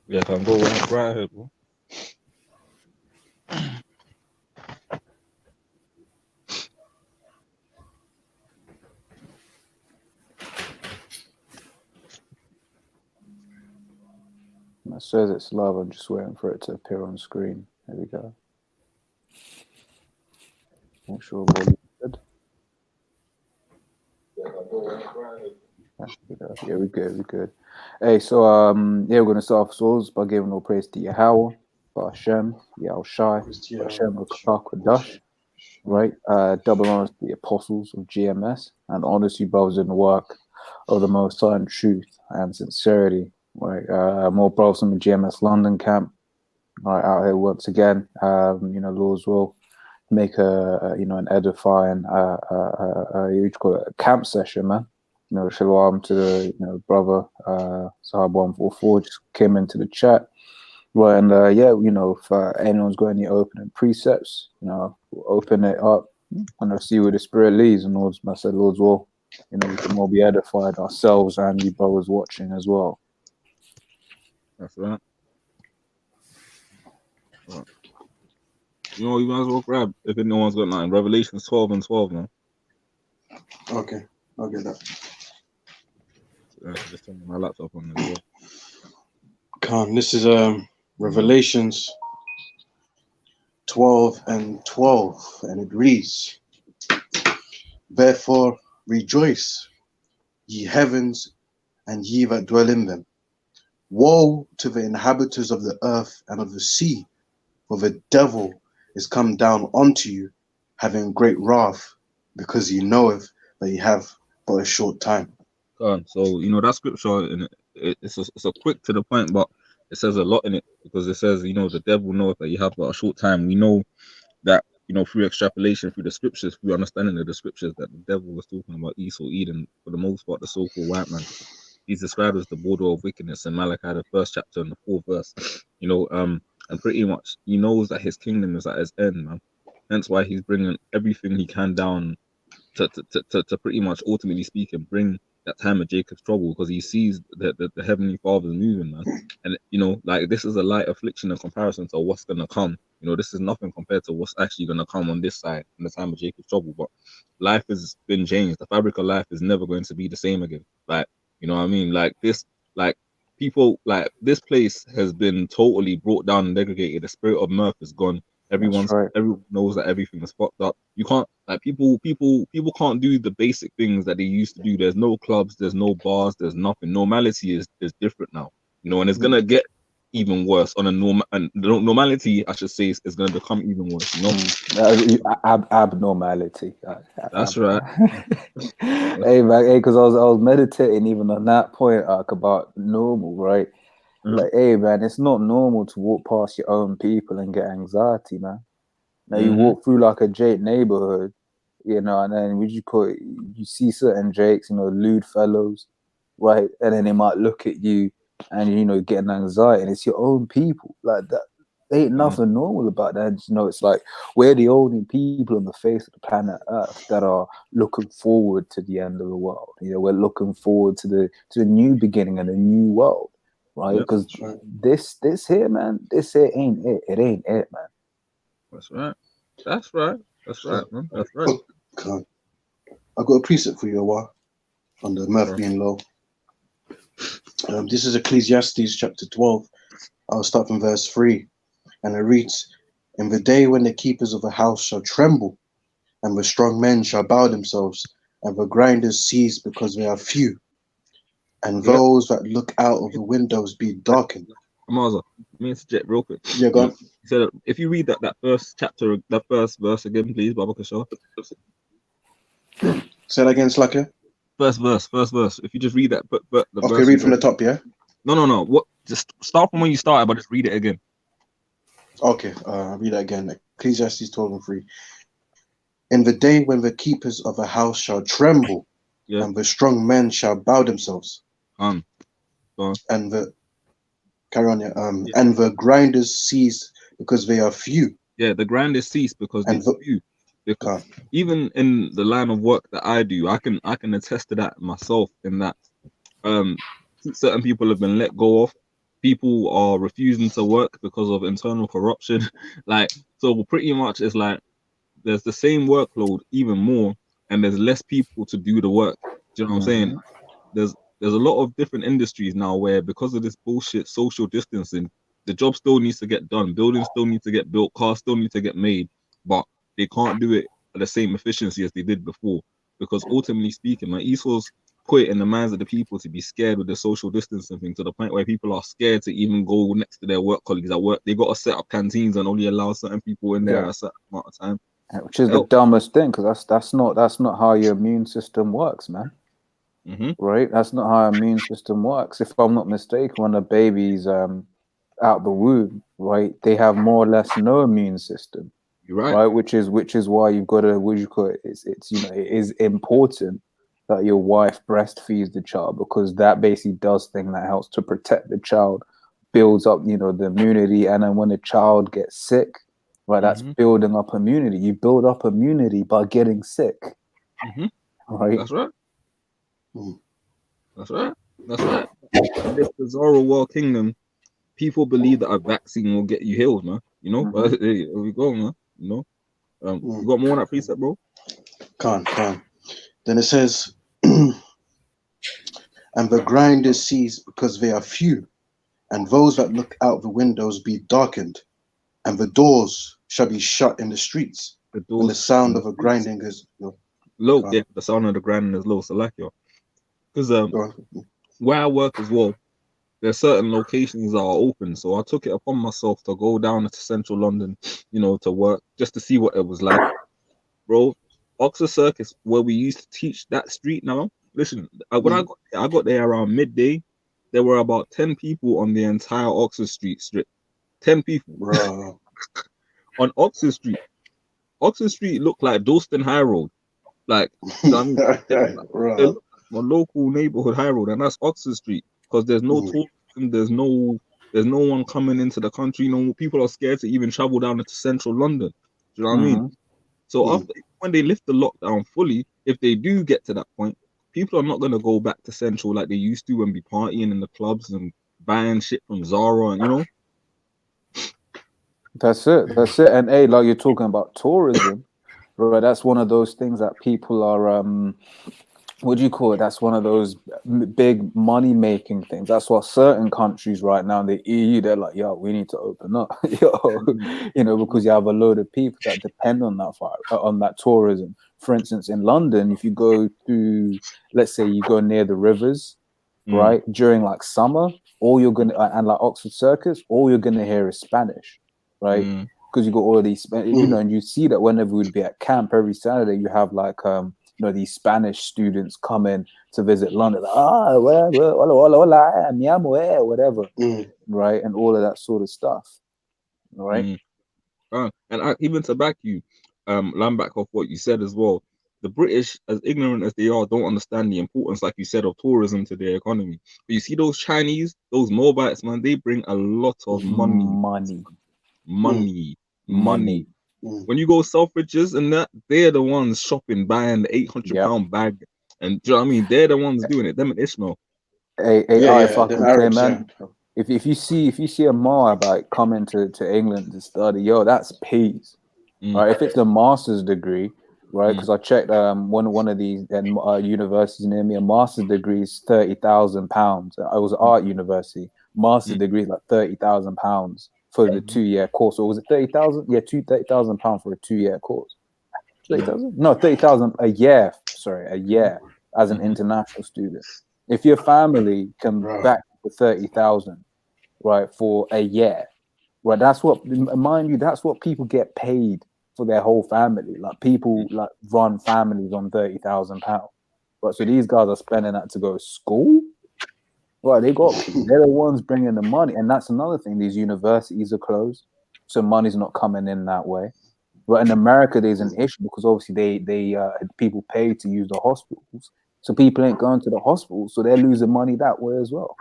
Yeah, can go right ahead, bro. It says it's live. I'm just waiting for it to appear on screen. There we go. Make sure volume good. Yeah, we're good. We're good. Hey, so yeah, we're gonna start off souls by giving all praise to Yahweh, for Hashem, Yahweh Shai, for Hashem Kodash, right? Double honors to the apostles of GMS and honors you brothers in the work of the Most High in truth and sincerity. Right, more brothers in the GMS London camp, right, out here once again. Lord's will make an edifying you call it a camp session, man. Shalom to the brother Sahab 144 just came into the chat. Right, and if anyone's got any opening precepts, we'll open it up and I'll see where the spirit leads. And Lord's will, we can all be edified ourselves and you brothers watching as well. That's right. Right. You might as well grab if anyone's got nothing. Revelations 12 and 12, man. Okay, I'll get that. Just turn my laptop on as well. Come, this is Revelations 12 and 12, and it reads, "Therefore rejoice, ye heavens, and ye that dwell in them. Woe to the inhabitants of the earth and of the sea, for the devil is come down unto you, having great wrath, because he knoweth that ye have but a short time." So that scripture, and it's a quick to the point, but it says a lot in it, because it says the devil knows that you have but a short time. We know that through extrapolation, through the scriptures, through understanding of the scriptures, that the devil was talking about Esau, Eden, for the most part, the so-called white man. He's described as the border of wickedness in Malachi, the 1st chapter and the 4th verse. And pretty much he knows that his kingdom is at its end, man. Hence why he's bringing everything he can down to pretty much, ultimately speaking, bring that time of Jacob's trouble, because he sees the heavenly Father's moving, man. And this is a light affliction in comparison to what's gonna come. This is nothing compared to what's actually gonna come on this side in the time of Jacob's trouble. But life has been changed. The fabric of life is never going to be the same again. You know what I mean? People, this place has been totally brought down and degraded. The spirit of mirth is gone. Everyone knows that everything is fucked up. You can't, people can't do the basic things that they used to do. There's no clubs, there's no bars, there's nothing. Normality is different now, and it's gonna get even worse on a normality, I should say, is gonna become even worse. Abnormality. That's right. Hey man, because I was meditating even on that point, about normal, right? Like, hey man, it's not normal to walk past your own people and get anxiety, man. Now you walk through like a Jake neighborhood, and then you see certain Jakes, lewd fellows, right? And then they might look at you and get an anxiety, and it's your own people. Like that, there ain't nothing normal about that. It's like we're the only people on the face of the planet Earth that are looking forward to the end of the world. We're looking forward to the new beginning and a new world. Right, because this here, man, this here ain't it. It ain't it, man. That's right. That's right, man. That's right. Okay. I've got a precept for you, a while on the mirth being low. This is Ecclesiastes chapter 12. I'll start from verse 3, and it reads, "In the day when the keepers of a house shall tremble, and the strong men shall bow themselves, and the grinders cease because they are few, and those that look out of the windows be darkened." Amaza, let me interject real quick. Yeah, go on. So if you read that first chapter, that first verse again, please, Baba Kishore. Say that again, Slacker. First verse. If you just read that, but the okay, verse read from the top, yeah. No. What? Just start from when you started, but just read it again. Okay, I'll read that again. Ecclesiastes 12 and 3. "In the day when the keepers of a house shall tremble, and the strong men shall bow themselves, and the and the grinders cease because they are few." Yeah, the grinders cease because they're few. Because even in the line of work that I do, I can attest to that myself. In that, certain people have been let go of, people are refusing to work because of internal corruption. Like, so pretty much it's like there's the same workload, even more, and there's less people to do the work. Do you know what I'm saying? There's a lot of different industries now where, because of this bullshit social distancing, the job still needs to get done, buildings still need to get built, cars still need to get made, but they can't do it at the same efficiency as they did before. Because ultimately speaking, man, Esau's put it in the minds of the people to be scared with the social distancing thing, to the point where people are scared to even go next to their work colleagues at work. They got to set up canteens and only allow certain people in there at a certain amount of time. Which is the dumbest thing, because that's not how your immune system works, man. Right? That's not how our immune system works. If I'm not mistaken, when a baby's out the womb, right, they have more or less no immune system. You're right. Right, which is why you've got to, what you call it, it's you know, it is important that your wife breastfeeds the child, because that basically does thing that helps to protect the child, builds up, you know, the immunity, and then when the child gets sick, right, that's building up immunity. You build up immunity by getting sick. Right. That's right. That's right. That's right. In this bizarre world kingdom, people believe that a vaccine will get you healed, man. You know, but here we go, man. You know, you got more on that precept, bro? Can't. Then it says, and the grinders cease because they are few, and those that look out the windows be darkened, and the doors shall be shut in the streets. When the sound of a grinding is low. Yeah, the sound of the grinding is low. So like yo, because where I work as well, there's certain locations that are open. So I took it upon myself to go down to central London, you know, to work, just to see what it was like. Bro, Oxford Circus, where we used to teach that street now. Listen, when I got there around midday, there were about 10 people on the entire Oxford Street strip. 10 people. Bro. On Oxford Street. Oxford Street looked like Dalston High Road. Like, I mean, a local neighborhood high road, and that's Oxford Street, because there's no tourism, there's no one coming into the country. No people are scared to even travel down into central London. Do you know what I mean? So after, when they lift the lockdown fully, if they do get to that point, people are not gonna go back to central like they used to and be partying in the clubs and buying shit from Zara, and you know. That's it. And hey, like you're talking about tourism, right? That's one of those things that people are what do you call it? That's one of those big money making things. That's what certain countries right now in the EU, they're like, yo, we need to open up, you know, because you have a load of people that depend on that tourism. For instance, in London, if you go to, let's say you go near the rivers, right, during like summer, all you're gonna and like Oxford Circus, all you're gonna hear is Spanish, right? Because you got all of these, you know, and you see that whenever we'd be at camp every Saturday, you have like you know, these Spanish students come in to visit London, like, hola, mi amo, whatever, right, and all of that sort of stuff, right? And even to back you, land back off what you said as well, the British, as ignorant as they are, don't understand the importance, like you said, of tourism to their economy. But you see those Chinese, those Moabites, man, they bring a lot of money. When you go Selfridges and that, they're the ones shopping, buying the £800 bag, and do you know what I mean? They're the ones doing it. Them and Ishmael. If I can say, man, if you see a Moabite coming to England to study, yo, that's peace, right? If it's a master's degree, right? Because I checked one of these universities near me, a master's degree is £30,000. I was art university, master's degree is like £30,000 for the 2-year course. Or was it 30,000? Yeah, £30,000 for a 2-year course. 30,000? No, 30,000 a year. Sorry, a year as an international student. If your family can back for 30,000, right, for a year, right? That's what, mind you, that's what people get paid for their whole family. Like people like run families on £30,000. Right, so these guys are spending that to go to school. Right, they're the ones bringing the money, and that's another thing. These universities are closed, so money's not coming in that way. But in America, there's an issue because obviously they people pay to use the hospitals, so people ain't going to the hospital, so they're losing money that way as well.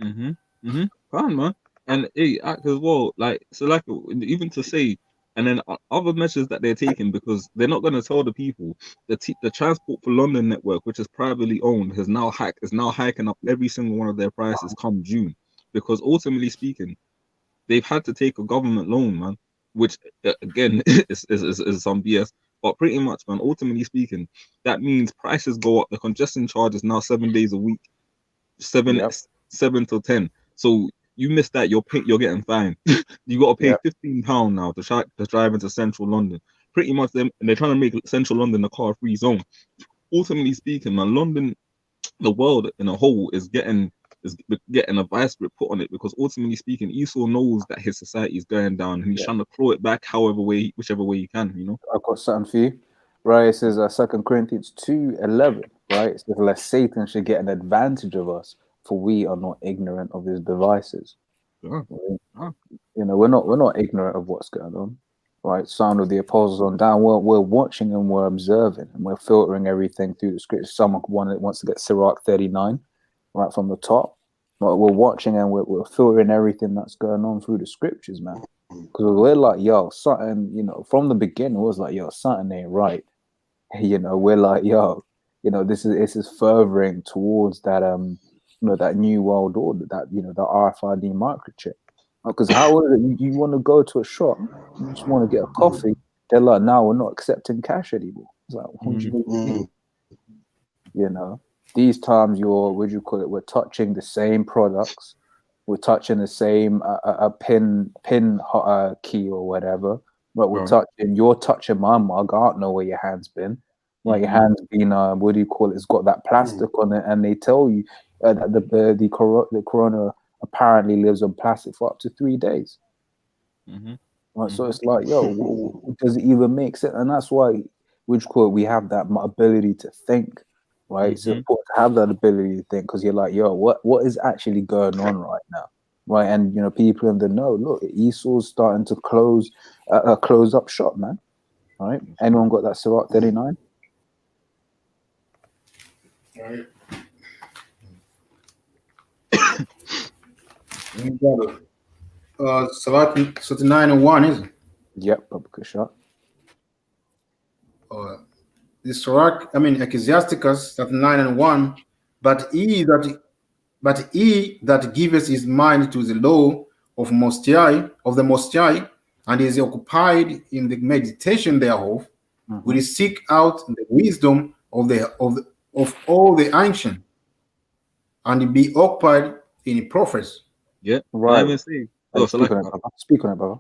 Fine, man. And hey, act as well, like so, like even to say, and then other measures that they're taking, because they're not going to tell the people the Transport for London network, which is privately owned, is now hiking up every single one of their prices come June. because ultimately speaking, they've had to take a government loan, man, which again is some BS. But pretty much, man, ultimately speaking, that means prices go up. The congestion charge is now 7 days a week, seven till 10. So you miss that, you're getting fined. You got to pay £15 now to drive into central London. Pretty much, and they're trying to make central London a car-free zone. Ultimately speaking, man, London, the world in a whole is getting a vice grip put on it, because ultimately speaking, Esau knows that his society is going down, and he's trying to claw it back whichever way he can, you know. I've got something for you, right? It says 2 Corinthians 2:11, right? It says, lest Satan should get an advantage of us, for we are not ignorant of his devices. You know, we're not ignorant of what's going on, right? Sign of the Apostles on down. We're watching and we're observing and we're filtering everything through the scripture. Someone wants to get Sirach 39 right from the top. But we're watching and we're filtering everything that's going on through the scriptures, man. Because we're like, yo, something, you know, from the beginning, it was like, yo, something ain't right. You know, we're like, yo, you know, this is furthering towards that, you know, that new world order, that, you know, the RFID microchip. Because how is it you want to go to a shop, you just want to get a coffee, they're like, now we're not accepting cash anymore. It's like, what do you mean? You know, these times we're touching the same products, we're touching the same pin key or whatever, but you're touching my mug. I don't know where your hand's been. Like your hand's been what do you call it? It's got that plastic on it, and they tell you that the corona apparently lives on plastic for up to 3 days. Right, so it's like, yo, does it even make sense? And that's why we have that ability to think, right? It's important to have that ability to think, because you're like, yo, what is actually going on right now, right? And you know, people in the know, look, Esau's starting to close up shop, man. All right, anyone got that Sirach 39? All right. You got it. Sirach 39:1, is it? Yep, public shot. The Sirach, Ecclesiasticus 39:1, but he that giveth his mind to the law of the Most High, and is occupied in the meditation thereof, will seek out the wisdom of all the ancient, and be occupied in prophets. Yeah, right. Speak on it, brother.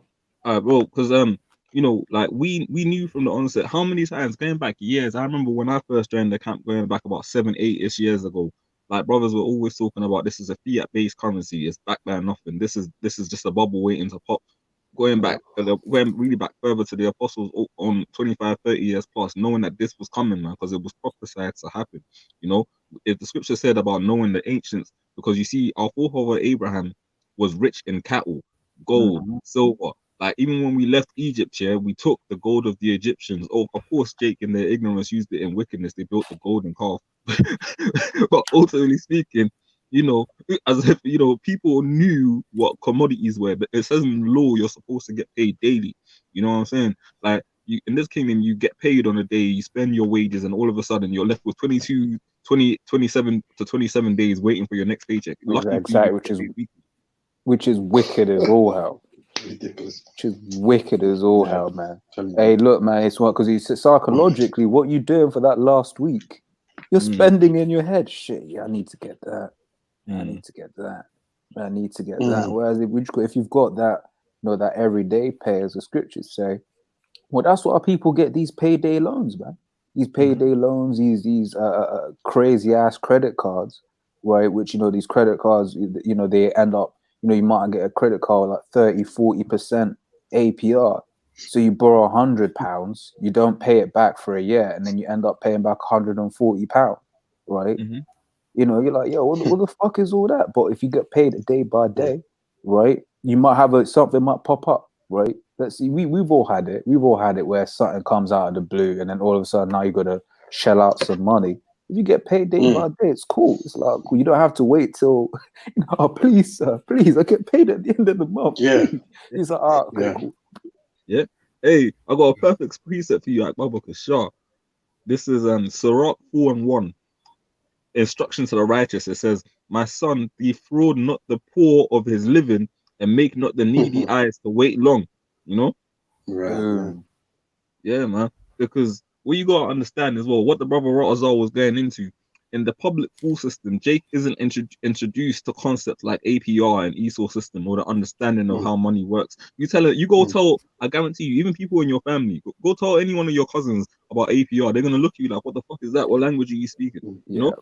Bro, because you know, like we knew from the onset, how many times, going back years, I remember when I first joined the camp, going back about 7-8-ish years ago, like brothers were always talking about, this is a fiat-based currency, it's backed by nothing, this is just a bubble waiting to pop. Going back really back further to the apostles on 25-30 years plus, knowing that this was coming, man, because it was prophesied to happen. You know, if the scripture said about knowing the ancients, because you see, our forefather Abraham was rich in cattle, gold, silver. Like, even when we left Egypt, we took the gold of the Egyptians. Oh, of course, Jake, in their ignorance, used it in wickedness. They built the golden calf. But ultimately speaking, you know, as if, you know, people knew what commodities were. But it says in law, you're supposed to get paid daily. You know what I'm saying? Like, in this kingdom, you get paid on a day, you spend your wages, and all of a sudden, you're left with 27 to 27 days waiting for your next paycheck. Exactly, which is wicked as all hell. Ridiculous. Which is wicked as all hell, man. Hey, look, man, it's what, because psychologically, what you doing for that last week, you're spending in your head. Shit, yeah, I need to get that. I need to get that. I need to get that. Whereas if you've got that, you know, that everyday pay, as the scriptures say, well, that's why people get these payday loans, man. These payday loans, these crazy ass credit cards, right? Which, you know, these credit cards, you know, they end up, you know, you might get a credit card like 30-40% APR. So you borrow £100, you don't pay it back for a year, and then you end up paying back £140, right? You know, you're like, yo, what the fuck is all that? But if you get paid day by day, right, you might have something might pop up, right? Let's see, we've all had it. We've all had it where something comes out of the blue, and then all of a sudden now you got to shell out some money. If you get paid day by day, it's cool. It's like, cool. You don't have to wait till, you know, oh, please, sir, please, I get paid at the end of the month. Yeah. He's like, oh, okay, cool. Yeah. Hey, I got a perfect preset for you at Baba Kashar. This is Sirach 4:1. instruction to the righteous. It says, "My son, defraud not the poor of his living, and make not the needy eyes to wait long." You know? Right. Yeah, man. Because what you gotta understand as well, what the brother Rotazar was going into in the public pool system, Jake isn't introduced to concepts like APR and ESOL system or the understanding of how money works. You tell it, you go tell, I guarantee you, even people in your family, go tell any one of your cousins about APR. They're gonna look at you like, "What the fuck is that? What language are you speaking?" You know?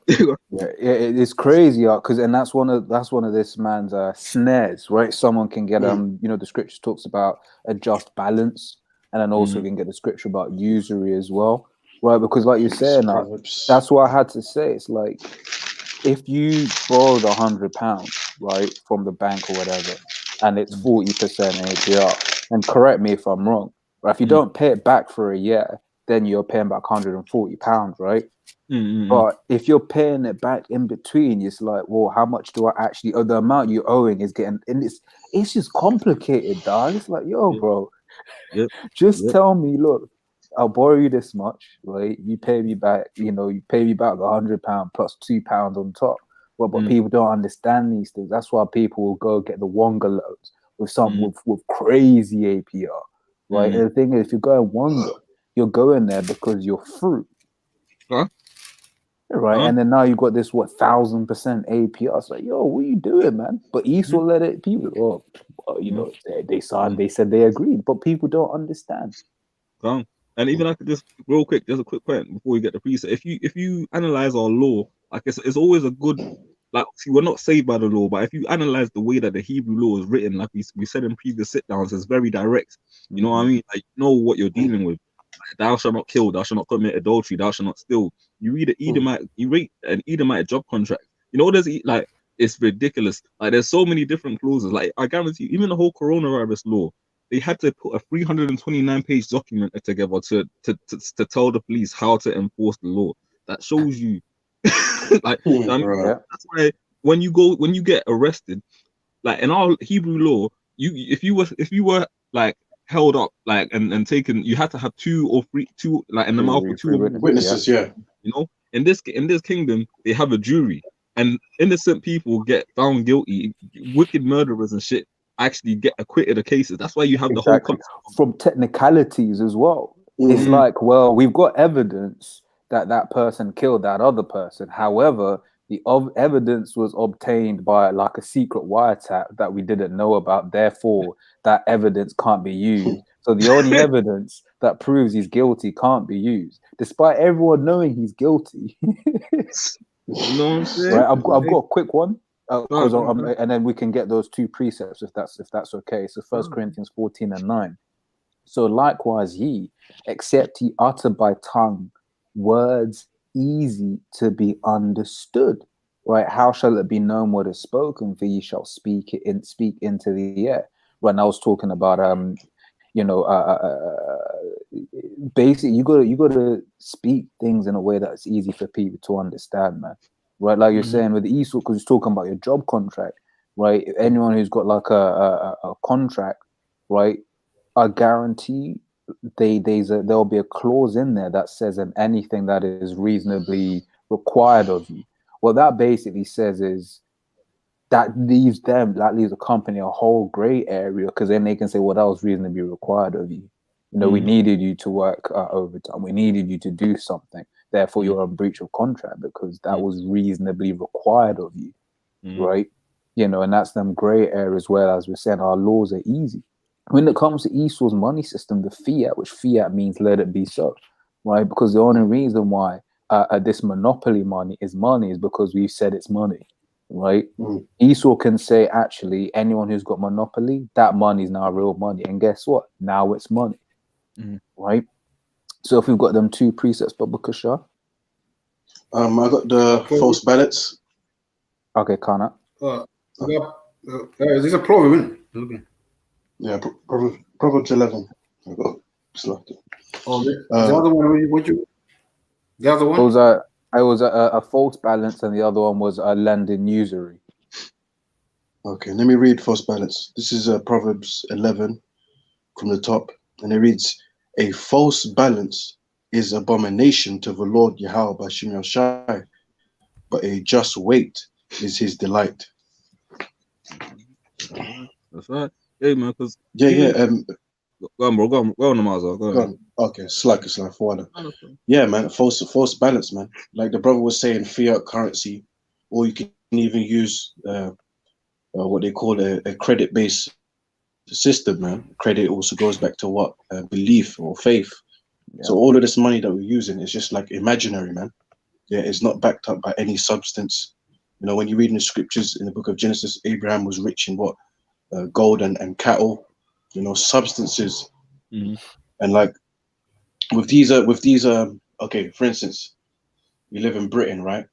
It's crazy, because and that's one of this man's snares, right? Someone can get you know, the scripture talks about a just balance, and then also can get the scripture about usury as well, right? Because like you're saying, that's what I had to say. It's like, if you borrowed £100, right, from the bank or whatever, and it's 40% APR, and correct me if I'm wrong, but if you don't pay it back for a year, then you're paying back £140, right? But if you're paying it back in between, it's like, well, how much do I actually owe? The amount you're owing is getting, and it's just complicated, dog. It's like, yo, bro, just tell me, look, I'll borrow you this much, right? You pay me back, you know, you pay me back £100 plus £2 on top. Well, but people don't understand these things. That's why people will go get the Wonga loans with some with crazy APR, right? And the thing is, if you're going Wonga, you're going there because you're fruit. Right, and then now you got this 1,000% APR. It's like, yo, what are you doing, man? But Esau let it. People, you know, they signed. They said they agreed, but people don't understand. And even I could just real quick, just a quick point before we get the preset. If you analyze our law, like it's always a good, like, see, we're not saved by the law, but if you analyze the way that the Hebrew law is written, like we said in previous sit downs, it's very direct. You know what I mean? Like, you know what you're dealing with. Thou shalt not kill, thou shalt not commit adultery, thou shalt not steal. You read an Edomite job contract. You know, like, it's ridiculous. Like, there's so many different clauses. Like, I guarantee you, even the whole coronavirus law, they had to put a 329-page document together to tell the police how to enforce the law. That shows you, like, that's why when you get arrested, like in our Hebrew law, if you were like held up, like, and taken, you had to have two like in the mouth of two witnesses. You know, in this kingdom, they have a jury, and innocent people get found guilty. Wicked murderers and shit actually get acquitted of cases. That's why you have the whole from technicalities as well. It's like, well, we've got evidence that person killed that other person. However, the evidence was obtained by like a secret wiretap that we didn't know about. Therefore, that evidence can't be used. So the only evidence that proves he's guilty can't be used, despite everyone knowing he's guilty. You know what I'm saying? Right, I've got a quick one, and then we can get those two precepts if that's okay. So 1 Corinthians 14:9. So likewise, except ye utter by tongue words easy to be understood, right? How shall it be known what is spoken? For ye shall speak into the air. When I was talking about basically you gotta speak things in a way that's easy for people to understand, man. Right, like you're saying with Esau, because he's talking about your job contract, right? Anyone who's got like a contract, right? I guarantee there'll be a clause in there that says anything that is reasonably required of you. What that basically says is that leaves the company a whole gray area, because then they can say, well, that was reasonably required of you. You know, we needed you to work overtime. We needed you to do something. Therefore, you're a breach of contract because that was reasonably required of you, right? You know, and that's them gray areas where, as we're saying, our laws are easy. When it comes to Esau's money system, the fiat, which fiat means let it be so, right? Because the only reason why this monopoly money is because we've said it's money, right? Esau can say, actually, anyone who's got monopoly, that money is now real money. And guess what? Now it's money, right? So if we've got them two precepts, Baba Kasha. I got the false balance. Okay, Kana. Is this a proverb? Yeah, Proverbs 11. I got selected. The other one, would you? The other one? It was a false balance, and the other one was a lending usury. Okay, let me read false balance. This is Proverbs 11 from the top, and it reads, "A false balance is abomination to the Lord Yahweh by Shem Shai, but a just weight is his delight. That's right. Hey man, because Yeah. Go on, bro. Go on, Namaza. Go on. Okay, slack for one. Yeah, man. False balance, man. Like the brother was saying, fiat currency, or you can even use what they call a credit-based system, man. Credit also goes back to what belief or faith. Yeah. So all of this money that we're using is just like imaginary, man. Yeah, it's not backed up by any substance. You know, when you read in the scriptures in the book of Genesis, Abraham was rich in what gold and cattle. You know, substances. Mm-hmm. And like with these okay, for instance, we live in Britain, right?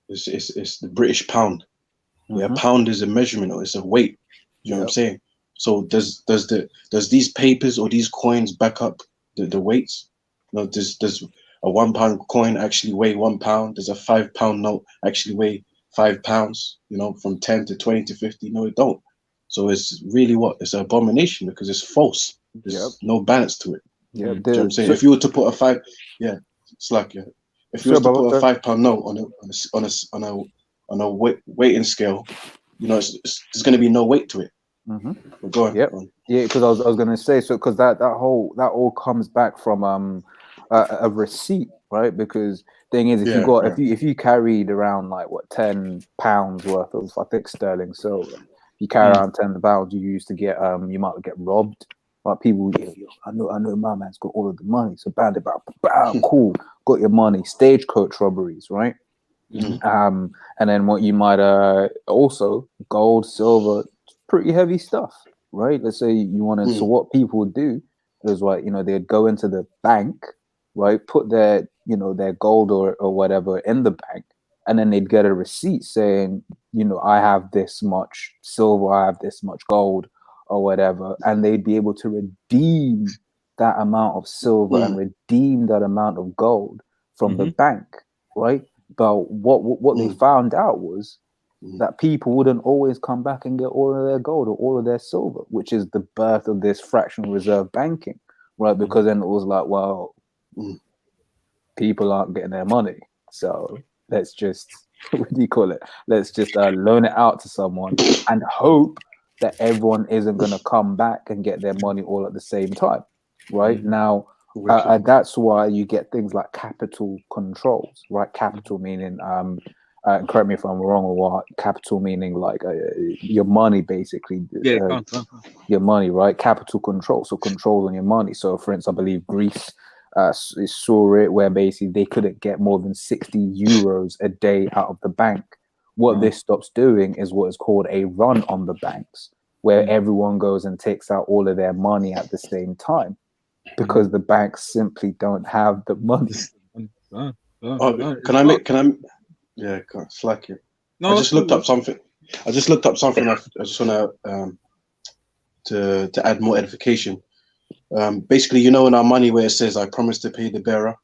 It's the British pound. Mm-hmm. Yeah, pound is a measurement or it's a weight. You know what I'm saying? So does these papers or these coins back up the weights? No, does a £1 coin actually weigh 1 pound? Does a £5 note actually weigh 5 pounds? You know, from 10 to 20 to 50? No, it don't. So it's really what? It's an abomination because it's false. There's no balance to it. Yeah, you know what I'm saying? If you were to put a it's like if you were to put a £5 note on a weighting scale, you know, there's going to be no weight to it. Mm-hmm. Go on. Yep. Go on. Yeah, because I was going to say because that all comes back from a receipt, right? Because thing is, if you carried around like what £10 worth of I think sterling silver, you carry around £10, you used to get you might get robbed. Like people, I know my man's got all of the money, so bam, cool, got your money. Stagecoach robberies, right? Mm-hmm. And then what you might also gold, silver, pretty heavy stuff, right? Let's say you wanted. So what people would do is like they'd go into the bank, right? Put their their gold or whatever in the bank, and then they'd get a receipt saying, I have this much silver, I have this much gold, or whatever, and they'd be able to redeem that amount of silver and redeem that amount of gold from the bank, right? But what they found out was that people wouldn't always come back and get all of their gold or all of their silver, which is the birth of this fractional reserve banking, right? Because then it was like, well, people aren't getting their money, so let's just what do you call it? Let's just loan it out to someone and hope that everyone isn't going to come back and get their money all at the same time, right? Now, that's why you get things like capital controls, right? Capital meaning, correct me if I'm wrong or what, capital meaning like your money, basically. Your money, right? Capital control, so control on your money. So, for instance, I believe Greece saw it where basically they couldn't get more than 60 euros a day out of the bank. What this stops doing is what is called a run on the banks, where everyone goes and takes out all of their money at the same time, because the banks simply don't have the money. Slack you. No, I just looked up something. I just want to add more edification. Basically, in our money where it says, I promise to pay the bearer.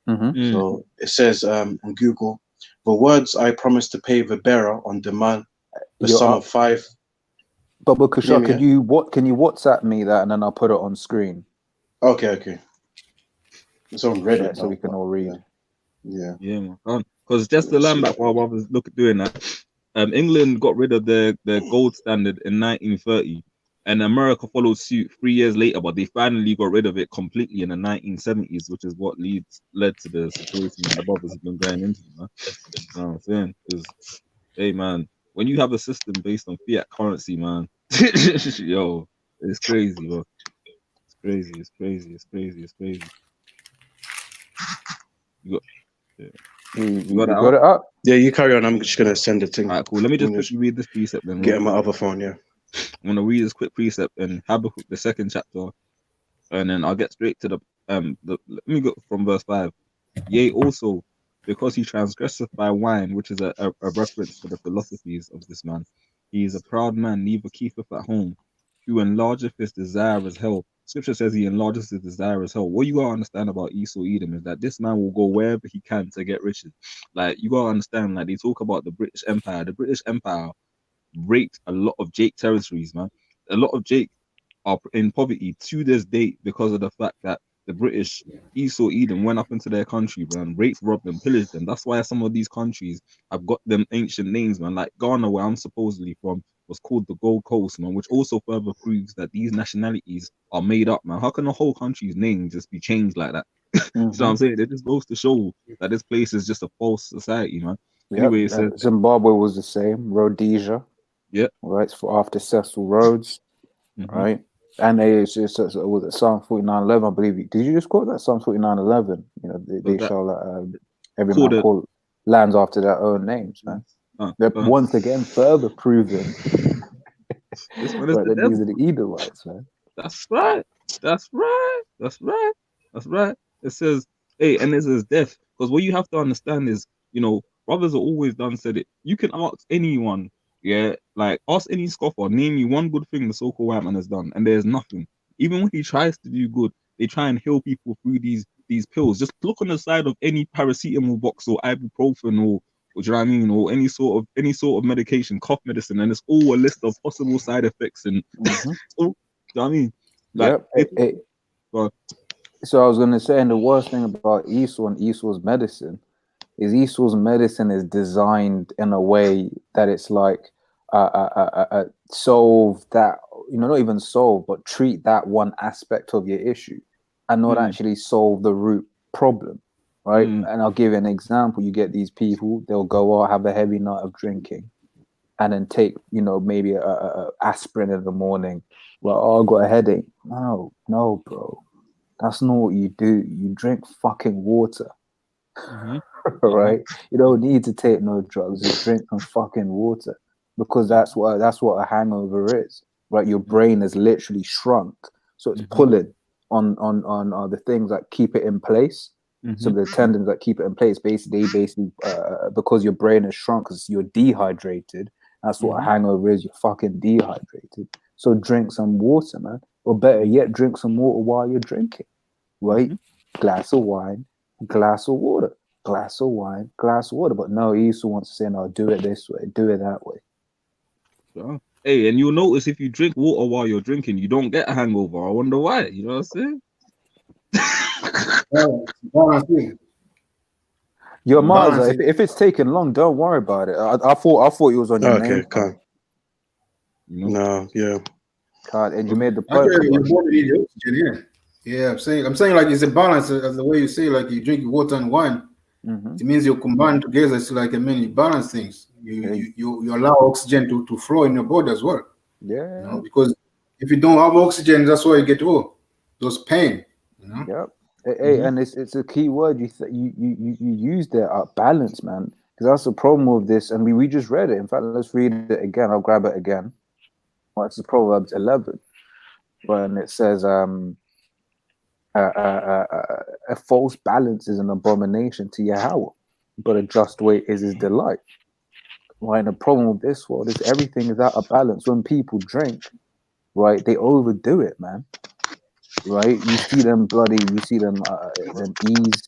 So it says on Google, the words I promise to pay the bearer on demand, the sum of 5. But Kushar, can you WhatsApp me that and then I'll put it on screen? Okay. It's on Reddit, so we can all read. Yeah, man. Because just the land back while I was doing that, England got rid of their gold standard in 1930. And America followed suit 3 years later, but they finally got rid of it completely in the 1970s, which is what led to the situation that the brothers have been going into. Man. You know what I'm saying? Because, hey, man, when you have a system based on fiat currency, man, yo, it's crazy, bro. It's crazy. You got it up? Yeah, you carry on. I'm just going to send it to you. All right, cool. Let me just quickly read this precept then. Get on my other phone, yeah. I'm going to read this quick precept in Habakkuk, the 2nd chapter, and then I'll get straight to let me go from verse 5. Yea, also, because he transgresseth by wine, which is a reference to the philosophies of this man. He is a proud man, neither keepeth at home, who enlargeth his desire as hell. Scripture says he enlarges his desire as hell. What you gotta understand about Esau Edom is that this man will go wherever he can to get riches. Like, you gotta understand, like, they talk about the British Empire. The British Empire raped a lot of Jake territories, man. A lot of Jake are in poverty to this date because of the fact that the British, Esau, Edom went up into their country, man, raped, robbed them, pillaged them. That's why some of these countries have got them ancient names, man. Like Ghana, where I'm supposedly from, was called the Gold Coast, man, which also further proves that these nationalities are made up, man. How can the whole country's name just be changed like that? You know what I'm saying? It just goes to show that this place is just a false society, man. Anyway, it says Zimbabwe was the same. Rhodesia. Yeah. Right. For after Cecil Rhodes. Right. And was it Psalm 49:11, I believe. Did you just quote that? Psalm 49:11. You know, they shall every man call lands after their own names, man. They're once again further proving this one is that these are the Edomites, man. That's right. That's right. That's right. That's right. It says, hey, and this is death. Because what you have to understand is, you know, brothers are always done said it. You can ask anyone, yeah, like ask any scoffer, name me one good thing the so-called white man has done, and there's nothing. Even when he tries to do good, they try and heal people through these pills. Just look on the side of any paracetamol box or ibuprofen or do you know what I mean, or any sort of medication, cough medicine, and it's all a list of possible side effects and all, do you know what I mean? Like, so I was gonna say, and the worst thing about Esau and Esau's medicine is designed in a way that it's like solve that, you know, not even solve, but treat that one aspect of your issue and not actually solve the root problem, right? And I'll give you an example. You get these people, they'll go out, have a heavy night of drinking, and then take, you know, maybe a aspirin in the morning. Well, oh, I got a headache. No, bro. That's not what you do. You drink fucking water. Right? You don't need to take no drugs. Just drink some fucking water. Because that's what a hangover is. Right? Your brain is literally shrunk. So it's pulling on the things that keep it in place. So the tendons that keep it in place, basically because your brain is shrunk because you're dehydrated. That's what a hangover is. You're fucking dehydrated. So drink some water, man. Or better yet, drink some water while you're drinking. Right? Glass of wine, glass of water, glass of wine, glass of water. But no, Esau wants to say, no, do it this way, do it that way. Yeah. Hey, and you'll notice if you drink water while you're drinking, you don't get a hangover. I wonder why. You know what I'm saying? Your Marza, if it's taking long, don't worry about it. I thought it was on your name. Okay, calm. No, yeah. God, and you made the point. Yeah, I'm saying like it's a balance as the way you say, like you drink water and wine. It means you combine together. It's like you balance things. You allow oxygen to flow in your body as well. Yeah. You know, because if you don't have oxygen, that's why you get those pain. You know? Yep. Hey, and it's a key word you use there, balance, man. Because that's the problem with this, and we just read it. In fact, let's read it again. I'll grab it again. Well, it's Proverbs 11, when it says, a false balance is an abomination to Yahweh, but a just weight is his delight. Right? And the problem with this world is everything is out of balance. When people drink, right, they overdo it, man. Right? You see them ease.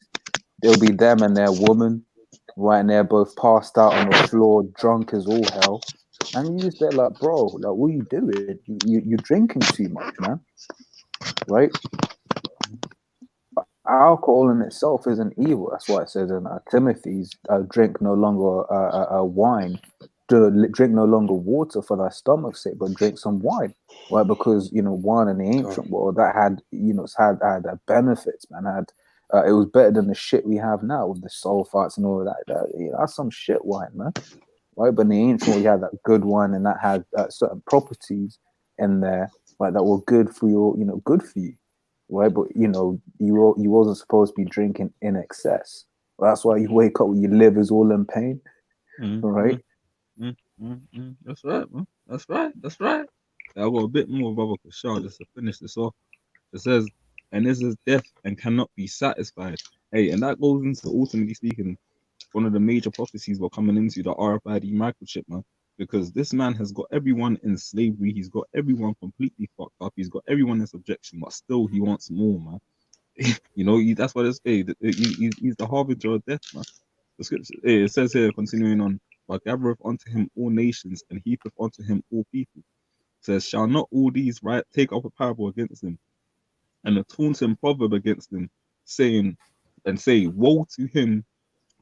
There'll be them and their woman, right? And they're both passed out on the floor, drunk as all hell. And you just there like, bro, like, what are you doing? You're drinking too much, man. Right? Alcohol in itself isn't evil. That's why it says in Timothy's, drink no longer wine, drink no longer water for thy stomach's sake, but drink some wine, right? Because you know, wine in the ancient world that had, you know, had benefits, man. It was better than the shit we have now with the sulfites and all that. You know, that's some shit wine, man. Right? But in the ancient world, you had that good wine, and that had certain properties in there, right, that were good for your, you know, good for you. Right, but you know, you wasn't supposed to be drinking in excess. That's why you wake up with your liver's all in pain. Right? That's right, man. That's right. I got a bit more, brother, for sure, just to finish this off. It says, and this is death and cannot be satisfied. Hey, and that goes into, ultimately speaking, one of the major prophecies we're coming into, the RFID microchip, man. Because this man has got everyone in slavery. He's got everyone completely fucked up. He's got everyone in subjection, but still he wants more, man. You know, that's what it's he's the harbinger of death, man. The scripture, it says here, continuing on, but gathereth unto him all nations and heapeth unto him all people. It says, shall not all these take up a parable against him? and a taunting proverb against them, saying, woe to him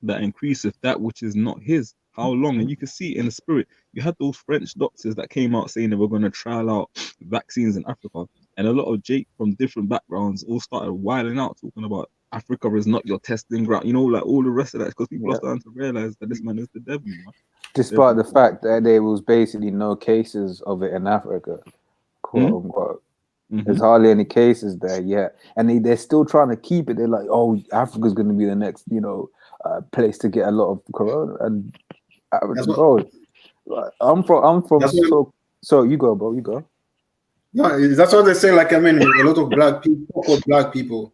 that increaseth that which is not his. How long? And you can see in the spirit, you had those French doctors that came out saying they were going to trial out vaccines in Africa. And a lot of Jake from different backgrounds all started wilding out, talking about Africa is not your testing ground. You know, like all the rest of that, because people are starting to realize that this man is the devil, man. Despite the fact that there was basically no cases of it in Africa, quote unquote. There's hardly any cases there yet. And they're still trying to keep it. They're like, oh, Africa's going to be the next, place to get a lot of corona. And bro, I'm from. So you go, bro. You go. No, that's what they say. Like, I mean, a lot of black people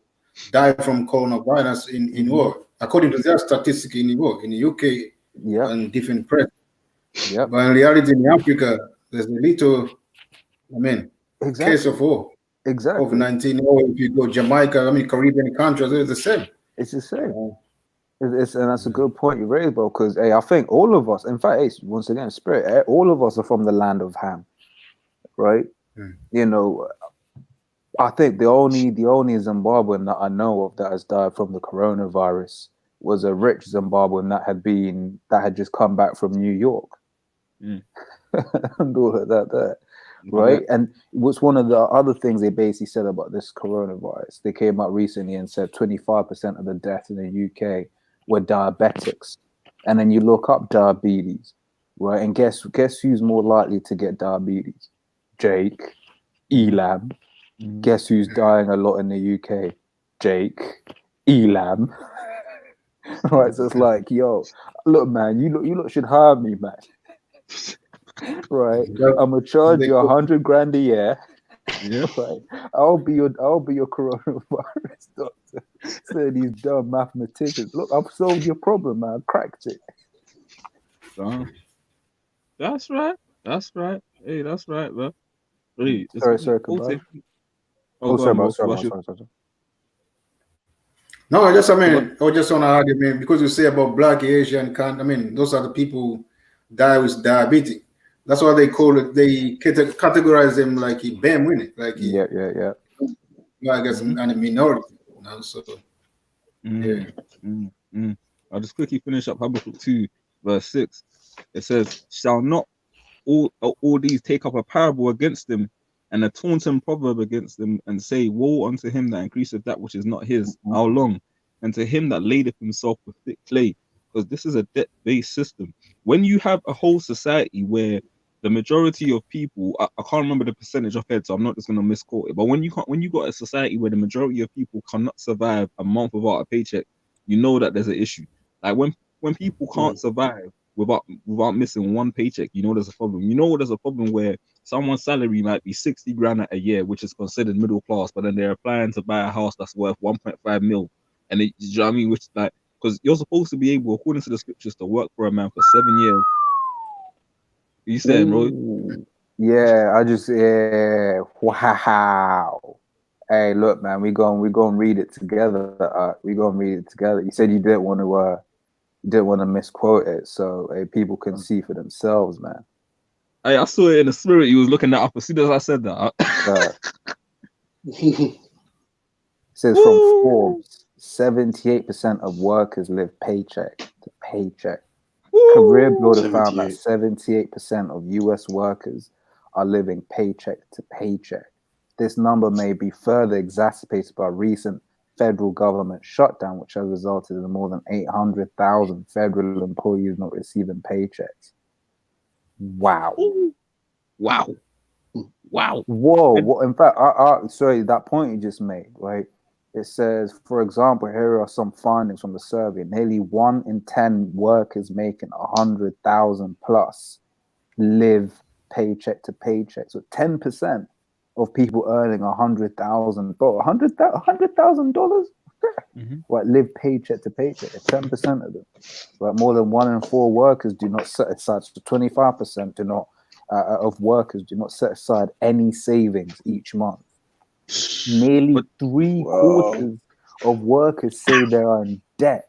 die from coronavirus in war, according to their statistic in the UK, and different press. Yeah. But in reality, in Africa, there's a little, case of war. Exactly. COVID-19. Or if you go Jamaica, Caribbean countries, it's the same. It's the same. And that's a good point you raised, bro. Because I think all of us, in fact, once again, spirit, all of us are from the land of Ham, right? I think the only Zimbabwean that I know of that has died from the coronavirus was a rich Zimbabwean that had just come back from New York, and all of that there, right? And what's one of the other things they basically said about this coronavirus? They came out recently and said 25% of the deaths in the UK were diabetics, and then you look up diabetes, right? And guess who's more likely to get diabetes? Jake, Elam. Guess who's dying a lot in the UK? Jake, Elam. Right, so it's like, yo, look, man, you look should hire me, man. Right, I'm gonna charge you $100,000 a year. Yeah, right. I'll be your coronavirus doctor. So these dumb mathematicians, look, I've solved your problem, man. I cracked it. That's right. Hey, that's right, bro. Hey, sorry, sorry. No, I just want to add, because you say about Black, Asian, those are the people die with diabetes. That's why they call it. They categorize them like a BAM, winning, like yeah. I guess a minority. So I'll just quickly finish up Habakkuk 2, verse 6. It says, "Shall not all these take up a parable against them, and a taunting proverb against them, and say, woe unto him that increaseth that which is not his? How long? And to him that ladeth himself with thick clay." Because this is a debt-based system. When you have a whole society where the majority of people, I can't remember the percentage of head, so I'm not just going to misquote it, but when you got a society where the majority of people cannot survive a month without a paycheck, you know that there's an issue. Like when people can't survive without missing one paycheck, you know there's a problem. You know there's a problem where someone's salary might be 60 grand a year, which is considered middle class, but then they're applying to buy a house that's worth 1.5 mil. And you know what I mean? Which, like, because you're supposed to be able, according to the scriptures, to work for a man for 7 years. You saying, bro? Yeah, wow. Hey, look, man, we gonna read it together. We gonna read it together. You said you didn't want to misquote it, so people can see for themselves, man. Hey, I saw it in the spirit. You was looking that up as soon as I said that. It says from Forbes, 78% of workers live paycheck to paycheck. Career Builder found that 78% of US workers are living paycheck to paycheck. This number may be further exacerbated by recent federal government shutdown, which has resulted in more than 800,000 federal employees not receiving paychecks. Wow. Whoa. Well, in fact, sorry, that point you just made, right? It says, for example, here are some findings from the survey. Nearly 1 in 10 workers making 100,000 plus live paycheck to paycheck. So 10% of people earning 100,000, $100,000, right, live paycheck to paycheck. 10% of them, right? More than 1 in 4 workers do not set aside. So 25% do not of workers do not set aside any savings each month. Nearly 3/4 of workers say they are in debt,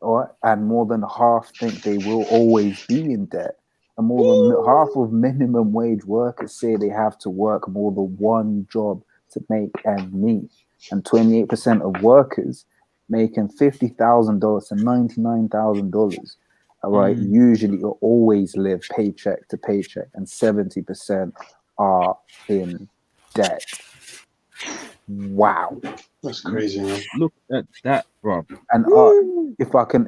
or and more than half think they will always be in debt. And more than half of minimum wage workers say they have to work more than one job to make ends meet. and 28% of workers making $50,000 to $99,000. All right, usually or always live paycheck to paycheck, and 70% are in debt. Wow, That's crazy, man. Look at that, bro. and if I can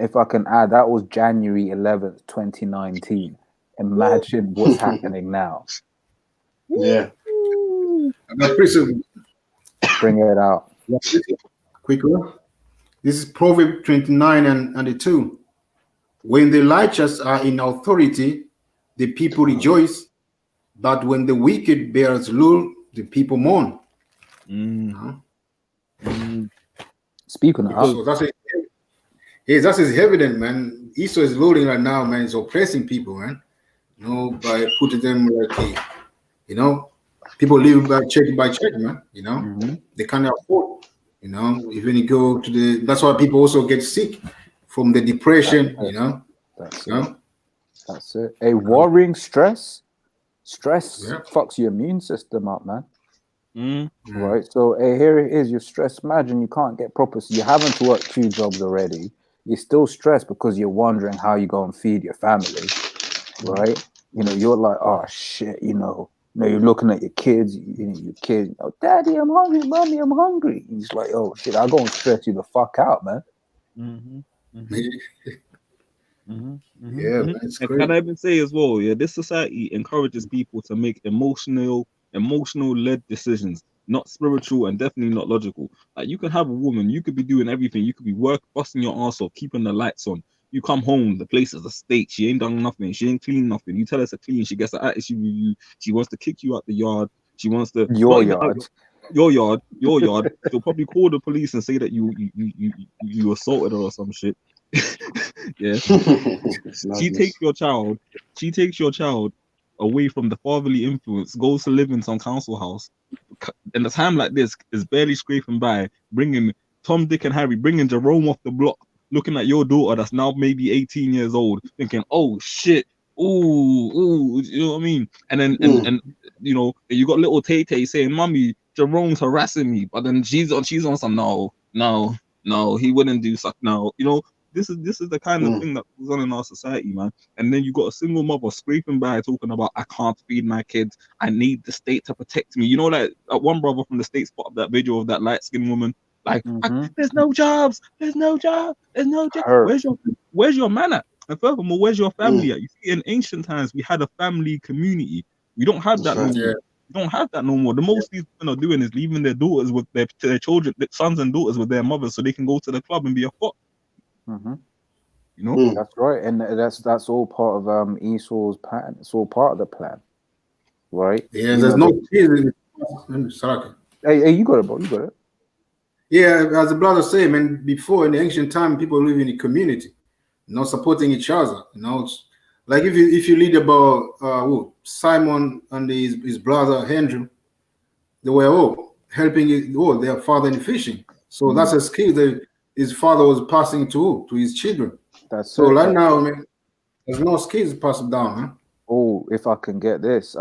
add, that was January 11th, 2019. Imagine what's happening now. Yeah. Bring it out. Quickly. This is Proverbs 29 and 2. When the righteous are in authority, the people rejoice, but when the wicked bears rule, the people mourn. Speaking of So that's evident, man. Esau is ruling right now, man. It's oppressing people, man. You know, by putting them like, you know, people live by check, man. You know, they can't afford. You know, even you go to the, that's why people also get sick from the depression. You know, that's it. A worrying stress fucks your immune system up, man. Right, so here it is. You're stressed. Imagine you can't get proper. So you're having to work 2 jobs already. You're still stressed because you're wondering how you go and feed your family, right? You know, you're like, oh shit, you know, you're looking at your kids. Your kid, oh, Daddy, I'm hungry. Mommy, I'm hungry. And he's like, oh shit, I'm gonna stress you the fuck out, man. Yeah, that's and crazy. can I even say as well, this society encourages people to make emotional led decisions, not spiritual and definitely not logical. Like, you can have a woman, you could be doing everything, you could be busting your ass off, keeping the lights on. You come home, the place is a state, she ain't done nothing, she ain't cleaned nothing. You tell her to clean, she gets an attitude with you, she wants to kick you out the yard, she wants to your yard. She'll probably call the police and say that you assaulted her or some shit. Yeah. She takes your child away from the fatherly influence, goes to live in some council house. In a time like this, is barely scraping by, bringing Tom, Dick, and Harry, bringing Jerome off the block, looking at your daughter that's now maybe 18 years old, thinking, oh shit, ooh, you know what I mean? And then and you know, you got little Tay Tay saying, "Mommy, Jerome's harassing me," but then she's on some no, he wouldn't do something. No, you know, this is the kind of thing that goes on in our society, man. And then you got a single mother scraping by talking about, I can't feed my kids, I need the state to protect me. You know, like one brother from the States put up that video of that light-skinned woman, like, there's no jobs, where's your man at? And furthermore, where's your family at? You see, in ancient times we had a family community. We don't have that no more. We don't have that no more. The most these women are doing is leaving their daughters with their children, their sons and daughters with their mothers, so they can go to the club and be a fuck. You know, that's right, and that's all part of Esau's plan. It's all part of the plan, right? Yeah, there's no kids. Hey, you got it, bro. You got it. Yeah, as the brother said, man, before in the ancient time, people live in a community, you know, supporting each other. You know, it's like if you read about Simon and his brother Andrew, they were all helping their father in fishing. So that's a skill that his father was passing to his children. That's so right now, I mean, there's no skills passed down, huh? Oh, if I can get this, just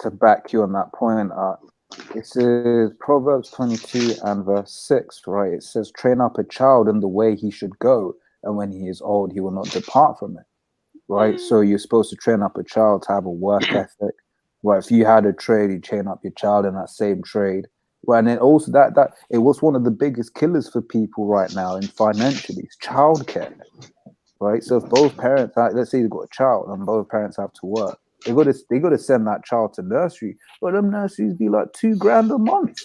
to back you on that point, it says Proverbs 22 and verse 6, right? It says, train up a child in the way he should go, and when he is old, he will not depart from it, right? So you're supposed to train up a child to have a work ethic, right? If you had a trade, you train up your child in that same trade. Right, and then also that it was one of the biggest killers for people right now in financially, it's childcare, right? So if both parents, let's say you've got a child and both parents have to work, they got to send that child to nursery. But them nurseries be like $2,000 a month,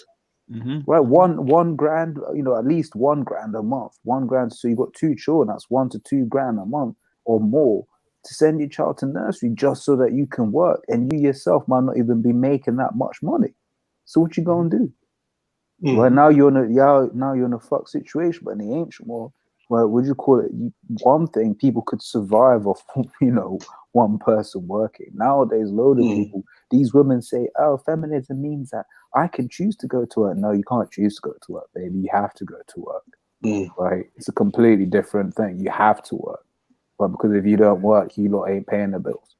right? One grand, you know, at least $1,000 a month. $1,000, so you got 2 children, that's $1,000 to $2,000 a month or more to send your child to nursery just so that you can work, and you yourself might not even be making that much money. So what you gonna do? Right now you're in a fuck situation, but in the ancient world, well, would you call it one thing? People could survive off, you know, one person working. Nowadays, load of people. These women say, "Oh, feminism means that I can choose to go to work." No, you can't choose to go to work, baby. You have to go to work. Right? It's a completely different thing. You have to work, right? Because if you don't work, you lot ain't paying the bills.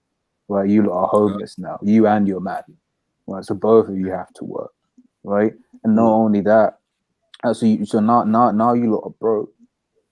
Right? You lot are homeless now. You and your man. Right? So both of you have to work. right? And not only that, so now you lot are broke,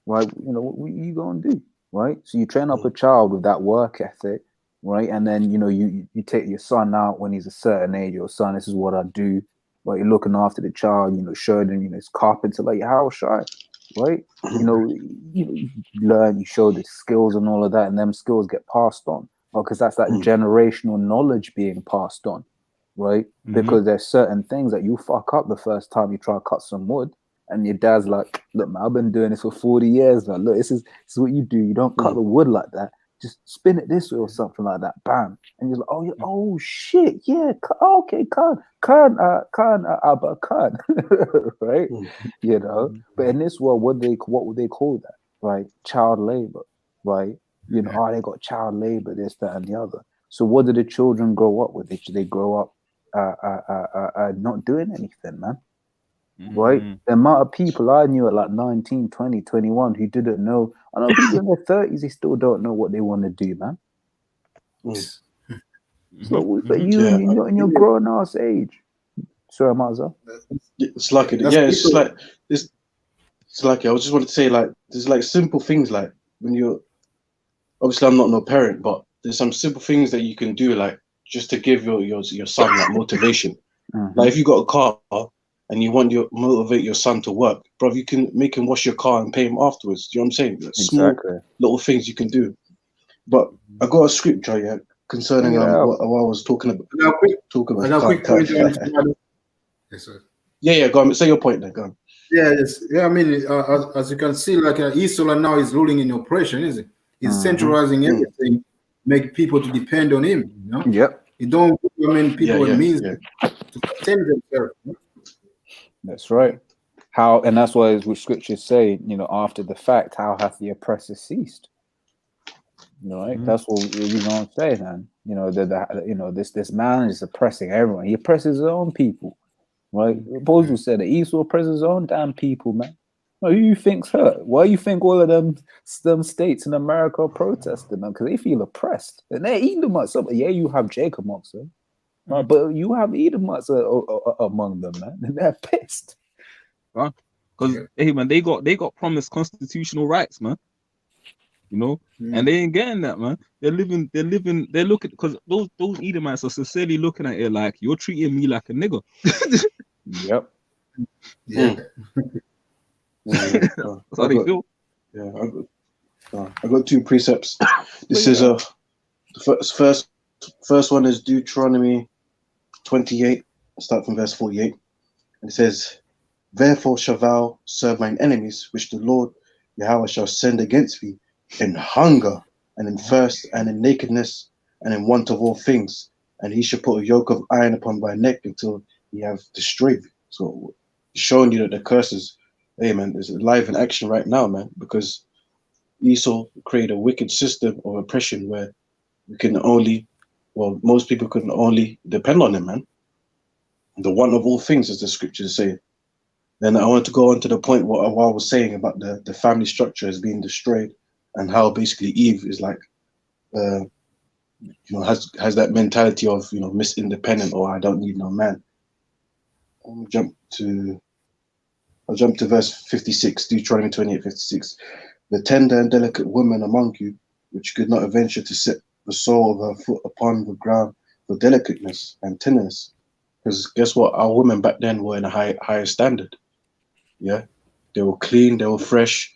right? You know what you gonna do, right? So you train up a child with that work ethic, right? And then you take your son out when he's a certain age. Your son, this is what I do. But you're looking after the child, showing him, it's carpenter like your house, right? Right? You learn, you show the skills and all of that, and them skills get passed on, because that's that generational knowledge being passed on, right? Because there's certain things that you fuck up the first time you try to cut some wood, and your dad's like, look, man, I've been doing this for 40 years now. Look, this is what you do. You don't cut the wood like that. Just spin it this way or something like that. Bam. And you're like, oh shit, yeah, okay, Khan, right? But in this world, what would they call that, right? Child labor, right? They got child labor, this, that, and the other. So what do the children grow up with? They grow up not doing anything, man. Right? The amount of people I knew at like 19, 20, 21 who didn't know. I know people in their 30s, they still don't know what they want to do, man. So, but you in your grown ass age. Sorry, Mazza. It's like it. Yeah, it's like this. It's like I just wanted to say, like, there's like simple things, like when you're, obviously I'm not no parent, but there's some simple things that you can do, like just to give your son like motivation. Like if you got a car and you want to motivate your son to work, bro, you can make him wash your car and pay him afterwards. Do you know what I'm saying? Like, small little things you can do. But I got a scripture, yeah, concerning what I was talking about. Yes, sir. Yeah, go on. Say your point then, go on. I mean, as you can see, like Esau now is ruling in oppression, isn't it? He's centralizing everything, make people to depend on him. You don't, people with means to sustain themselves. That's right. And that's why what scriptures say, after the fact, how hath the oppressor ceased? Right? That's what you're gonna say, man. This man is oppressing everyone. He oppresses his own people, right? Apostle said that Esau oppresses his own damn people, man. Who you think's hurt? Why you think all of them states in America are protesting, man? Because they feel oppressed. And they're Edomites. Yeah, you have Jacob amongst them. Right, but you have Edomites among them, man. And they're pissed. Because hey, man, they got promised constitutional rights, man. And they ain't getting that, man. They're looking, because those Edomites are sincerely looking at it like, you're treating me like a nigga. Yep. That's how they feel. Yeah, I got two precepts. This is the first one is Deuteronomy 28. I'll start from verse 48. And it says, "Therefore shalt thou serve mine enemies, which the Lord Yahweh shall send against thee, in hunger, and in thirst, and in nakedness, and in want of all things. And he shall put a yoke of iron upon thy neck until he have destroyed thee." So showing you that the curses, hey man, is live in action right now, man, because Esau created a wicked system of oppression where most people can only depend on him, man. The one of all things, as the scriptures say. Then I want to go on to the point what I was saying about the family structure is being destroyed, and how basically Eve is like, has that mentality of, Miss Independent, or I don't need no man. I'll jump to verse 56, Deuteronomy 28:56. "The tender and delicate woman among you, which could not venture to set the sole of her foot upon the ground for delicateness and tenderness." Because guess what? Our women back then were in a higher standard. Yeah, they were clean, they were fresh,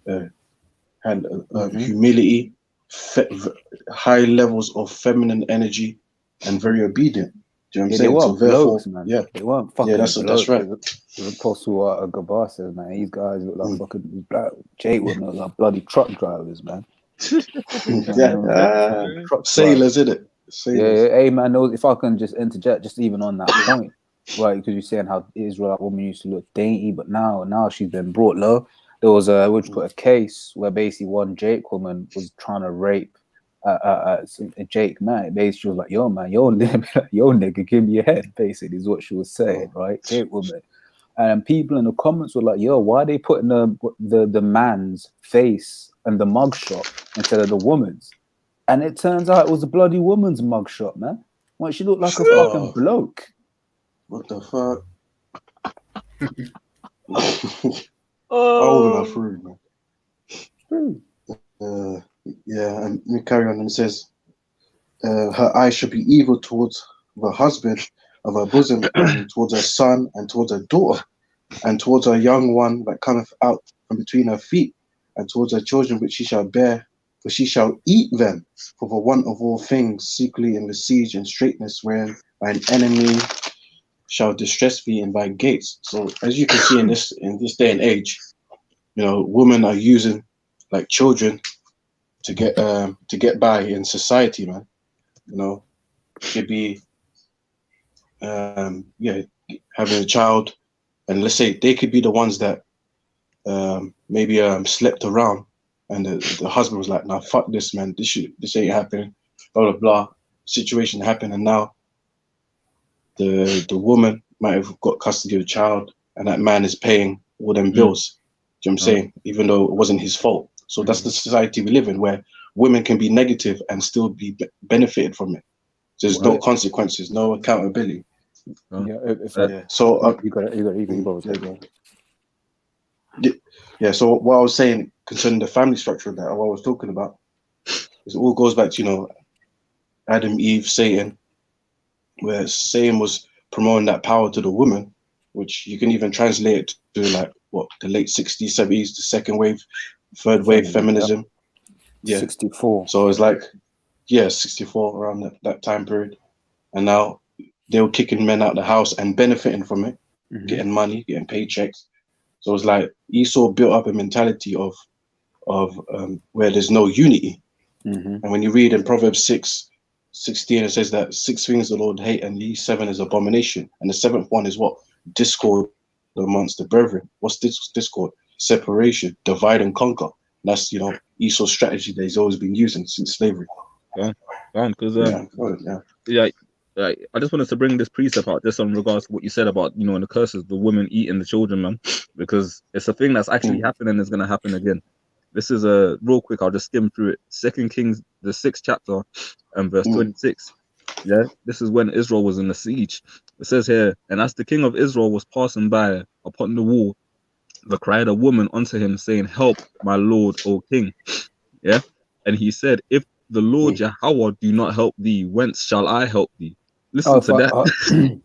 had humility, high levels of feminine energy, and very obedient. Do you know what I'm saying? They weren't so therefore, blokes, man. They weren't fucking that's blokes. right. The Apostle Gabar says, man, these guys look like fucking Jake would look like bloody truck drivers, man. Sailors, isn't it? Sailors. Yeah, hey man, if I can just interject, just even on that point, right? Because you're saying how Israelite women used to look dainty, but now she's been brought low. There was a case where basically one Jake woman was trying to rape a Jake man. Basically, she was like, "Yo man, yo nigga, give me your head." Basically, is what she was saying, right? Jake woman. And people in the comments were like, "Yo, why are they putting the man's face and the mugshot instead of the woman's?" And it turns out it was a bloody woman's mugshot, man. Well, she looked like a fucking bloke. What the fuck? Oh, my fruit, man. Yeah, and we carry on, and it says, her eyes should be evil towards her husband of her bosom, and towards her son, and towards her daughter, and towards her young one that cometh out from between her feet, and towards her children which she shall bear, for she shall eat them for the want of all things, secretly in the siege and straitness, wherein thine enemy shall distress thee in thy gates. So as you can see in this day and age, you know, women are using like children to get by in society, man. You know, could be having a child, and let's say they could be the ones that maybe slept around, and the husband was like, "Nah, fuck this, man. This ain't happening." Blah blah blah. Situation happened, and now the woman might have got custody of the child, and that man is paying all them bills. Do you know what I'm saying? Even though it wasn't his fault. So that's the society we live in, where women can be negative and still be benefited from it. There's no consequences, no accountability. So you got yeah. So what I was saying concerning the family structure of that, or what I was talking about, is it all goes back to, you know, Adam, Eve, Satan, where Satan was promoting that power to the woman, which you can even translate it to like what, the late 60s, 70s, the second wave, third wave feminism. Yeah. 64. So it's like, 64, around that time period. And now they were kicking men out of the house and benefiting from it, getting money, getting paychecks. So it's like Esau built up a mentality of where there's no unity. And when you read in Proverbs 6:16, it says that 6 things the Lord hate, and these 7 is abomination. And the 7th one is what? Discord amongst the brethren. What's this discord? Separation, divide and conquer. That's, you know, Esau's strategy that he's always been using since slavery. Because I just wanted to bring this precept out just in regards to what you said about, you know, in the curses, the women eating the children, man, because it's a thing that's actually happening and is going to happen again. This is a real quick, I'll just skim through it. 2 Kings, the 6th chapter and verse 26. Yeah, this is when Israel was in the siege. It says here, and as the king of Israel was passing by upon the wall, there cried a woman unto him, saying, help, my lord, O king. Yeah, and he said, if the Lord Yahweh do not help thee, whence shall I help thee? Listen to that.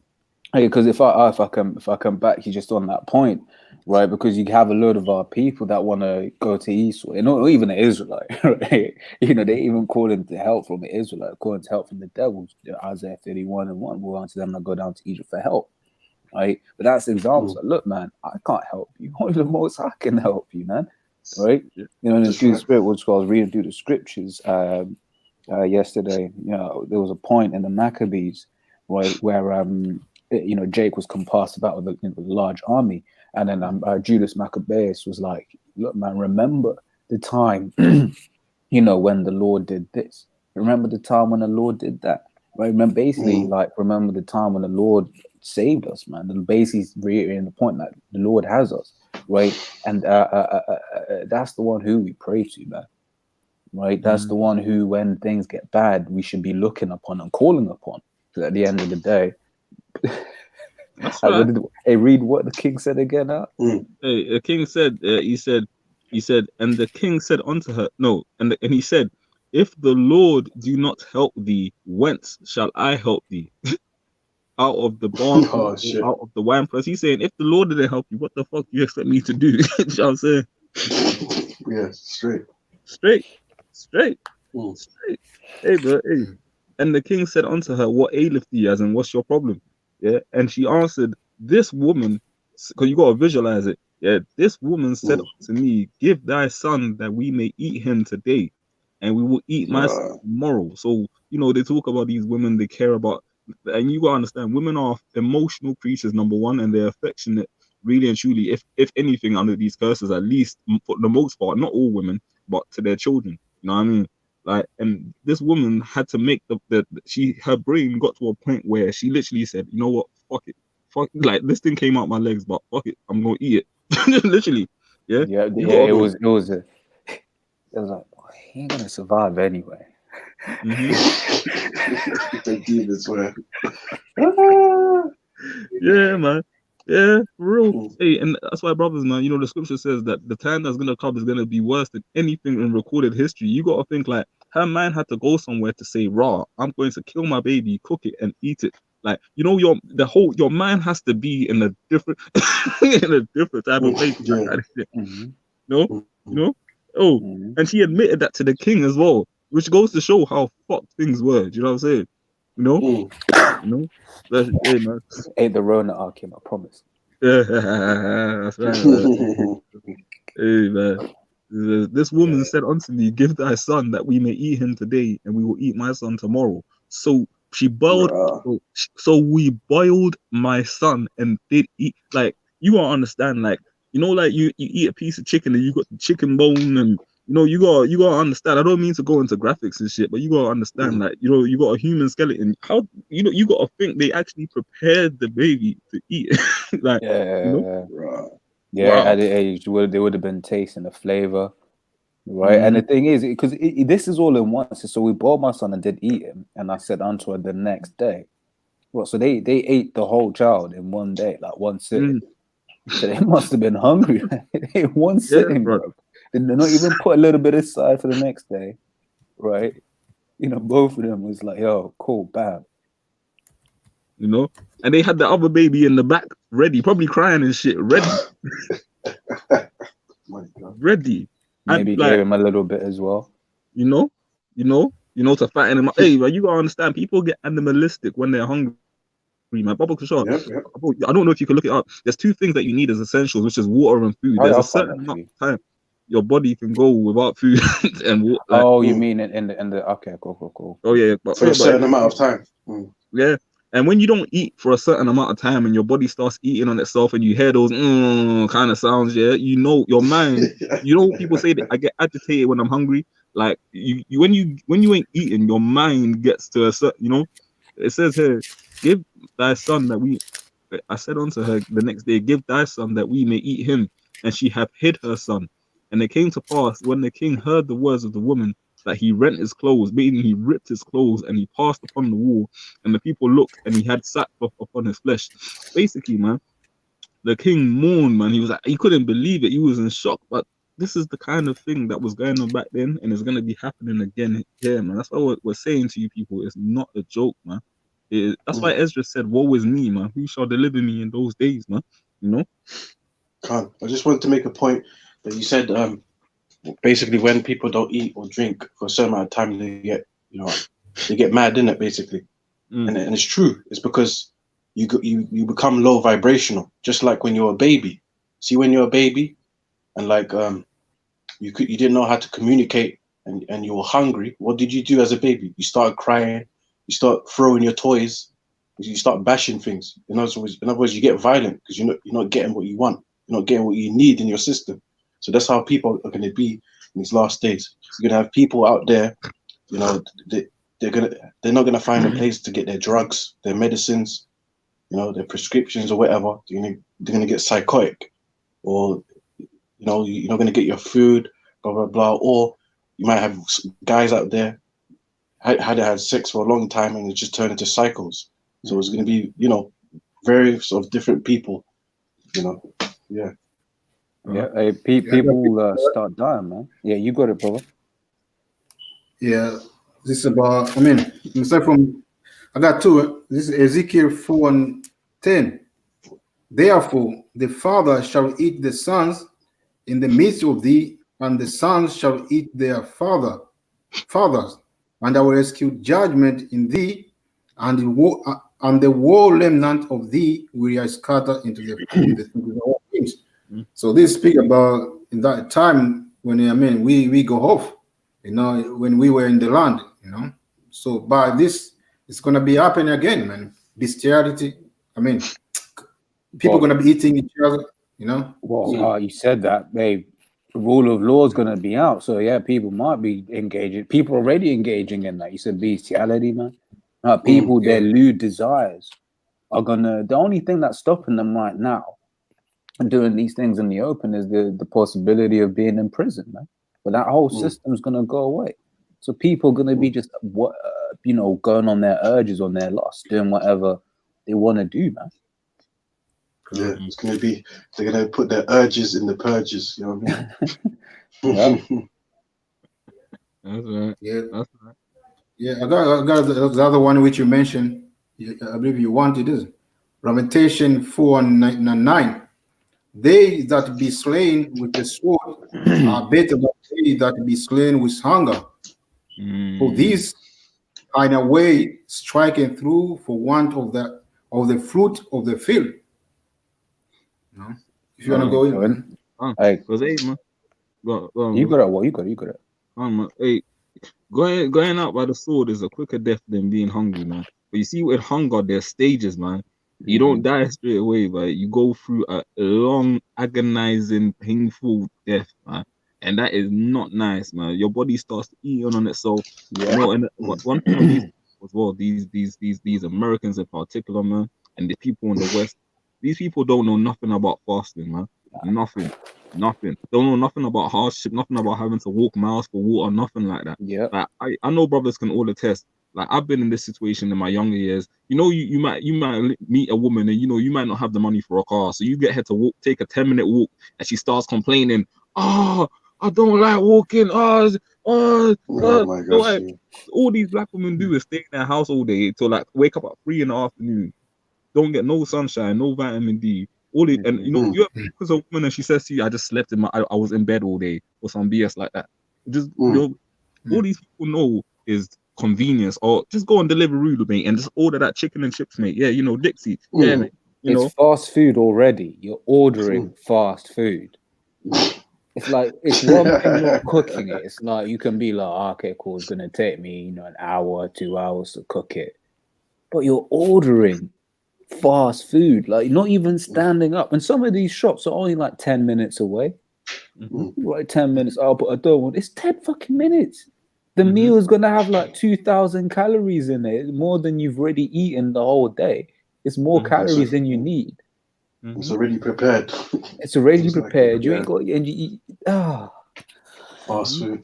Because if I come back, you just on that point, right? Because you have a load of our people that want to go to Esau, and not even an Israelite, right? You know, they even calling to help from the Israelite, calling to help from the devils. Isaiah 31:1 will answer them and go down to Egypt for help, right? But that's the example. So, look, man, I can't help you. Only the most I can help you, man, right? You know, in the Spirit, which I was reading through the scriptures yesterday, you know, there was a point in the Maccabees, right, where you know, Jake was compassed about with a large army, and then Judas Maccabeus was like, look, man, remember the time, you know, when the Lord did this. Remember the time when the Lord did that, right? Remember, basically, like, remember the time when the Lord saved us, man. And basically reiterating the point that the Lord has us, right? And that's the one who we pray to, man. Right? That's the one who, when things get bad, we should be looking upon and calling upon. Because at the end of the day, that's right. Hey, read what the king said again. Hey, the king said, he said, and the king said unto her, and he said, if the Lord do not help thee, whence shall I help thee? Out of the barn, out of the wine press. He's saying, if the Lord didn't help you, what the fuck do you expect me to do? You know what I'm saying? Yeah, straight. Hey, bro, hey. And the king said unto her, what aileth thee, as in what's your problem? Yeah. And she answered, this woman, because you got to visualize it. Yeah. This woman said to me, give thy son that we may eat him today, and we will eat my son tomorrow. So, you know, they talk about these women, they care about, and you got to understand, women are emotional creatures, number one, and they're affectionate, really and truly, if anything, under these curses, at least for the most part, not all women, but to their children. You know what I mean? Like, and this woman had to make her brain got to a point where she literally said, you know what, fuck it, like, this thing came out my legs, but fuck it, I'm gonna eat it. Literally. It was like, he ain't gonna survive anyway. The demons were. Yeah, man. Yeah, for real. Hey, and that's why, brothers, man, you know, the scripture says that the time that's gonna come is gonna be worse than anything in recorded history. You gotta think like her man had to go somewhere to say, "Raw, I'm going to kill my baby, cook it, and eat it." Like, you know, your man has to be in a different in a different type of place. Yeah. Kind of shit. Mm-hmm. No, you know. Oh, and she admitted that to the king as well, which goes to show how fucked things were. Do you know what I'm saying? You know, you know. That's, hey, man. Ain't the Rona arcing, I promise. That's right, man. Hey, man. This woman said unto me, "Give thy son that we may eat him today, and we will eat my son tomorrow." So she boiled. So we boiled my son and did eat. Like, you gotta understand, like, you know, like you eat a piece of chicken and you got the chicken bone, and you know, you gotta understand. I don't mean to go into graphics and shit, but you gotta understand, like, you know, you got a human skeleton. How, you know, you gotta think they actually prepared the baby to eat. Like, Yeah. you know? Yeah, Wow. at the age they would have been tasting the flavor, right? And the thing is, because this is all in one. So we bought my son and did eat him, and I said unto her the next day. Well, so they ate the whole child in one day, like one sitting. So they must have been hungry in one sitting, bro. Did they not even put a little bit aside for the next day, right? You know, both of them was like, "Yo, cool, bam." You know, and they had the other baby in the back ready, probably crying and shit, ready. Ready. Maybe and, like, gave him a little bit as well. You know, to fatten him up. Hey, but you gotta understand, people get animalistic when they're hungry, man. Bubble Kishore, I don't know if you can look it up. There's two things that you need as essentials, which is water and food. There's a certain amount of time your body can go without food and water. Like, you mean in the okay, cool. Oh yeah, but for a certain amount of time. Yeah. And when you don't eat for a certain amount of time and your body starts eating on itself and you hear those kind of sounds, yeah, you know, your mind, you know, people say that I get agitated when I'm hungry. Like, when you ain't eating, your mind gets to a certain, you know, it says here, give thy son that we, I said unto her the next day, give thy son that we may eat him. And she hath hid her son. And it came to pass when the king heard the words of the woman, that he rent his clothes, meaning he ripped his clothes and he passed upon the wall, and the people looked and he had sackcloth upon his flesh. Basically, man, the king mourned, man. He was like, he couldn't believe it. He was in shock. But this is the kind of thing that was going on back then, and it's going to be happening again here, man. That's why we're saying to you people, it's not a joke, man. That's why Ezra said, "Woe is me, man. Who shall deliver me in those days, man?" You know? I just wanted to make a point that you said, basically, when people don't eat or drink for a certain amount of time, they get mad, in it, basically. And it's true. It's because you become low vibrational, just like when you're a baby. See, when you're a baby, and like you didn't know how to communicate, and you were hungry. What did you do as a baby? You started crying. You start throwing your toys. You start bashing things. In other words, you get violent because you're not getting what you want. You're not getting what you need in your system. So that's how people are going to be in these last days. You're going to have people out there, you know, they're not going to find a place to get their drugs, their medicines, you know, their prescriptions or whatever. They're going to get psychotic, or, you know, you're not going to get your food, blah, blah, blah. Or you might have guys out there had sex for a long time and it just turned into cycles. So it's going to be, you know, very sort of different people, you know. Yeah. Yeah, people start dying, man. Yeah, you got it, brother. Yeah, this is about, I mean, aside from, I got two. This is Ezekiel 4:10. Therefore, the father shall eat the sons in the midst of thee, and the sons shall eat their fathers, and I will execute judgment in thee, and the whole remnant of thee will I scatter into the whole things. So this speak about in that time when, I mean, we go off, you know, when we were in the land, you know. So by this, it's gonna be happening again, man. Bestiality. I mean, people gonna be eating each other, you know. Well, you said that, the rule of law is gonna be out. So yeah, people might be engaging. People already engaging in that. You said bestiality, man. People, their lewd desires are gonna. The only thing that's stopping them right now doing these things in the open is the possibility of being in prison, man. But that whole system's gonna go away. So people are gonna be just going on their urges, on their lust, doing whatever they want to do, man. Yeah, it's gonna be. They're gonna put their urges in the purges. You know what I mean? That's right. Yeah, That's right. yeah. I got the other one which you mentioned. I believe you wanted is Lamentation 4:9. They that be slain with the sword are better than they that be slain with hunger. For these hide away, striking through for want of the fruit of the field. No, if you wanna go in, man. Hey, Because hey man, go on, you bro. got it. What you got? You got it. Man. Hey, going out by the sword is a quicker death than being hungry, man. But you see, with hunger, there's stages, man. You don't die straight away, but you go through a long, agonizing, painful death, man. And that is not nice, man. Your body starts eating on itself. Yeah. You know, and one thing of these as well, these Americans in particular, man, and the people in the West, these people don't know nothing about fasting, man. Nothing. Don't know nothing about hardship, nothing about having to walk miles for water, nothing like that. Yeah. Like I know brothers can all attest. Like I've been in this situation in my younger years. You know, you might meet a woman and you might not have the money for a car, so you get her to take a 10-minute walk, and she starts complaining. Oh, I don't like walking. Oh my gosh. Like, all these black women do is stay in their house all day till like wake up at 3 in the afternoon. Don't get no sunshine, no vitamin D. All it, and you ever because a woman and she says to you, I just slept I was in bed all day or some BS like that. Just all these people know is convenience, or just go on Deliveroo, mate, and just order that chicken and chips, mate. Yeah, Dixie. Yeah, mate. It's fast food already. You're ordering fast food. It's like it's one thing not cooking it. It's like you can be like, okay, cool, it's gonna take me, an hour, 2 hours to cook it. But you're ordering fast food, like not even standing up. And some of these shops are only like 10 minutes away. Like 10 minutes. Oh, but I don't want. It's 10 fucking minutes. The meal is gonna have like 2,000 calories in it, more than you've already eaten the whole day. It's more calories than you need. It's already prepared. It's already prepared. You ain't got, and you eat. Fast food.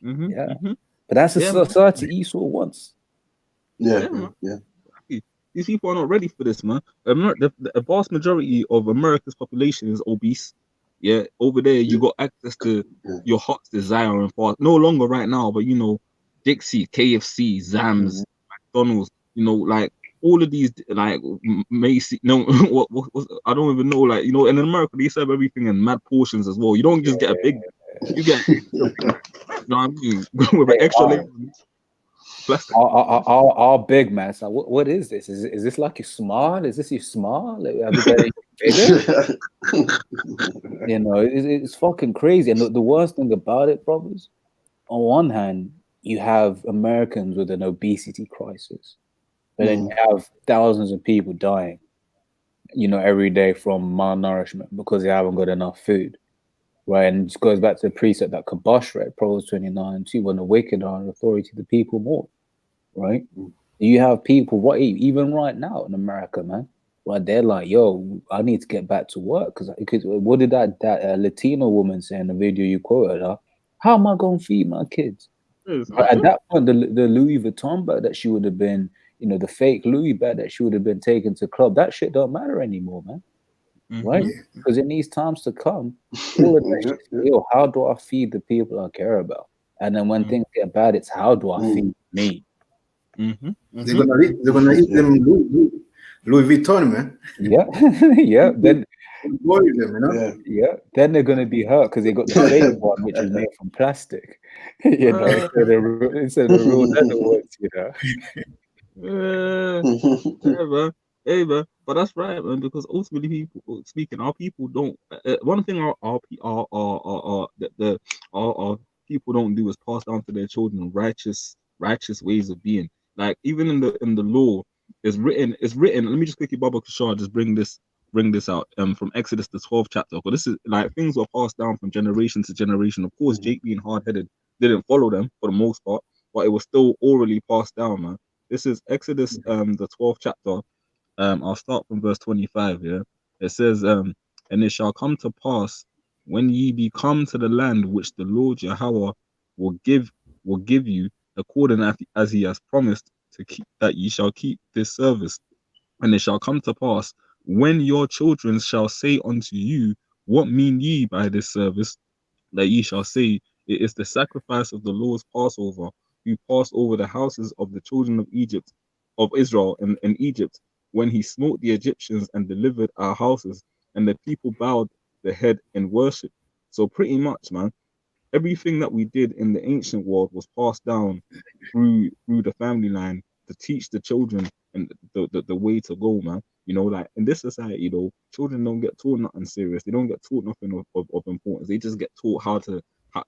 Yeah, but that's a society Esau wants. Yeah. These people are not ready for this, man. The vast majority of America's population is obese. Yeah, over there you got access to your heart's desire and fast. No longer right now, but Dixie, KFC, Zams, McDonald's. Like all of these, like Macy. No, what I don't even know. Like and in America they serve everything in mad portions as well. You don't just get a big. You get. What I mean? With an extra layer. Our big man. So what is this? Is this like your smile? Is this your smile? Like, everybody bigger? It's fucking crazy. And the worst thing about it, brothers, on one hand, you have Americans with an obesity crisis, but then you have thousands of people dying, every day from malnourishment because they haven't got enough food. Right, and it goes back to the precept that Kabosh read, Proverbs 29:2, when the wicked are in authority, the people more. Right, you have people even right now in America, man. Right, they're like, "Yo, I need to get back to work because what did that Latino woman say in the video you quoted her? How am I gonna feed my kids?" But at that point, the Louis Vuitton bag that she would have been, the fake Louis bag that she would have been taken to club, that shit don't matter anymore, man. Right? Because in these times to come, all of that shit, how do I feed the people I care about? And then when things get bad, it's how do I feed me? They're gonna eat them Louis Vuitton, man. Yeah, yeah. Then them, then they're gonna be hurt because they got the fake one, which is made from plastic. Instead of the real leather ones, Hey, man, but that's right, man. Because ultimately, our people don't. One thing our people don't do is pass down to their children righteous ways of being. Like even in the law, it's written. Let me just quickly, Baba Kishar, just bring this out. From Exodus the 12th chapter. But this is like things were passed down from generation to generation. Of course, Jake being hard-headed didn't follow them for the most part, but it was still orally passed down, man. This is Exodus the 12th chapter. I'll start from verse 25. Yeah, it says, and it shall come to pass when ye be come to the land which the Lord Yahweh will give you, according as he has promised to keep, that ye shall keep this service. And it shall come to pass when your children shall say unto you, what mean ye by this service? That ye shall say, it is the sacrifice of the Lord's Passover, who passed over the houses of the children of Israel in Egypt, when he smote the Egyptians and delivered our houses, and the people bowed the head in worship. So pretty much, man, everything that we did in the ancient world was passed down through the family line to teach the children and the way to go, man. You know, like in this society, though, children don't get taught nothing serious. They don't get taught nothing of importance. They just get taught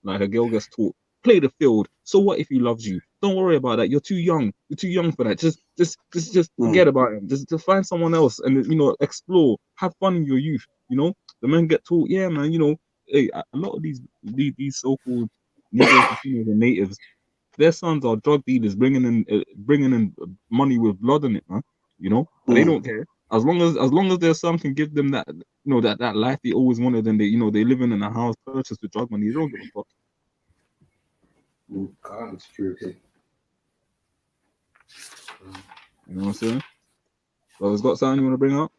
like a girl gets taught, play the field. So what if he loves you? Don't worry about that. You're too young. You're too young for that. Just forget about him. Just to find someone else and, you know, explore, have fun in your youth. You know, the men get taught, yeah, man. You know, hey, a lot of these so-called Negroes, Latinos, and natives, their sons are drug dealers, bringing in money with blood in it, man. You know, and they don't care as long as their son can give them that, you know, that life they always wanted, and they living in a house purchased with drug money. They don't give a fuck. God, it's true. You know what I'm saying? So, has got something you want to bring up?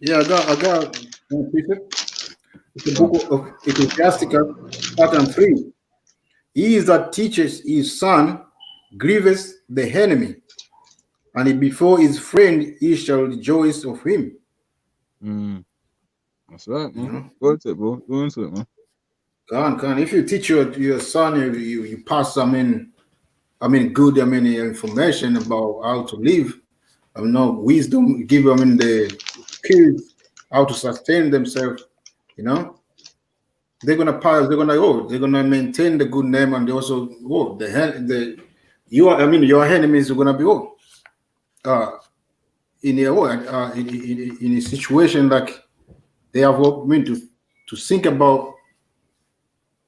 Yeah, I got one precept. It's the book of Ecclesiasticus, chapter 3. He is that teaches his son grievous the enemy, and before his friend he shall rejoice of him. That's right, man. Go into it, bro. Go into it, man. Can if you teach your son, you pass good information about how to live, wisdom, give them the skills how to sustain themselves, you know. They're gonna maintain the good name, and they also your enemies are gonna be in a situation like they have to think about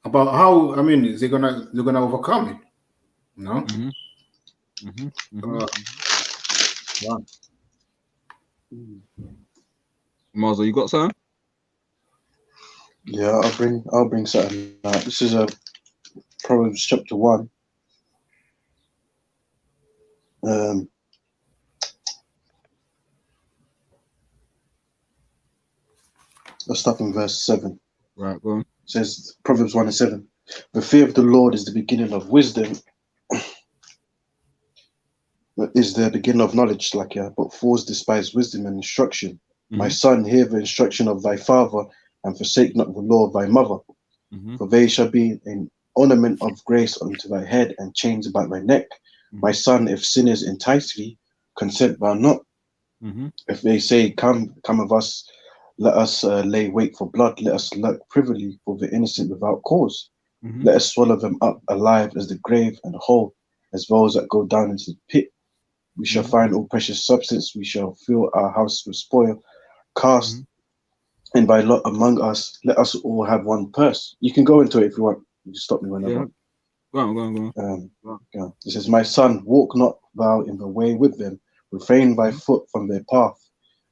how they're gonna overcome it, you know. Marzo, you got something? Yeah, I'll bring something out. This is Proverbs chapter 1. Let's start from verse 7. Right, go on. It says, Proverbs 1:7. The fear of the Lord is the beginning of wisdom, is the beginning of knowledge, but fools despise wisdom and instruction. My son, hear the instruction of thy father, and forsake not the law of thy mother. For they shall be an ornament of grace unto thy head, and chains about thy neck. My son, if sinners entice thee, consent thou not. If they say, come of us, let us lay wait for blood, let us lurk privily for the innocent without cause. Let us swallow them up alive as the grave, and whole as those that go down into the pit. We shall find all precious substance, we shall fill our house with spoil. Cast and by lot among us, let us all have one purse. You can go into it if you want. You can stop me whenever. Go on. It says, my son, walk not thou in the way with them, refrain thy foot from their path,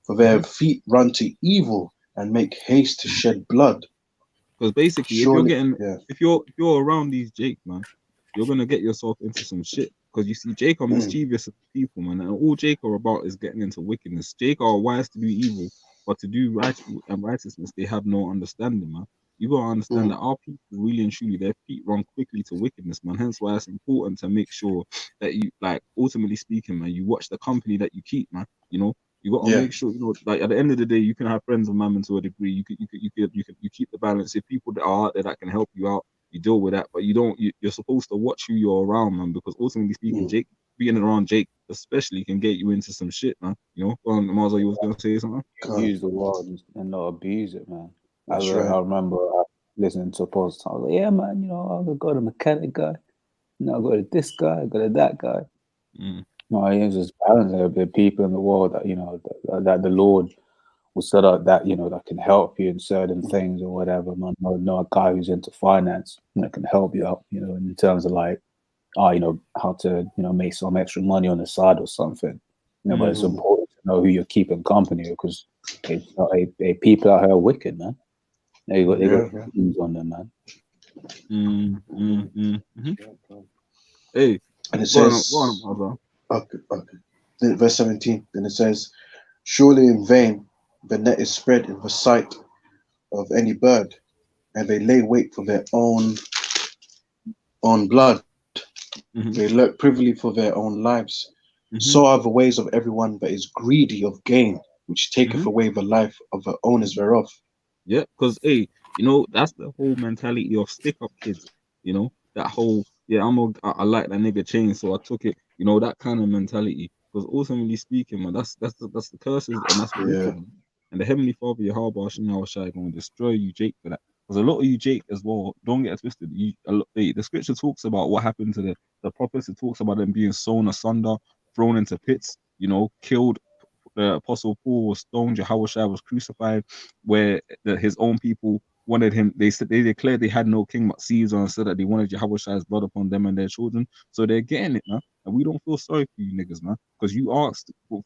for their feet run to evil and make haste to shed blood. Because basically, Surely, if you're around these Jake, man, you're gonna get yourself into some shit. Because you see, Jake are mischievous people, man, and all Jake are about is getting into wickedness. Jake are wise to do evil, but to do righteousness, they have no understanding, man. You gotta understand that our people, really and truly, their feet run quickly to wickedness, man. Hence why it's important to make sure that you, like, ultimately speaking, man, you watch the company that you keep, man. You know, you gotta make sure, you know, like at the end of the day, you can have friends of mammon to a degree. You keep the balance. If people that are out there that can help you out, you deal with that, but you're supposed to watch who you're around, man, because ultimately speaking, Jake, being around Jake especially can get you into some shit, man. You know, Marzo, you was gonna say something? Use the word and not abuse it, man. I right. remember listening to a post. I was like, yeah, man, you know, I've got a mechanic guy, I got this guy, I got that guy. No, it's just balance. There are people in the world that, you know, that the Lord will set up that, you know, that can help you in certain things or whatever, man. No, a guy who's into finance that can help you out, you know, in terms of like, you know, how to, you know, make some extra money on the side or something. You know, but it's important to know who you're keeping company, because people out here are wicked, man. They got things on them, man. Hey, And it Go on, says, brother. okay. Then verse 17. Then it says, surely in vain the net is spread in the sight of any bird, and they lay wait for their own blood. They lurk privily for their own lives. So are the ways of everyone that is greedy of gain, which taketh away the life of the owners thereof. Yeah, because hey, you know, that's the whole mentality of stick up kids. You know, that whole I like that nigga chain, so I took it. You know, that kind of mentality. Because ultimately speaking, man, that's the curses, and that's Yeah. wicked. Man. And the Heavenly Father, Yahweh Shai, going to destroy you, Jake, for that. Because a lot of you, Jake, as well, don't get it twisted. The scripture talks about what happened to the prophets. It talks about them being sewn asunder, thrown into pits, you know, killed. The Apostle Paul was stoned, Yahushua was crucified, where his own people wanted him. They said they declared they had no king but Caesar, and said that they wanted Yahushua's blood upon them and their children. So they're getting it, man. And we don't feel sorry for you niggas, man, because you asked for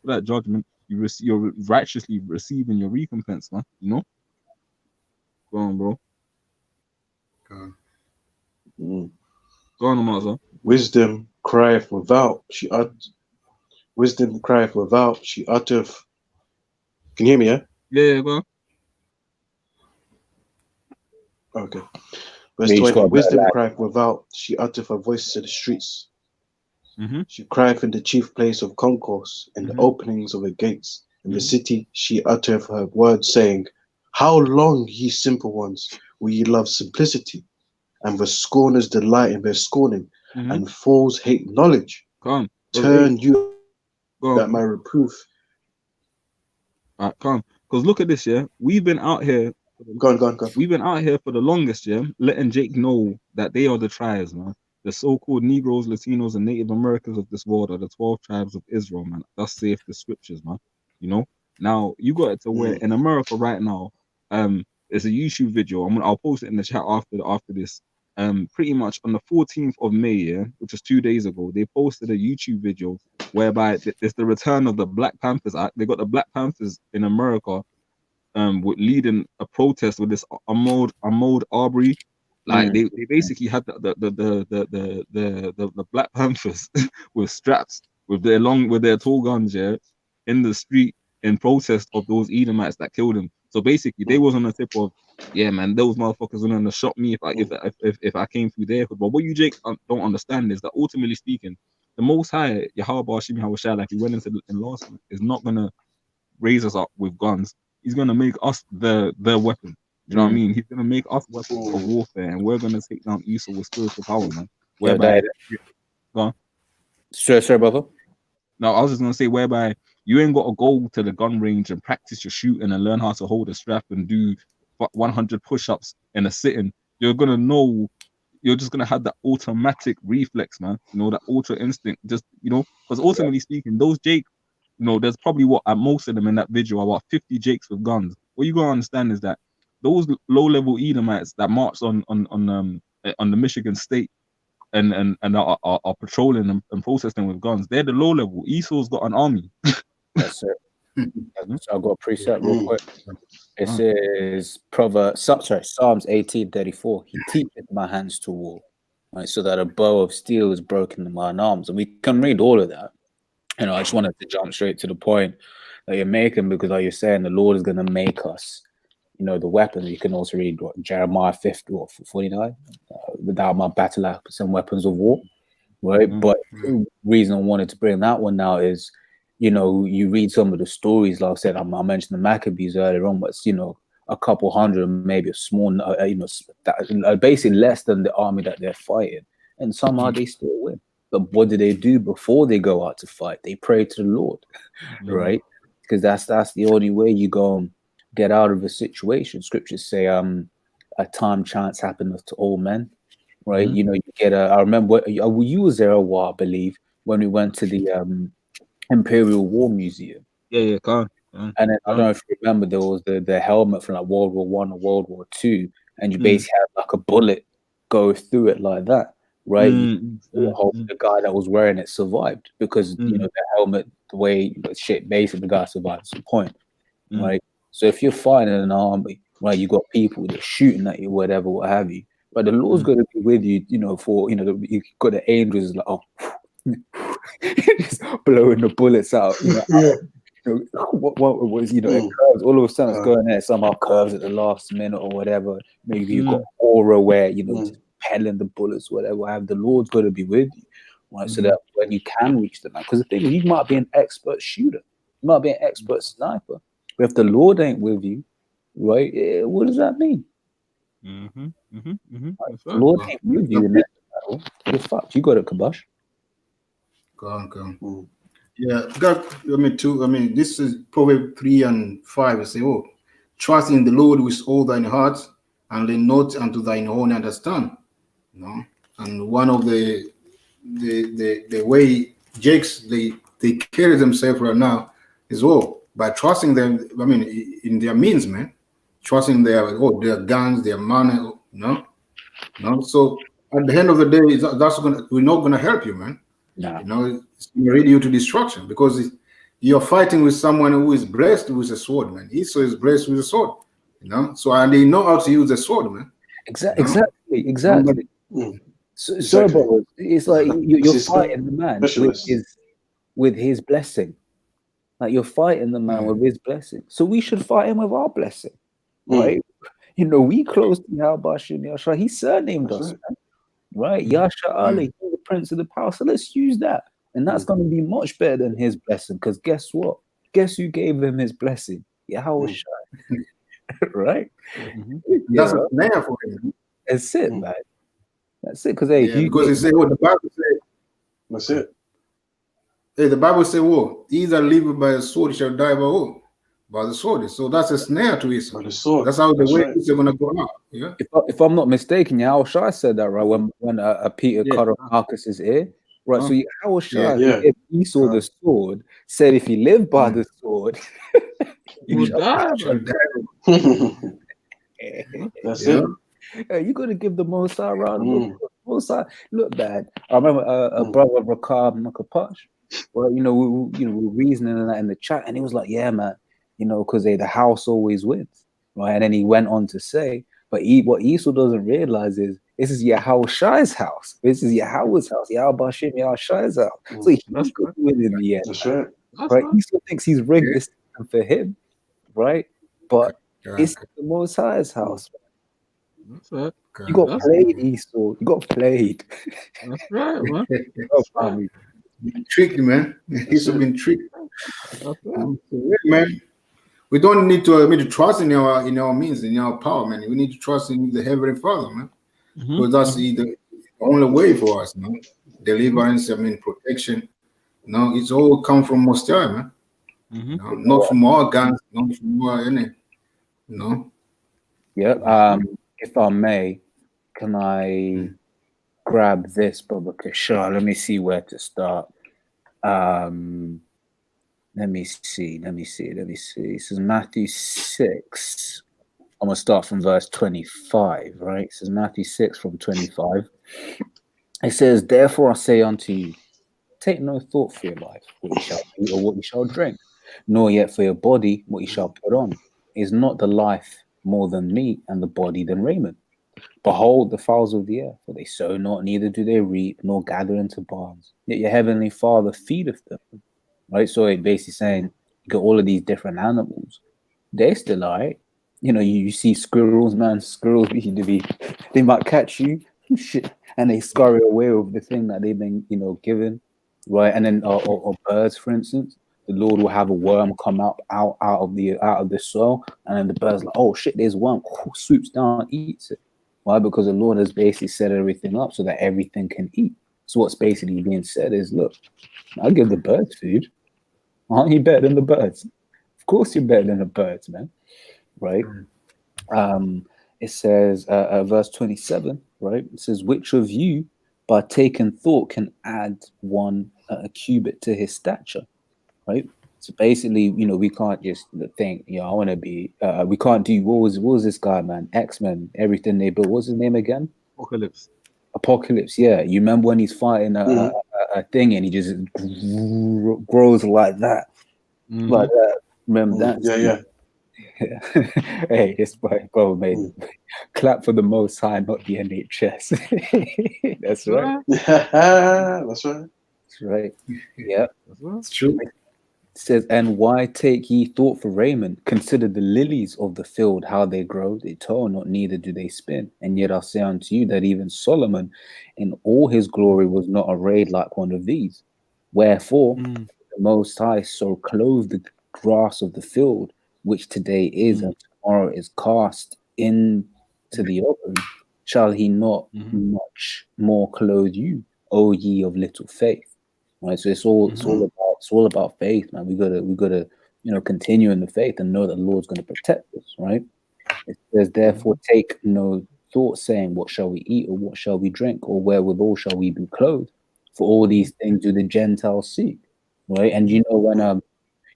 that judgment. You're righteously receiving your recompense, man. You know. Go on, bro. Go on, Maza. Wisdom crieth without, she uttereth. Wisdom crieth without, she uttereth. Can you hear me, yeah? Yeah, go on. Okay. Verse 20. Wisdom crieth without, she uttereth her voice to the streets. She crieth in the chief place of concourse, in the openings of the gates. In the city she uttereth her words, saying, how long, ye simple ones, will ye love simplicity? And the scorners delight in their scorning, and fools hate knowledge. Come. Turn you at my reproof. All right, come. Because look at this, yeah. We've been out here. Go on. We've been out here for the longest, yeah, letting Jake know that they are the tribes, man. The so-called Negroes, Latinos, and Native Americans of this world are the 12 tribes of Israel, man. Thus saith the scriptures, man. You know. Now you got it to where in America right now, there's a YouTube video. I'll post it in the chat after this. Pretty much on the 14th of May, yeah, which was 2 days ago, they posted a YouTube video whereby it's the return of the Black Panthers Act. They got the Black Panthers in America, leading a protest with this Ahmaud Arbery. Like they basically had the Black Panthers with straps with their tall guns, yeah, in the street in protest of those Edomites that killed him. So basically they was on the tip of, yeah, man, those motherfuckers are gonna shot me if I came through there. But what you, Jake, don't understand is that ultimately speaking, the Most High, Yahweh Shimi Hawashai, like we went into in last week, is not gonna raise us up with guns. He's gonna make us their weapon. You know what I mean? He's gonna make us weapons of warfare, and we're gonna take down Esau with spiritual power, man. Whereby, go on. Sorry, brother. No, I was just gonna say, whereby you ain't got to go to the gun range and practice your shooting and learn how to hold a strap and do 100 push-ups in a sitting. You're gonna know. You're just gonna have that automatic reflex, man. You know, that ultra instinct. Just, you know, because ultimately speaking, those Jake, you know, there's probably at most of them in that video about 50 Jakes with guns. What you gotta understand is that those low-level Edomites that marched on the Michigan State and are patrolling and protesting with guns, they're the low level. Esau's got an army. That's it. So I've got a precept real quick. It says Psalms 18:34. He teacheth my hands to war, right? So that a bow of steel is broken in mine arms. And we can read all of that. You know, I just wanted to jump straight to the point that you're making, because like you're saying, the Lord is going to make us, you know, the weapons. You can also read Jeremiah 50 or 49. Without my battle axe and weapons of war, right? But the reason I wanted to bring that one now is, you know, you read some of the stories. Like I said, I mentioned the Maccabees earlier on, but it's, you know, a couple hundred, maybe a small, you know, basically less than the army that they're fighting, and somehow they still win. But what do they do before they go out to fight? They pray to the Lord, right? Because that's the only way you go and get out of a situation. Scriptures say, a time chance happeneth to all men, right? You know, you get I remember you was there a while, I believe, when we went to the Imperial War Museum. Yeah, and then, I don't know if you remember, there was the helmet from like World War I or World War II, and you basically had like a bullet go through it like that, right? The guy that was wearing it survived because you know, the helmet, the way shit, basically the guy survived at some point, right? So if you're fighting in an army, right, you got people that are shooting at you, whatever, what have you, but the Lord's going to be with you, you know, for, you know, you got the angels like, oh, just blowing the bullets out, you know. What was, you know, it curves, all of a sudden it's going there, somehow curves at the last minute or whatever. Maybe you've got aura where, you know, just peddling the bullets, whatever. The Lord's going to be with you, right? So that when you can reach the man, because the thing is, you might be an expert shooter, you might be an expert sniper, but if the Lord ain't with you, right, what does that mean? Right? The Lord ain't with you in that battle, you're fucked. You got it, Kabosh. Go on. Yeah, God, this is Proverbs 3 and 5. It say, trust in the Lord with all thine heart, and lean not unto thine own understand. You know, and one of the way Jakes they carry themselves right now is by trusting them. I mean, in their means, man, trusting their guns, their money. No. So at the end of the day, we're not gonna help you, man. No. You know, it's going to lead you to destruction because you're fighting with someone who is blessed with a sword, man. Esau is blessed with a sword, you know. So and they know how to use the sword, man. Exactly. So, bro, it's like you're fighting the man with his blessing. Like you're fighting the man with his blessing. So we should fight him with our blessing, right? You know, we close to Yahbashim Yasha. He surnamed us, man. Right? Yasha Ali, he's the prince of the power. So let's use that. And that's going to be much better than his blessing. Because guess what? Guess who gave him his blessing? Yahweh Shai. Right? That's a man for him. That's it, man. That's it. Because because it say what the Bible said. That's it. Hey, the Bible say, he that liveth by the sword shall die by the sword. So that's a snare to Esau. That's how the way is going to go out. Yeah. If I'm not mistaken, Yahweh Shai said that, right? When Peter cut off Marcus's ear, right? So Yahweh Shai gave Esau the sword, said if he lived by the sword, you die. That's it. Hey, you got to give the Most High around. Most High, look, man. I remember a brother Rakab Makapash. Well, you know, we were reasoning that in the chat, and he was like, "Yeah, man, you know, because the house always wins, right?" And then he went on to say, "But what Esau doesn't realize is this is Yahweh Shai's house. This is Yahweh's house. Yahweh Bashim Yahweh Shai's house. So he's going to win in the end, That's right? Esau thinks he's rigged this for him, right? But it's the Most High's house. That's right. You got played, Esau. You got played. That's right, man. Tricked, man. He's been tricked. Man, we don't need to trust in our means, in our power, man. We need to trust in the Heavenly Father, man. Because that's the only way for us, man. Deliverance, protection. No, it's all come from Most High, man. No, not from our guns, not from our any. No. Yeah. If I may, can I grab this, Brother Kishar? Let me see where to start. Let me see. This is Matthew 6. I'm going to start from verse 25, right? It says Matthew 6 from 25. It says, "Therefore I say unto you, take no thought for your life, what you shall eat or what you shall drink, nor yet for your body, what you shall put on. Is not the life more than meat, and the body than raiment? Behold the fowls of the air, for they sow not, neither do they reap, nor gather into barns. Yet your heavenly Father feedeth them." Right? So it basically saying, you got all of these different animals. They're still all right. You know, you see squirrels, man. Squirrels, they might catch you, shit, and they scurry away with the thing that they've been, given, right? And then, or birds, for instance, the Lord will have a worm come out of the soil, and then the bird's like, "Oh shit, there's one," swoops down, eats it. Why? Because the Lord has basically set everything up so that everything can eat. So what's basically being said is, look, I give the birds food. Aren't you better than the birds? Of course you're better than the birds, man. Right? It says, verse 27, right? It says, "Which of you, by taking thought, can add a cubit to his stature?" Right? So basically, we can't just think, I want to be, we can't do, what was this guy, man? X-Men, everything they built. What's his name again? Apocalypse, yeah. You remember when he's fighting a thing and he just grows like that? Like that. Remember that? Yeah. Yeah. Hey, it's brother made clap for the Most High, not the NHS. That's right. That's right. That's right. Yeah. It's true. It says, and why take ye thought for raiment? Consider the lilies of the field, how they grow. They toil not, neither do they spin. And yet I say unto you that even Solomon in all his glory was not arrayed like one of these. Wherefore the Most High so clothed the grass of the field, which today is and tomorrow is cast into the open. Shall he not much more clothe you, O ye of little faith? Right. So it's all about faith, man. We gotta continue in the faith and know that the Lord's gonna protect us, right? It says, therefore take no thought, saying, what shall we eat, or what shall we drink, or wherewithal shall we be clothed? For all these things do the Gentiles seek, right? And when you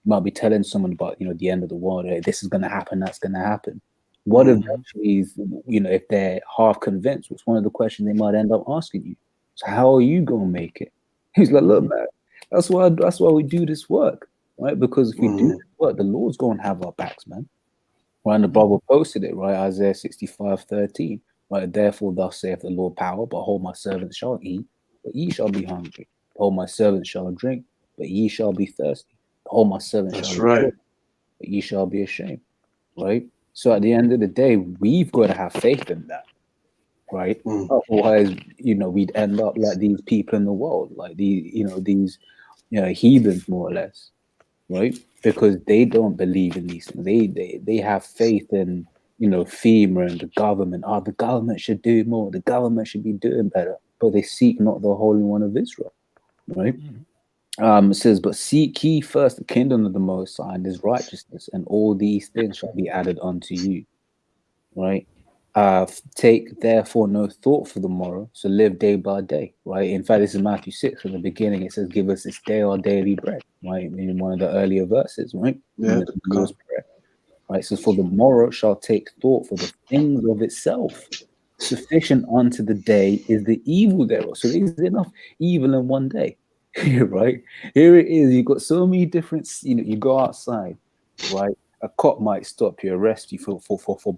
might be telling someone about the end of the world, hey, this is gonna happen, that's gonna happen. What eventually is, if they're half convinced, what's one of the questions they might end up asking you? So how are you gonna make it? He's like, look, man, that's why we do this work, right? Because if we do this work, the Lord's going to have our backs, man. Right, and the Bible posted it, right? Isaiah 65:13, right? Therefore, thus saith the Lord power, behold, my servants shall eat, but ye shall be hungry. Behold, my servants shall drink, but ye shall be thirsty. Behold, my servants shall rejoice, but ye shall be ashamed, right? So at the end of the day, we've got to have faith in that. Right. Otherwise, we'd end up like these people in the world, like these heathens, more or less, right? Because they don't believe in these things. They have faith in FEMA and the government. Oh, the government should do more. The government should be doing better. But they seek not the Holy One of Israel, right? It says, but seek ye first the kingdom of the Most High and his righteousness, and all these things shall be added unto you, right? Take therefore no thought for the morrow, so live day by day, right? In fact, this is Matthew 6 in the beginning. It says, give us this day our daily bread, right? In one of the earlier verses, right? Yeah, the Lord's Prayer, right? So for the morrow shall take thought for the things of itself. Sufficient unto the day is the evil thereof. So there's enough evil in one day, right? Here it is. You've got so many different, you go outside, right? A cop might stop you, arrest you for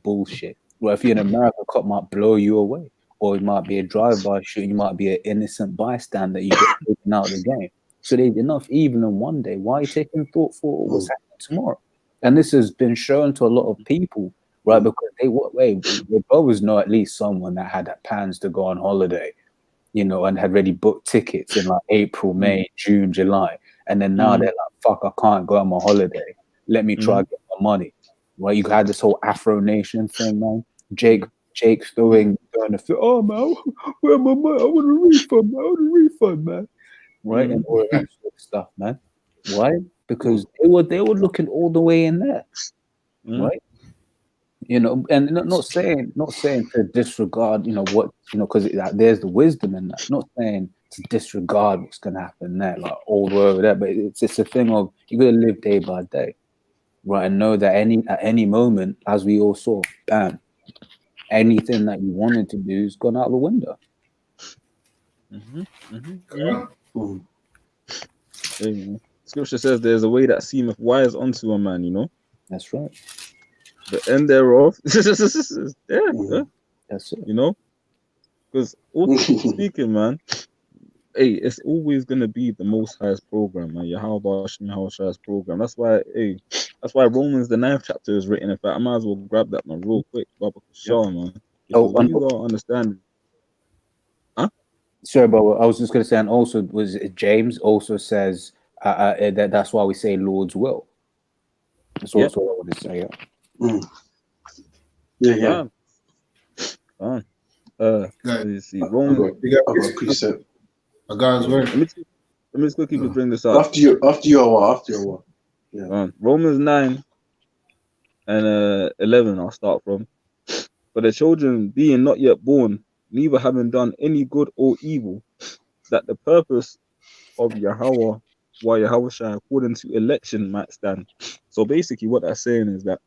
bullshit. Well, if you're in America, a cop might blow you away, or it might be a drive-by shooting. You might be an innocent bystander. You get taken out of the game. So there's enough evil in one day. Why are you taking thought for what's happening tomorrow? And this has been shown to a lot of people, right? Because their brothers know at least someone that had plans to go on holiday, and had already booked tickets in like April, May, June, July, and then now they're like, "Fuck, I can't go on my holiday. Let me try to get my money." Right? You had this whole Afro Nation thing, man. Jake throwing the film. Oh man, where my money? I want a refund, man. Right, and all that sort of stuff, man. Why? Because they were looking all the way in there, right? And not saying to disregard, what because there's the wisdom in that. Not saying to disregard what's gonna happen there, like all the way over there. But it's a thing of you gotta live day by day, right? And know that at any moment, as we all saw, bam, anything that you wanted to do is gone out the window. Scripture says there's a way that seemeth wise unto a man, That's right. The end thereof, that's it. Because ultimately speaking, man, hey, it's always gonna be the Most High's program, man. Yahweh's program. That's why Romans the 9th chapter is written. In fact, I might as well grab that, man, real quick, man. Because you gotta understand. Huh? Sorry, but I was just gonna say, and also James also says that's why we say Lord's will. That's also what I want to say. Yeah. Let me see. Romans. Precept. God's word. Let me just quickly bring this up. After you are. Yeah. Romans 9 and 11. I'll start from. For the children being not yet born, neither having done any good or evil, that the purpose of Yahweh according to election might stand. So basically, what that's saying is that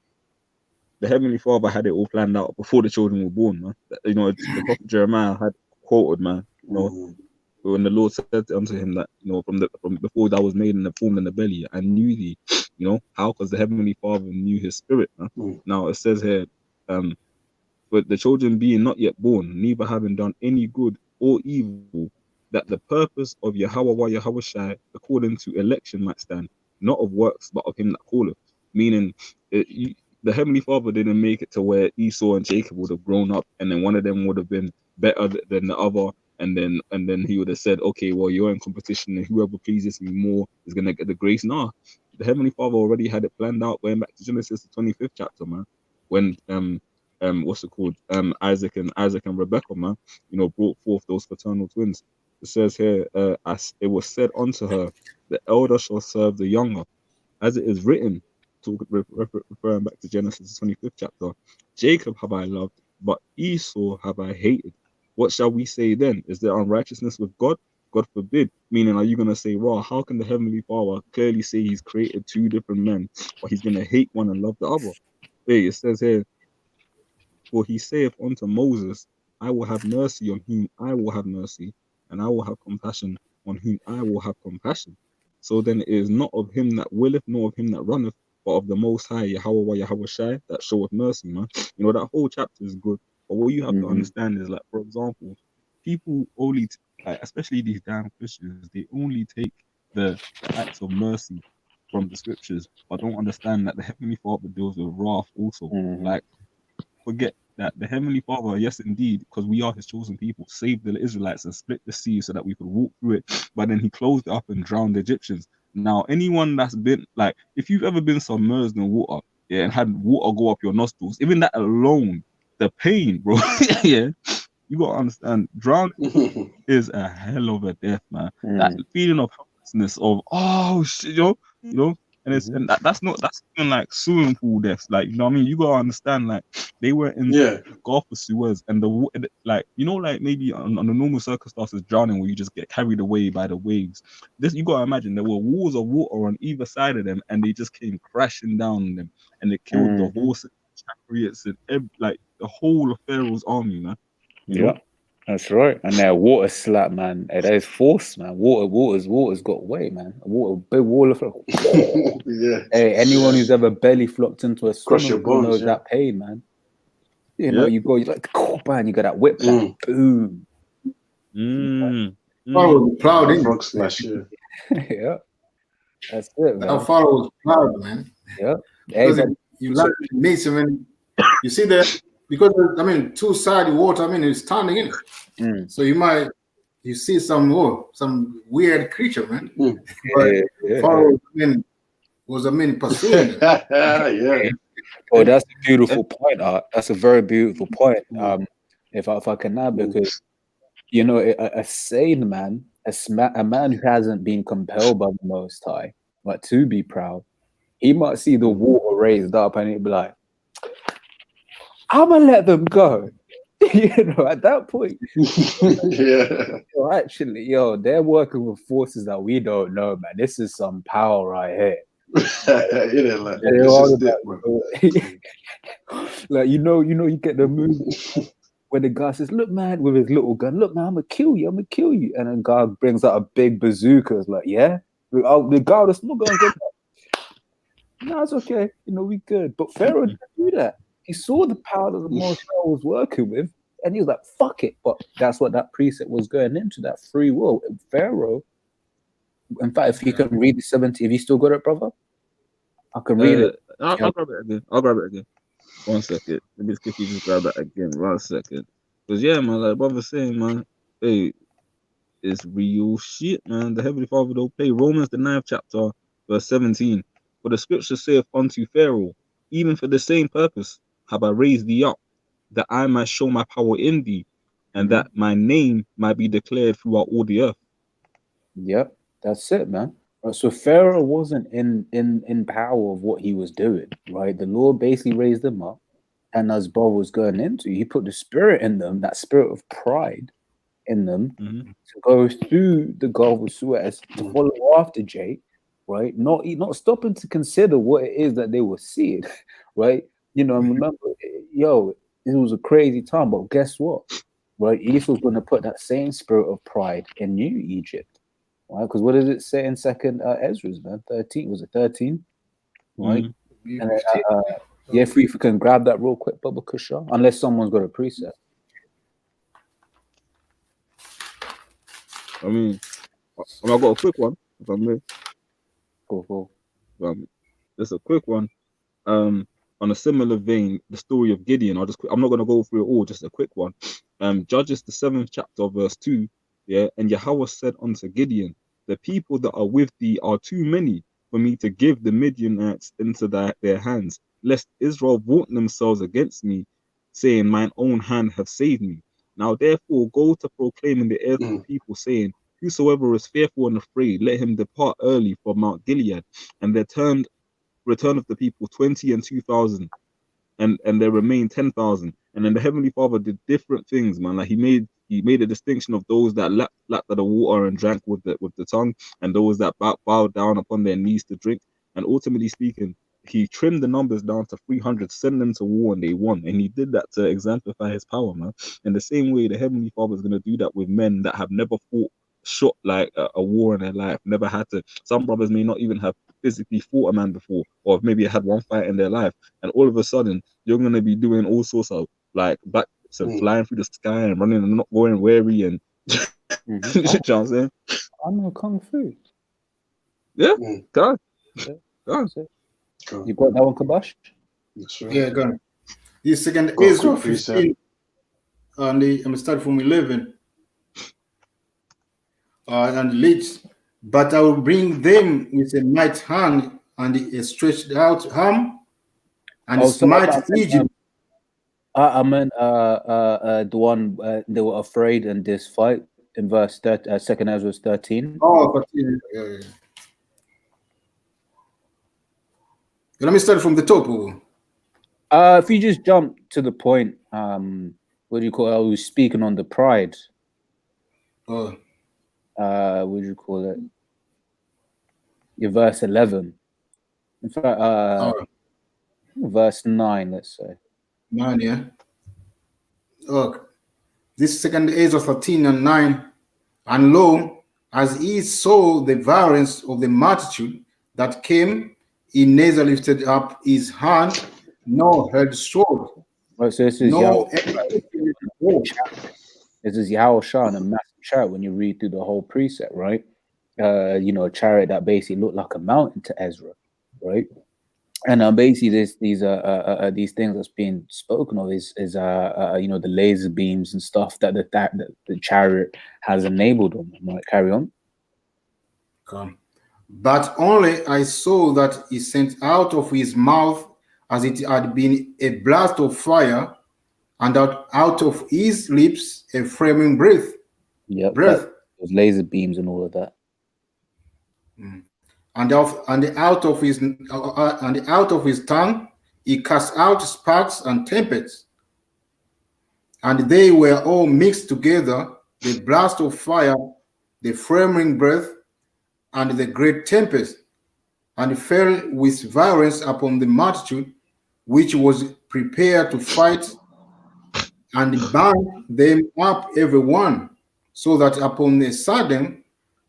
the Heavenly Father had it all planned out before the children were born, man. The prophet Jeremiah had quoted, man, when the Lord said unto him that, from before thou was made in the form in the belly, I knew thee. You know how? Because the Heavenly Father knew his spirit. Now it says here, but the children being not yet born, neither having done any good or evil, that the purpose of Yahweh Yahushai according to election might stand, not of works, but of him that calleth. Meaning, the Heavenly Father didn't make it to where Esau and Jacob would have grown up, and then one of them would have been better than the other, and then he would have said, okay, well, you're in competition, and whoever pleases me more is gonna get the grace. Nah, the Heavenly Father already had it planned out, going back to Genesis, the 25th chapter, man, when what's it called? Isaac and Rebecca, man, you know, brought forth those fraternal twins. It says here, as it was said unto her, the elder shall serve the younger, as it is written, referring back to Genesis 25th chapter. Jacob have I loved, but Esau have I hated. What shall we say then? Is there unrighteousness with God? God forbid. Meaning, are you going to say, raw, how can the Heavenly Father clearly say he's created two different men, but he's going to hate one and love the other? Hey, it says here, for he saith unto Moses, I will have mercy on whom I will have mercy, and I will have compassion on whom I will have compassion. So then it is not of him that willeth, nor of him that runneth, but of the Most High, Yahweh Yahushai, that showeth mercy, man. You know, that whole chapter is good. But what you have to understand is, like, for example, people only, like, especially these damn Christians, they only take the acts of mercy from the scriptures, but don't understand that the Heavenly Father deals with wrath also. Like, forget that the Heavenly Father, yes, indeed, because we are his chosen people, saved the Israelites and split the sea so that we could walk through it. But then he closed it up and drowned the Egyptians. Now, anyone that's been, like, if you've ever been submerged in water, yeah, and had water go up your nostrils, even that alone, the pain, bro, yeah, you got to understand, drowning is a hell of a death, man. That feeling of helplessness, of, oh, shit, you know, and it's and that's even like swimming pool deaths, like, you know what I mean? You gotta understand, like, they were in the Gulf of Suez, and like, you know, like maybe on the normal circus starts drowning where you just get carried away by the waves. This, you gotta imagine, there were walls of water on either side of them, and they just came crashing down on them, and they killed the horses, chariots, and like the whole of Pharaoh's army, man. You know? That's right. And that water slap, man. Hey, that is force, man. Water's got weight, man. Big water flop. Hey, anyone who's ever belly flopped into a swimming pool knows that pain, man. You know, you like, bang, you got that whip, boom. Plowed in. Frog splash, Yeah. That's it, man. That Pharaoh was plowed, man. Yeah. Because you like meet him, and you see that, because I mean, two-sided water, I mean, it's standing in it. So you see some weird creature, man. Pharaoh was pursuing it. Oh, that's a beautiful point, Art. That's a very beautiful point. If I can add, because, you know, a sane man, a man who hasn't been compelled by the Most High, but to be proud, he might see the water raised up and he'd be like, I'm gonna let them go. You know, at that point, actually, they're working with forces that we don't know, man. This is some power right here. Like, you know, you get the movie where the guy says, "Look, man," with his little gun, "Look, man, I'm gonna kill you," and then God brings out a big bazooka. It's like, yeah, the guy that's not gonna get that. No, it's okay. You know, we good. But Pharaoh didn't do that. He saw the power that the Most High was working with, and he was like, "Fuck it." But that's what that precept was going into, that free will. Pharaoh. In fact, if you can read the 70, have you still got it, brother? I can read it. I'll grab it again. 1 second. Let me quickly just grab that again. 1 second. Because, yeah, man, like brother saying, man, hey, it's real shit, man. The Heavenly Father don't play. Romans, the 9th chapter, verse 17. For the scripture saith unto Pharaoh, even for the same purpose have I raised thee up, that I might show my power in thee, and that my name might be declared throughout all the earth. Yep, that's it, man. So Pharaoh wasn't in power of what he was doing, right? The Lord basically raised them up, and as Bob was going into, he put the spirit in them, that spirit of pride in them, to go through the Gulf of Suez to follow after Jake, right? Not stopping to consider what it is that they were seeing, right? You know, and remember, it was a crazy time, but guess what? Right? Esau's going to put that same spirit of pride in New Egypt. Right? Because what does it say in 2nd Ezra, man? 13, was it 13? right? Be And 15. yeah, if we can grab that real quick, Baba Kusha, unless someone's got a preset. I mean, I got a quick one, if I may. Cool. Just a quick one. On a similar vein, the story of Gideon. I'm not going to go through it all. Just a quick one. Judges the 7th chapter, verse 2. Yeah, and Yahweh said unto Gideon, the people that are with thee are too many for me to give the Midianites into their hands, lest Israel vaunt themselves against me, saying, mine own hand hath saved me. Now therefore go to proclaim in the ears of the people, saying, whosoever is fearful and afraid, let him depart early from Mount Gilead. And there return of the people 20 and 2,000, and there remained 10,000. And then the Heavenly Father did different things, man. Like he made a distinction of those that lapped at the water and drank with the tongue, and those that bowed down upon their knees to drink. And ultimately speaking, he trimmed the numbers down to 300, sent them to war, and they won. And he did that to exemplify his power, man. In the same way, the Heavenly Father is going to do that with men that have never shot like a war in their life, never had to. Some brothers may not even have physically fought a man before, or maybe had one fight in their life, and all of a sudden you're going to be doing all sorts of like backflips and flying through the sky and running and not going wary and you know what I'm saying? I know Kung Fu. Yeah, go on. You got that one, Kabash? Yeah, go on. The second Ezra 15, and I'm start from 11. And leads, but I will bring them with a might hand and a stretched out arm, and smite Egypt. I meant the one they were afraid in this fight in verse 2nd Ezra 13. Oh, yeah. Let me start from the top. If you just jump to the point, what do you call it? I was speaking on the pride. Oh. What do you call it? Your verse 11. In fact, verse 9, let's say. 9, yeah. Okay. This second Ezra 13 and 9. And lo, as he saw the violence of the multitude that came, he neither lifted up his hand nor held sword. Right, so this is Yahweh Shah in a massive chariot when you read through the whole precept, right? A chariot that basically looked like a mountain to Ezra, right? And basically these things that's being spoken of is the laser beams and stuff that the chariot has enabled them. Right, carry on. Come. But only I saw that he sent out of his mouth as it had been a blast of fire, and out of his lips a flaming breath. Yeah, those laser beams and all of that. And out of his tongue he cast out sparks and tempests, and they were all mixed together, the blast of fire, the flaming breath, and the great tempest, and fell with violence upon the multitude which was prepared to fight, and bound them up every one, so that upon the sudden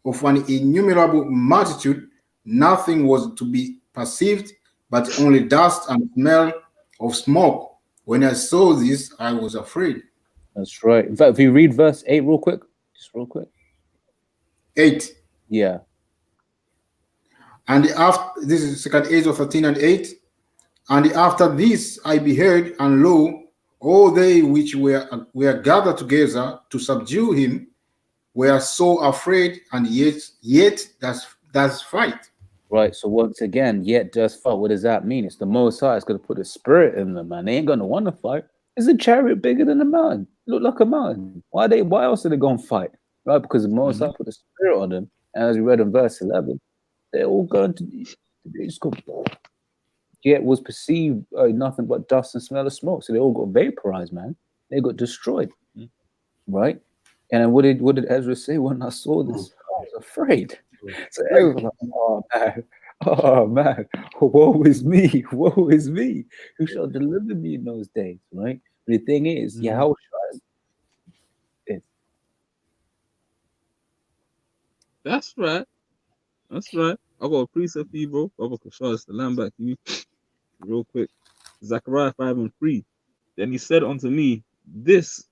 of an innumerable multitude nothing was to be perceived but only dust and smell of smoke. When I saw this, I was afraid. That's right. In fact, if you read verse 8 real quick, just real quick. 8. Yeah. And after this is 2nd Ezra 13 and 8. And after this I beheld, and lo, all they which were gathered together to subdue him were so afraid, and yet that's fight. Right. So once again, yet just fight. What does that mean? It's the Most High. It's going to put a spirit in them, man. They ain't going to want to fight. Is a chariot bigger than a mountain? Look like a mountain. Why else are they going to fight? Right? Because the Most High put a spirit on them. And as we read in verse 11, they're all going to just go. Yet was perceived nothing but dust and smell of smoke. So they all got vaporized, man. They got destroyed. Right? And then what did Ezra say when I saw this? I was afraid. So everyone was like, oh man, woe is me, woe is me. Who shall deliver me in those days, right? But the thing is, Yahweh That's right. I got a precept for you, bro. Brother Kashar, the land back to you, real quick. Zechariah 5:3. Then he said unto me, this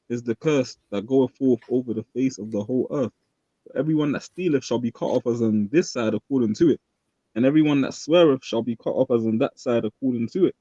is the curse that goeth forth over the face of the whole earth. Everyone that stealeth shall be cut off as on this side according to it, and everyone that sweareth shall be cut off as on that side according to it.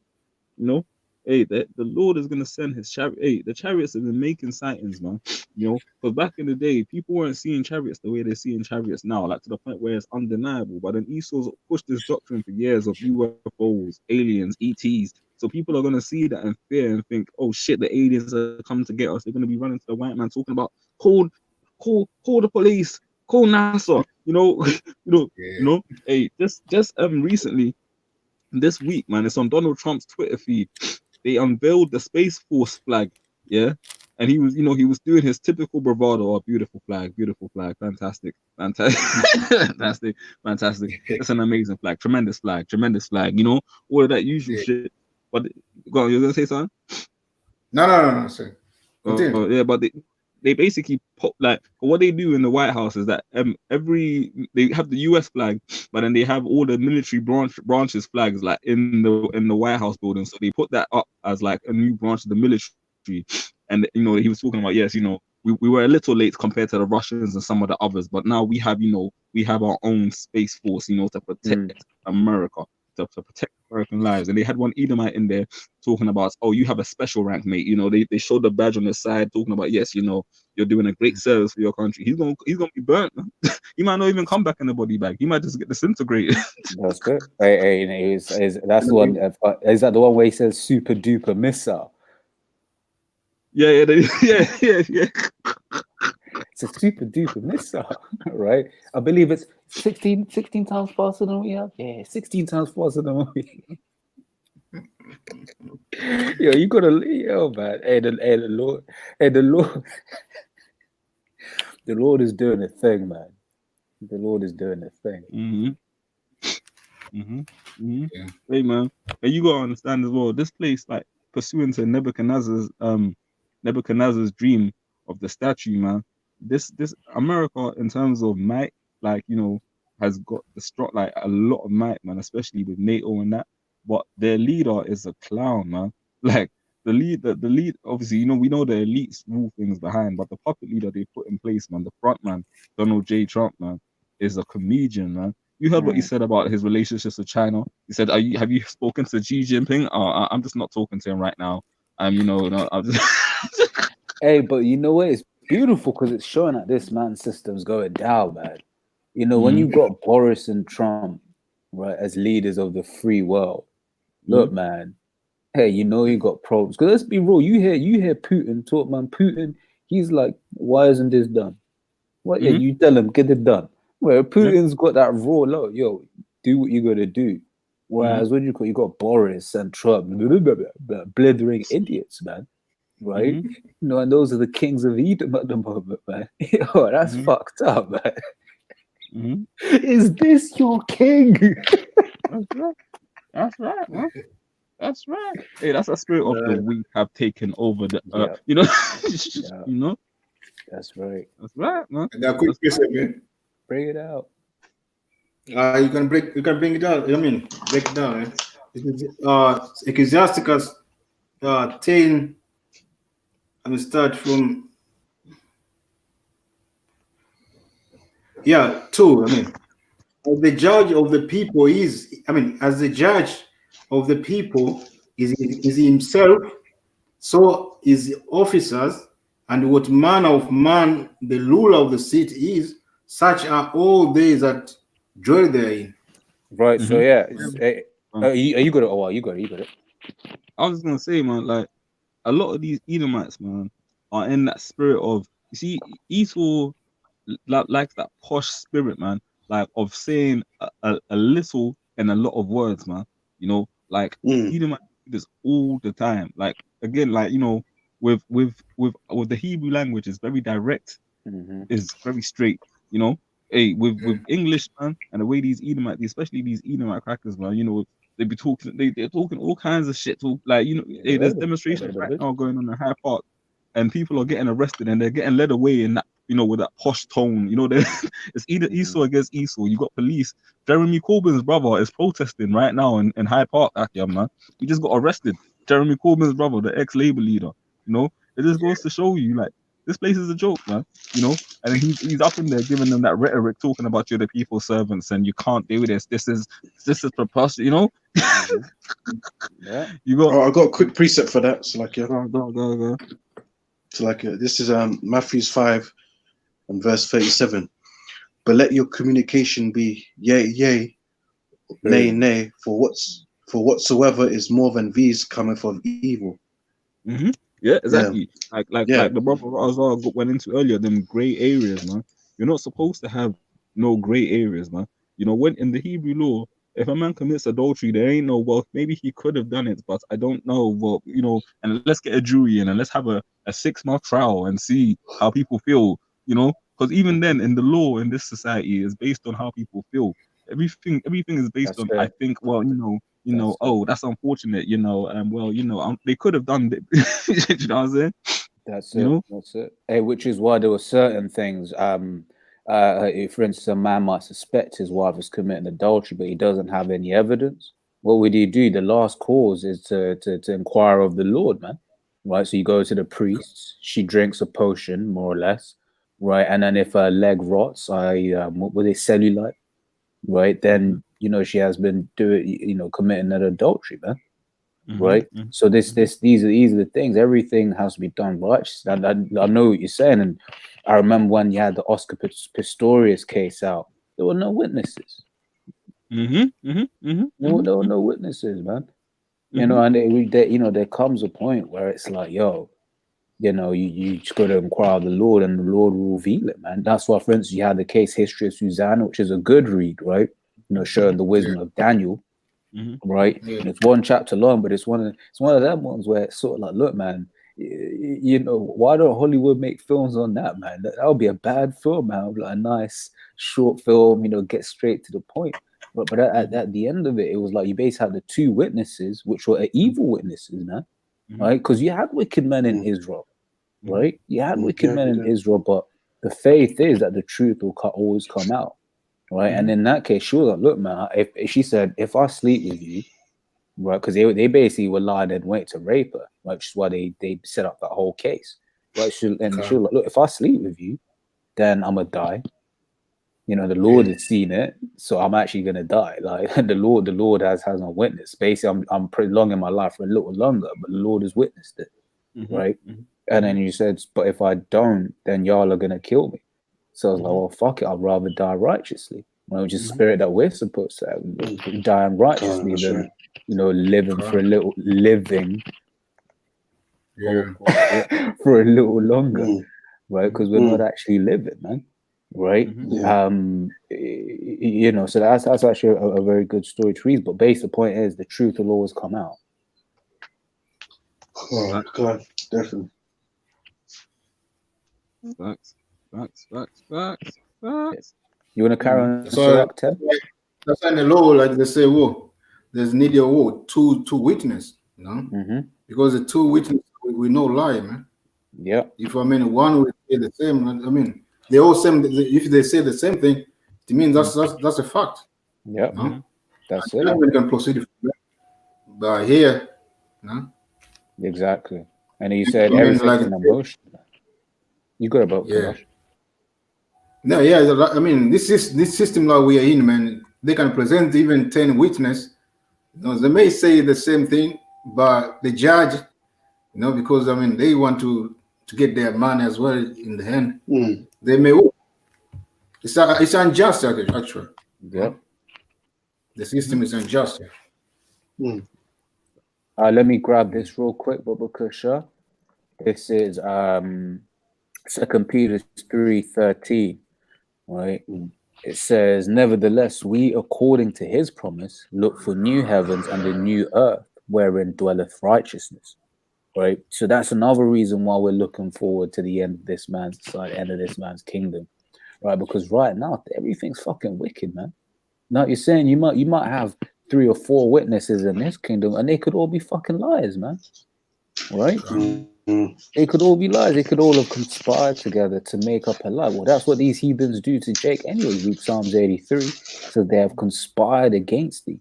You know, hey, the Lord is gonna send his chariot. Hey, the chariots have been making sightings, man. You know, because back in the day, people weren't seeing chariots the way they're seeing chariots now, like to the point where it's undeniable. But then Esau's pushed this doctrine for years of UFOs, aliens, ETs. So people are gonna see that and fear and think, oh shit, the aliens are coming to get us. They're gonna be running to the white man talking about call the police, call NASA. You know, Hey, just recently, this week, man, it's on Donald Trump's Twitter feed. They unveiled the Space Force flag, yeah, and he was doing his typical bravado. Oh, beautiful flag, fantastic. Fantastic. It's an amazing flag, tremendous flag. You know, all of that usual shit. But go on, you're gonna say something? No, sir. Yeah, but they basically pop, like, what they do in the White House is that they have the US flag, but then they have all the military branches flags like in the White House building. So they put that up as like a new branch of the military. And you know, he was talking about, yes, you know, we were a little late compared to the Russians and some of the others, but now we have our own Space Force, you know, to protect America. To protect American lives. And they had one Edomite in there talking about, oh, you have a special rank, mate. You know, they showed the badge on the side talking about, yes, you know, you're doing a great service for your country. He's gonna be burnt, man. He might not even come back in the body bag. He might just get disintegrated. That's good. That's the one. Is that the one where he says super duper missile? Yeah. It's a super duper missile, right? I believe it's 16 times faster than we have. Yeah, 16 times faster than we. Yo, you gotta, man. The Lord is doing a thing, man. The Lord is doing a thing. Yeah. Hey, man, and you gotta understand as well. This place, like, pursuing to Nebuchadnezzar's dream of the statue, man. This America, in terms of might, like, you know, has got like a lot of might, man, especially with NATO and that. But their leader is a clown, man. Like the lead, obviously, you know, we know the elites rule things behind, but the puppet leader they put in place, man, the front man, Donald J. Trump, man, is a comedian, man. You heard what he said about his relationships with China. He said, have you spoken to Xi Jinping? Oh, I'm just not talking to him right now. You know, no, I'm just Hey, but you know what? It's beautiful because it's showing that this man system's going down, man. You know, when you got Boris and Trump, right, as leaders of the free world, look, man, hey, you know you got problems. Because let's be real, you hear Putin talk, man. Putin, he's like, why isn't this done? What? Yeah, you tell him, get it done. Well, Putin's got that raw low, yo, do what you gotta do. Whereas when you got Boris and Trump, blithering idiots, man. Right? You know, and those are the kings of Edom at the moment, man. Yo, that's fucked up, man. Is this your king? That's right, man. That's right. Hey, that's a spirit of the we have taken over the earth. You know? You know? That's right. That's right, man. Quick question, man. Bring it out. You can bring it out. I mean, break it down, man. This is Ecclesiasticus 10. I will start from 2. I mean, as the judge of the people is himself, so is the officers, and what manner of man the ruler of the city is, such are all they that dwell therein. Right. So yeah, you got it. Oh, you got it. I was just gonna say, man, like, a lot of these Edomites, man, are in that spirit of, you see, Esau likes that posh spirit, man, like of saying a little and a lot of words, man. You know, like Edomites do this all the time. Like, again, like, you know, with the Hebrew language is very direct, is very straight. You know, hey, with English, man, and the way these Edomites, especially these Edomite crackers, man, you know, they're talking all kinds of shit. Like, you know, hey, there's demonstrations right now going on in Hyde Park, and people are getting arrested and they're getting led away in that you know, with that posh tone. You know, it's either Esau against Esau. You got police. Jeremy Corbyn's brother is protesting right now in Hyde Park, Akia, man. He just got arrested. Jeremy Corbyn's brother, the ex-Labour leader. You know, it just goes to show you, like, this place is a joke, man. You know, and then he's up in there giving them that rhetoric, talking about you're the people's servants and you can't do this. This is preposterous, you know. Yeah. You got. I got a quick precept for that. So like, Go. So like, this is Matthew 5 and verse 37. But let your communication be yea, yea, nay, nay. For whatsoever is more than these cometh of evil. Mm-hmm. Yeah, exactly. Yeah. Like the brother Azar went into earlier, them gray areas, man. You're not supposed to have no gray areas, man. You know, when in the Hebrew law, if a man commits adultery, there ain't no, well, maybe he could have done it, but I don't know. Well, you know, and let's get a jury in and let's have a 6-month trial and see how people feel, you know, because even then in the law in this society is based on how people feel. Everything is based on, I think, well, you know, oh, that's unfortunate, you know, well, you know, they could have done it. You know what I'm saying? That's it. Hey, which is why there were certain things. For instance, a man might suspect his wife is committing adultery, but he doesn't have any evidence. What would he do? The last cause is to inquire of the Lord, man. Right. So you go to the priest. She drinks a potion, more or less. Right. And then if her leg rots, what were they, cellulite? Right. Then you know she has been committing an adultery, man. Right. So these are the things. Everything has to be done righteous. I know what you're saying, and I remember when you had the Oscar Pistorius case out, there were no witnesses. There were no witnesses, man. You know, and there comes a point where it's like, yo, you know, you just got to inquire of the Lord, and the Lord will reveal it, man. That's why, for instance, you had the case History of Susanna, which is a good read, right? You know, showing the wisdom of Daniel. Right, and it's one chapter long, but it's one of them ones where it's sort of like, look, man, you know, why don't Hollywood make films on that, man? That would be a bad film, man. Like a nice short film, you know, get straight to the point. But at the end of it, it was like you basically had the two witnesses, which were evil witnesses, man, right? Because you had wicked men in Israel, right? You had wicked men in Israel, but the faith is that the truth will always come out. Right, and in that case, she was like, "Look, man." If she said, "If I sleep with you," right, because they basically were lying in wait to rape her, right, which is why they set up that whole case, right? She was like, "Look, if I sleep with you, then I'm gonna die." You know, the Lord has seen it, so I'm actually gonna die. Like the Lord has no witness. Basically, I'm prolonging my life for a little longer, but the Lord has witnessed it, right? And then you said, "But if I don't, then y'all are gonna kill me." So I was like, well, fuck it, I'd rather die righteously. Which is the spirit that we're supposed to have, dying righteously than, you know, living for a little for a little longer, right? Because we're not actually living, man, right? You know, so that's actually a very good story to read. But basically, the point is, the truth will always come out. Oh God, definitely. Facts. You want to carry on? So that's in the law, like they say, whoa, there's need a whoa, two witness, you know, because the two witness we know lie, man. Yeah. If one will say the same, I mean, they all same. If they say the same thing, it means that's a fact. Yeah. You know? That's and it. we can proceed from there. But here, you know? Exactly. And you said everything's like an emotion. You got about No, yeah. I mean, this system that we are in, man. They can present even 10 witnesses. You know, they may say the same thing, but the judge, you know, because I mean, they want to get their money as well in the hand. They may. It's unjust, actually. Yeah. The system is unjust. Let me grab this real quick, Baba Kusha. This is 2 Peter 3:13. Right, it says, "Nevertheless, we, according to His promise, look for new heavens and a new earth, wherein dwelleth righteousness." Right, so that's another reason why we're looking forward to the end of this man's society, end of this man's kingdom, right? Because right now everything's fucking wicked, man. Now you're saying you might have 3 or 4 witnesses in this kingdom, and they could all be fucking liars, man. Right? They could all be lies. They could all have conspired together to make up a lie. Well, that's what these heathens do to Jake anyway. Read Psalms 83. So they have conspired against thee.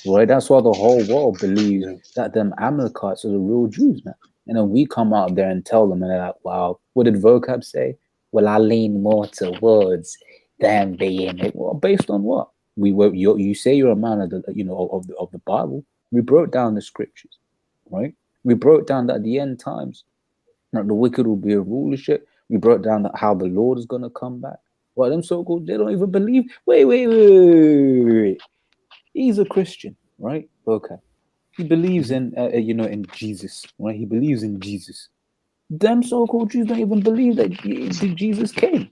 Right? That's why the whole world believes that them Amalekites are the real Jews, man. And then we come out there and tell them, and they're like, wow, what did vocab say? Well, I lean more towards them being it. Well, based on what? You say you're a man of the of the Bible. We broke down the scriptures, right? We broke down that at the end times, that the wicked will be a rulership. We broke down that how the Lord is gonna come back. Well, them so-called, they don't even believe. Wait. He's a Christian, right? Okay. He believes in in Jesus, right? He believes in Jesus. Them so-called Jews don't even believe that Jesus came.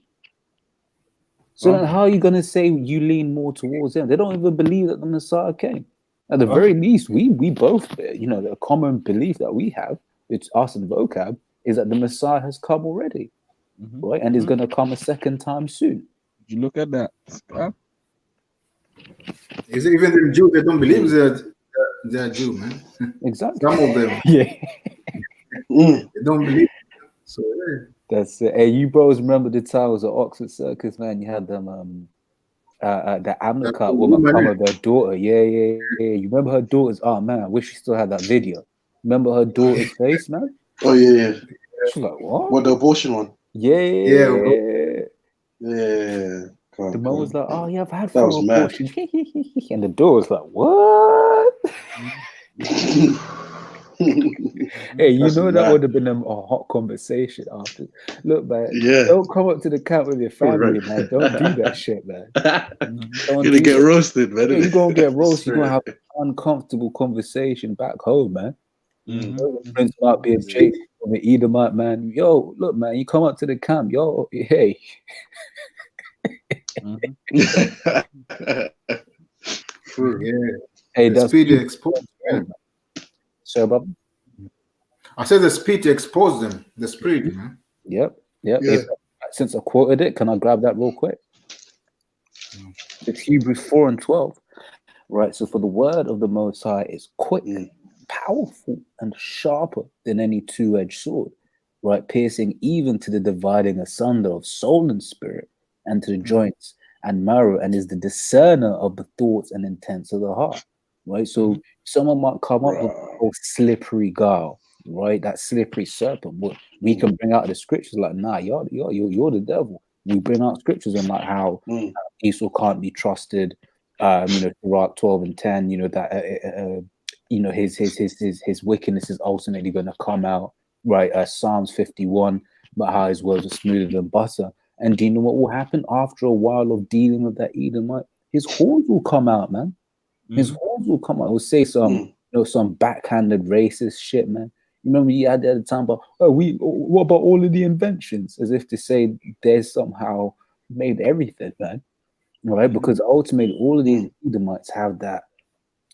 So then how are you gonna say you lean more towards them? They don't even believe that the Messiah came. At the very least, we both, the common belief that we have, it's us and vocab, is that the Messiah has come already, right? And is gonna come a second time soon. You look at that. Is it even the Jew that don't believe they're Jew, man? Exactly. Some of them. Yeah. They don't believe. So that's it. Hey, you bros remember the time it was at Oxford Circus, man? You had them the Amalekite woman come with their daughter. Yeah. You remember her daughter's man, I wish she still had that video. Remember her daughter's face, man? Oh yeah. She's like, what? What, the abortion one? Yeah. The mom was like, oh yeah, I've had 4 abortions. And the daughter was like, what? Hey, you know that would have been a hot conversation after. Look, man, don't come up to the camp with your family, man. Don't do that shit, man. You're gonna get roasted, man. Yeah, you're gonna get roasted. You're gonna have an uncomfortable conversation back home, man. Friends might be a Jake from the Edomite, man. Yo, look, man, you come up to the camp, yo, hey. Hey, that's speed to expose them. So, Bob, I said the speed to expose them. The spirit, man. Yep. Since I quoted it, can I grab that real quick? It's Hebrews 4:12. Right. So, for the word of the Most High is quick, powerful, and sharper than any two-edged sword, right, piercing even to the dividing asunder of soul and spirit, and to the joints and marrow, and is the discerner of the thoughts and intents of the heart, right? So someone might come up with a slippery guile, right? That slippery serpent. What we can bring out the scriptures like, nah, you're the devil. We bring out scriptures on like how Esau can't be trusted. Sirach 12:10. That his wickedness is ultimately going to come out, right? Psalms 51, about how his words are smoother than butter. And do you know what will happen after a while of dealing with that Edomite? His horns will come out, man. His horns will come out. He'll say some backhanded racist shit, man. You remember you had at the time, but what about all of the inventions? As if to say there's somehow made everything, man. Right? Because ultimately all of these Edomites have that,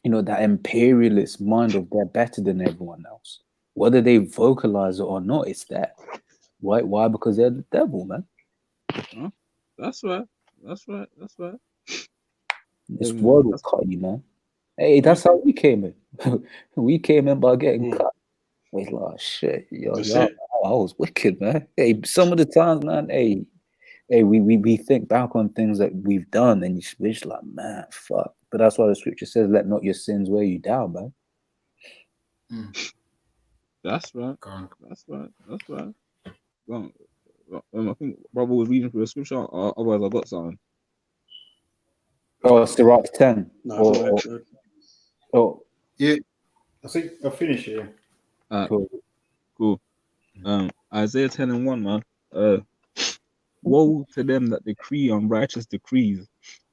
that imperialist mind of they're better than everyone else. Whether they vocalize it or not, it's there. Right? Why? Because they're the devil, man. That's right. This world will cut you, man. Hey, that's how we came in. We came in by getting cut. We're like, oh, shit, I was wicked, man. Hey, some of the times, man, hey, we think back on things that we've done, and we're just like, man, fuck. But that's why the scripture says, "Let not your sins weigh you down, man." That's right. Well, I think brother was reading through the scripture. Otherwise, I got something. Oh, Sirach 10. Yeah. I think I'll finish here. Cool. Isaiah 10:1, man. Woe to them that decree unrighteous decrees,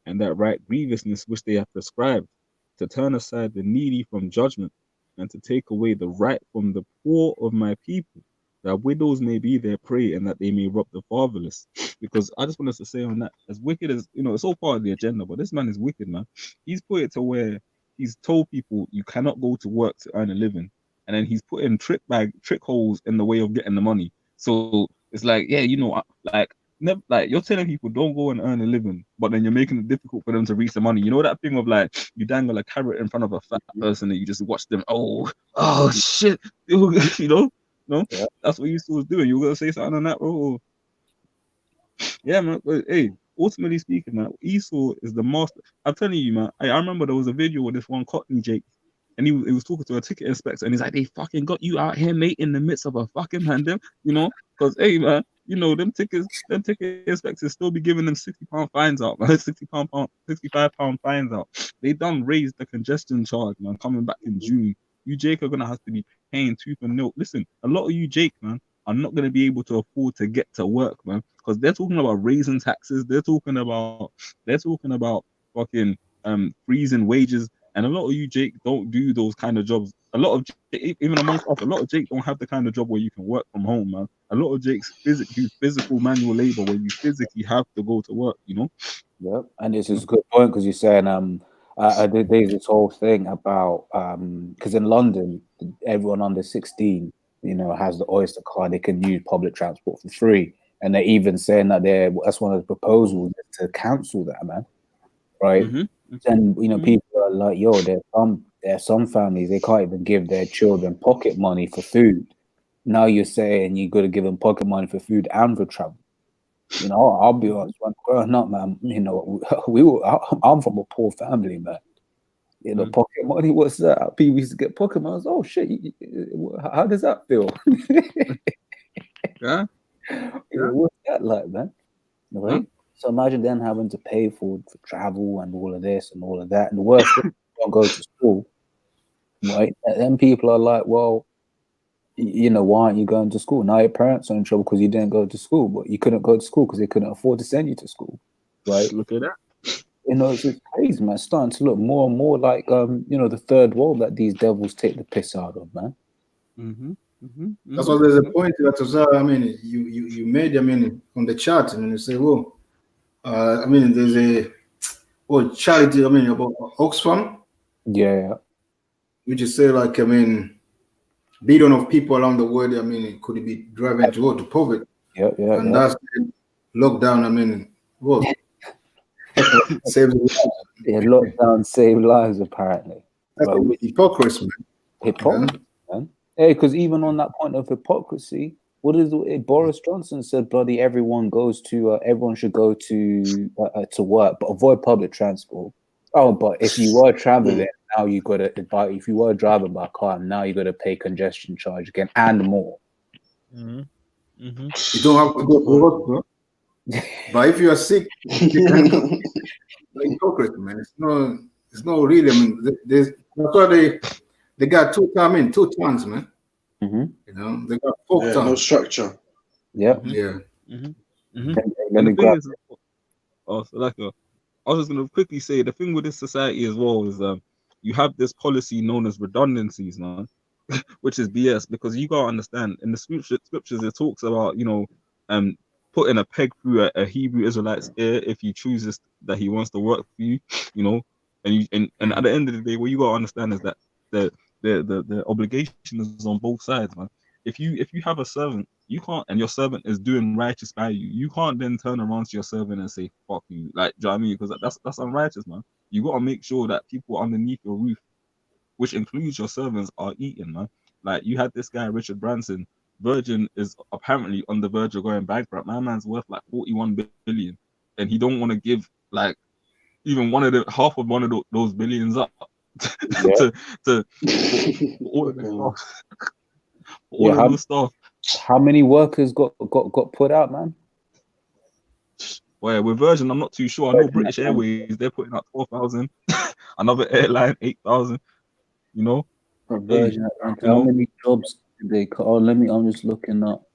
and that write grievousness which they have prescribed, to turn aside the needy from judgment, and to take away the right from the poor of my people, that widows may be their prey, and that they may rob the fatherless. Because I just want us to say on that, as wicked as, it's all part of the agenda, but this man is wicked, man. He's put it to where he's told people you cannot go to work to earn a living, and then he's put in trick holes in the way of getting the money. So it's like, you're telling people don't go and earn a living, but then you're making it difficult for them to reach the money. You know that thing of like, you dangle a carrot in front of a fat person and you just watch them, oh shit, No, that's what Esau was doing. You were gonna say something on that, bro? Yeah, man. But, hey, ultimately speaking, man, Esau is the master. I'm telling you, man. I remember there was a video with this one Cockney Jake, and he was talking to a ticket inspector, and he's like, "They fucking got you out here, mate, in the midst of a fucking pandemic, you know? Because, hey, man, you know them ticket inspectors still be giving them £60 fines out, man. £65 fines out. They done raised the congestion charge, man. Coming back in June, you Jake are gonna have to be paying tooth and nail. Listen, a lot of you Jake, man, are not going to be able to afford to get to work, man, because they're talking about raising taxes. They're talking about fucking freezing wages, and a lot of you Jake don't do those kind of jobs. A lot of even amongst us, a lot of Jake don't have the kind of job where you can work from home, man. A lot of Jake's physical manual labor where you physically have to go to work, you know. Yep, and this is a good point because you're saying there's this whole thing about because in London everyone under 16, you know, has the Oyster card. They can use public transport for free, and they're even saying that that's one of the proposals to cancel that, man. Right? And you know, people are like, yo, there are some families they can't even give their children pocket money for food. Now you're saying you got to give them pocket money for food and for travel. You know, I'll be honest, when growing up, man, you know, I'm from a poor family, man. You know, pocket money, what's that? People used to get pocket money. Oh shit, how does that feel? Yeah. What's that like, man? Right? So imagine then having to pay for travel and all of this and all of that. And the worst thing, you don't go to school, right? And then people are like, well, you know, why aren't you going to school? Now your parents are in trouble because you didn't go to school, but you couldn't go to school because they couldn't afford to send you to school, right? Look at that. You know, it's just crazy, man. It's starting to look more and more like, you know, the third world that these devils take the piss out of, man. That's why there's a point that I mean, you made, I mean, on the chat, and you say, well, I mean, there's a charity, I mean, about Oxfam. Yeah. Which is say, like, I mean, billion of people around the world, I mean, it could be driving to poverty. And that's lockdown, I mean, what? Save lives. Yeah, lockdown save lives, apparently. That's hypocrisy, man. Hypocrisy, man. Hey, because even on that point of hypocrisy, what is it? Boris Johnson said, bloody everyone should go to work, but avoid public transport. Oh, but if you were traveling, now you got to buy. If you were driving by car, now you got to pay congestion charge again and more. You don't have to go to work, bro. But if you are sick, you can go. Hypocrisy, man. It's not really. I mean, that's why they got two tongues, man. You know, they got four tongues. No structure. Yeah. I was just gonna quickly say the thing with this society as well is you have this policy known as redundancies, man, which is BS because you gotta understand in the scriptures it talks about, you know, putting a peg through a Hebrew Israelite's ear if he chooses that he wants to work for you, you know, and at the end of the day, what you gotta understand is that the obligation is on both sides, man. If you have a servant, you can't, and your servant is doing righteous by you, you can't then turn around to your servant and say fuck you, like, do you know what I mean? Because that's unrighteous, man. You gotta make sure that people underneath your roof, which includes your servants, are eating, man. Like you had this guy Richard Branson. Virgin is apparently on the verge of going bankrupt. My man's worth like 41 billion, and he don't want to give like even half of one of those billions up to all of the stuff. All of the stuff. How many workers got put out, man? Well, with Virgin, I'm not too sure. I know British Airways, they're putting out 12,000. Another airline, 8,000. You know. Virgin, how many jobs did they cut? Oh, I'm just looking up.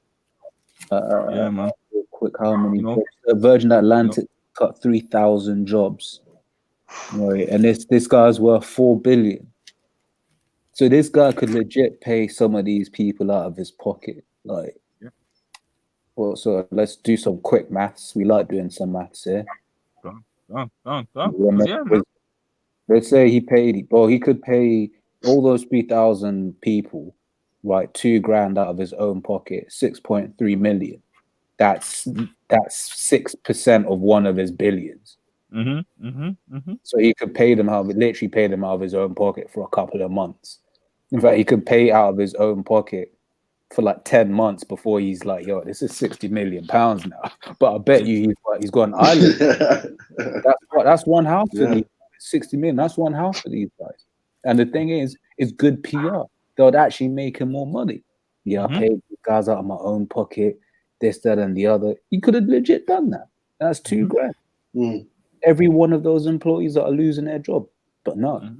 Yeah, man. Real quick, how many jobs? Virgin Atlantic cut 3,000 jobs. Right, and this guy's worth 4 billion. So this guy could legit pay some of these people out of his pocket. Like, well, so let's do some quick maths. We like doing some maths here. Let's say he could pay all those 3,000 people, right, $2,000 out of his own pocket, 6.3 million. That's 6% of one of his billions. So he could literally pay them out of his own pocket for a couple of months. In fact, he could pay out of his own pocket for like 10 months before he's like, yo, this is 60 million pounds now. But I bet you he's got an island. That's one house for these 60 million. That's one house for these guys. And the thing is, it's good PR. They'll actually make him more money. Yeah, I paid the guys out of my own pocket, this, that, and the other. You could have legit done that. That's $2,000. Every one of those employees that are losing their job, but no.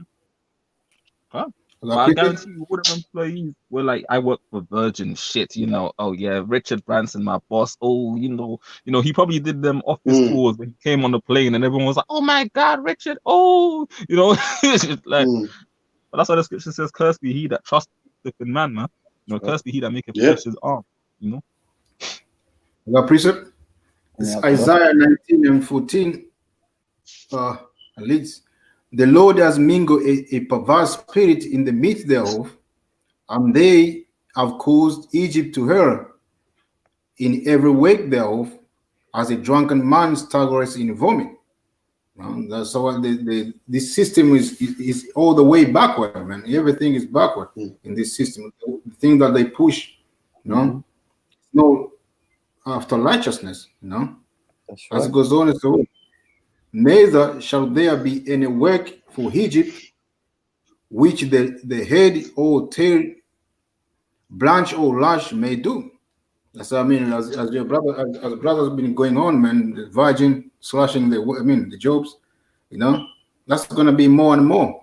Well, I guarantee you, all them employees were like, I work for Virgin, shit, you know. Oh yeah, Richard Branson, my boss. Oh, you know, he probably did them office tours when he came on the plane, and everyone was like, "Oh my God, Richard!" Oh, you know, like. But that's why the scripture says, "Cursed be he that trusteth in man, man. You know, cursed be he that maketh flesh his arm." You know. The precept. It's Isaiah 19 and 14. At least. The Lord has mingled a perverse spirit in the midst thereof, and they have caused Egypt to err in every wake thereof, as a drunken man staggers in vomit. That's so this system is all the way backward, man. Everything is backward in this system. The thing that they push, no after righteousness, That's right. as it goes on and so on. Neither shall there be any work for Egypt, which the head or tail, branch or lash may do. That's what I mean. As your brother, as brother's been going on, man, the virgin slashing the jobs, that's gonna be more and more,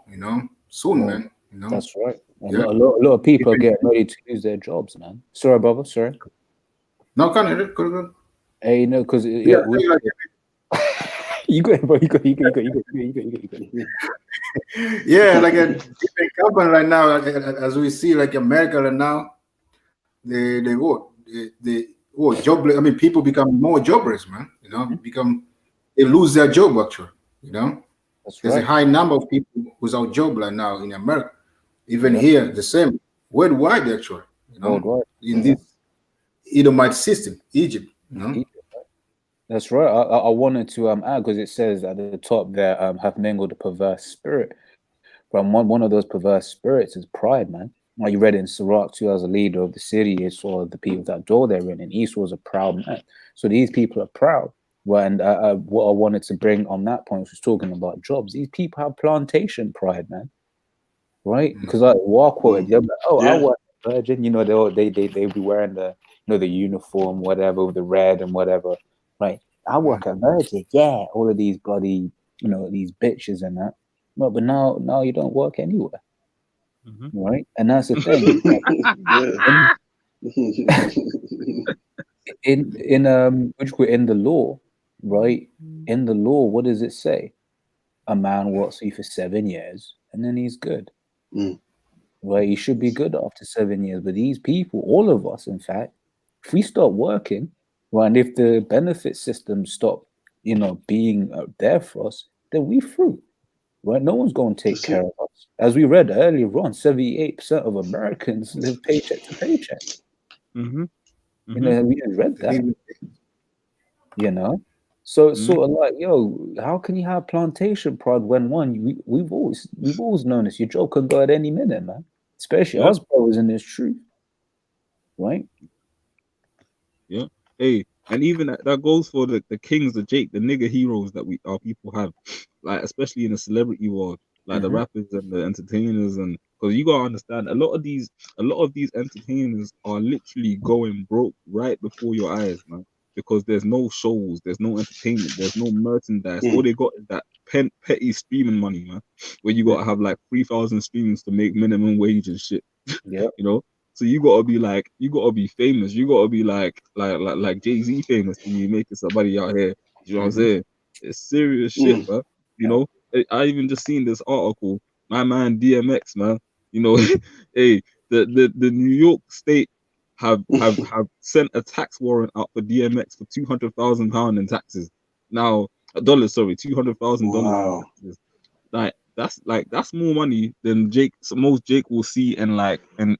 soon, man. That's right. A lot of people are getting ready to lose their jobs, man. Sorry, brother. Sorry. No, can Hey, no, because you got it, bro. You got it. Yeah, like a different company right now, as we see, like America right now, they jobless. I mean, people become more jobless, man. They lose their job actually. There's a high number of people without job right now in America. Even here, the same worldwide actually. Worldwide. In this Edomite system, Egypt. That's right. I wanted to add, because it says at the top there, have mingled a perverse spirit. From one of those perverse spirits is pride, man. Like you read in Sirach too, as a leader of the city, he saw the people that dwell therein, and Esau was a proud man. So these people are proud. And what I wanted to bring on that point was talking about jobs. These people have plantation pride, man. Right? Because like Walk quoted, they're like, I work at Virgin. They be wearing the the uniform, whatever, with the red and whatever. Right? I work at Virgin. Yeah, all of these bloody, these bitches and that. No, but now you don't work anywhere. Right? And that's the thing. in the law, right? In the law, what does it say? A man works for 7 years and then he's good. Right? He should be good after 7 years. But these people, all of us, in fact, if we start working, right, and if the benefit system stop, being there for us, then we through. Right? No one's going to take care of us. As we read earlier on, 78% of Americans live paycheck to paycheck. We just read that. So it's sort of like, how can you have plantation pride when we've always known this? Your job can go at any minute, man. Especially us brothers in this truth, right? Yeah. Hey, and even that goes for the kings, the nigger heroes that our people have, like especially in the celebrity world, like the rappers and the entertainers, and because you gotta understand, a lot of these entertainers are literally going broke right before your eyes, man. Because there's no shows, there's no entertainment, there's no merchandise. All they got is that petty streaming money, man. Where you gotta have like 3,000 streams to make minimum wage and shit. Yeah, So you gotta be famous. You gotta be like Jay-Z famous to be making somebody out here. You know what I'm saying? It's serious shit, man. I even just seen this article. My man DMX, man. Hey, the New York State have sent a tax warrant out for DMX for £200,000 in taxes. Now, $200,000. Wow. Like that's more money than most Jake will see in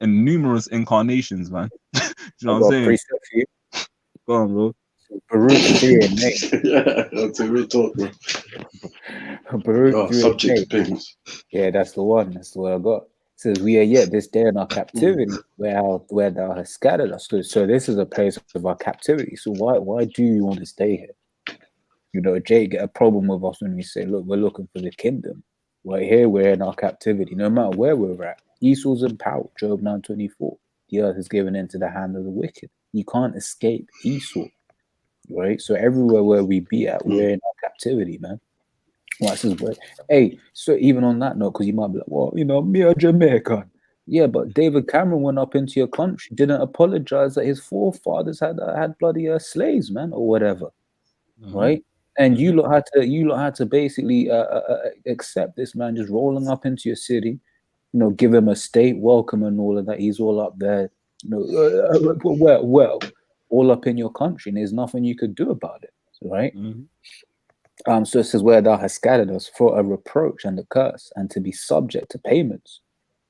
numerous incarnations, man. Do you know what I'm saying? Go on, bro. Baruch 3 and 8. Yeah, that's a real talk, bro. Baruch 3 subject and 8. opinions. Yeah, that's the one. That's the one I got. says, we are yet this day in our captivity, where thou hast scattered us. So this is a place of our captivity. So why do you want to stay here? You know, Jake get a problem with us when we say, look, we're looking for the kingdom. Right here, we're in our captivity, no matter where we're at. Esau's in power, Job 9:24. The earth is given into the hand of the wicked. You can't escape Esau, right? So everywhere where we be at, we're in our captivity, man. What's his word? Hey, so even on that note, because you might be like, well, you know, me a Jamaican. Yeah, but David Cameron went up into your country, didn't apologize that his forefathers had bloody slaves, man, or whatever, right? And you lot had to basically accept this man just rolling up into your city, you know, give him a state welcome and all of that. He's all up there, you know, well, all up in your country, and there's nothing you could do about it, right? So it says, where thou hast scattered us for a reproach and a curse, and to be subject to payments,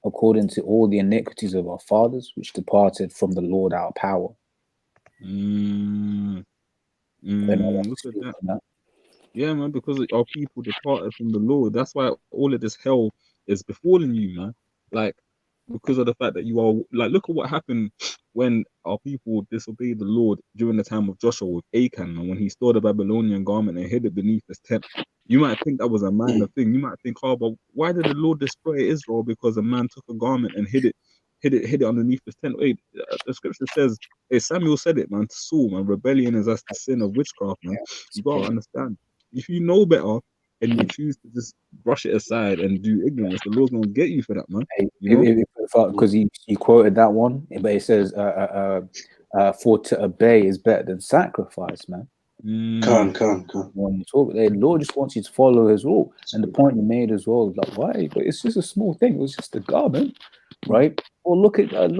according to all the iniquities of our fathers, which departed from the Lord our power. Look at that. Yeah, man, because our people departed from the Lord. That's why all of this hell is befalling you, man. Like, because of the fact that you are, like, look at what happened when our people disobeyed the Lord during the time of Joshua with Achan, and when he stole the Babylonian garment and hid it beneath his tent. You might think that was a minor thing. You might think, oh, but why did the Lord destroy Israel? Because a man took a garment and hid it underneath his tent. Wait, the scripture says, hey, Samuel said it, man, to Saul, man, rebellion is as the sin of witchcraft, man. You gotta understand. If you know better and you choose to just brush it aside and do ignorance, the Lord's gonna get you for that, man. Because he quoted that one, but it says, for to obey is better than sacrifice, man. Come. When you talk, the Lord just wants you to follow his rule. And the point you made as well is like, why? But it's just a small thing. It was just a garment, right? Or look at in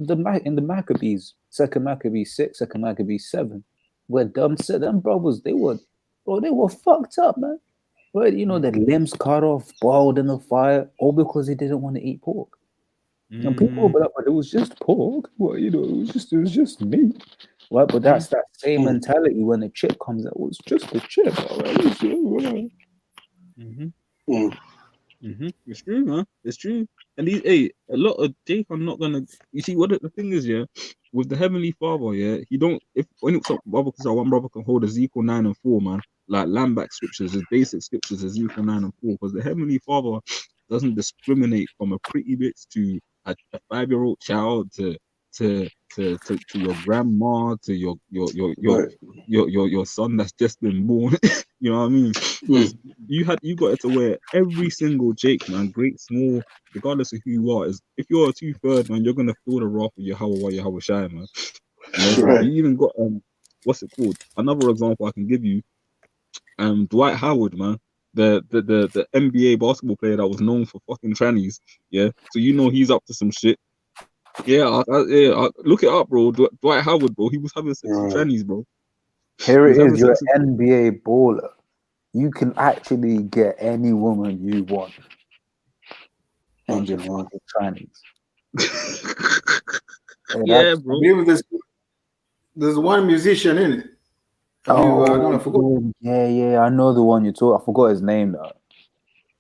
the Maccabees, 2 Maccabees 6, 2 Maccabees 7, where them brothers, they were fucked up, man. But you know, their limbs cut off, boiled in the fire, all because they didn't want to eat pork. And people will be like, but it was just pork. Well, you know, it was just meat. Right, but that's that same mentality when the chip comes out. Well, it's just a chip, all right? It's true, man. It's true. And a lot of Jake are not gonna. You see, what the thing is, yeah, with the Heavenly Father, yeah, he don't. When it's one brother can hold Ezekiel 9:4, man, like landback scriptures, his basic scriptures, Ezekiel 9:4, because the Heavenly Father doesn't discriminate from a pretty bitch to a 5-year-old child to your grandma, to your son that's just been born. You know what I mean? You got it to where every single Jake, man, great, small, regardless of who you are, is if you're a 2/3, man, you're gonna feel the wrath of Yahweh Shai, man. You know, Right. You even got what's it called? Another example I can give you, Dwight Howard, man. The NBA basketball player that was known for fucking trannies, yeah. So you know he's up to some shit. Yeah, look it up, bro. Dwight Howard, bro. He was having sex with trannies, bro. Here it is. You're an NBA baller. You can actually get any woman you want, and you're fucking trannies. Yeah, bro. I believe there's one musician in it. I forgot. Yeah. I know the one you talk. I forgot his name though.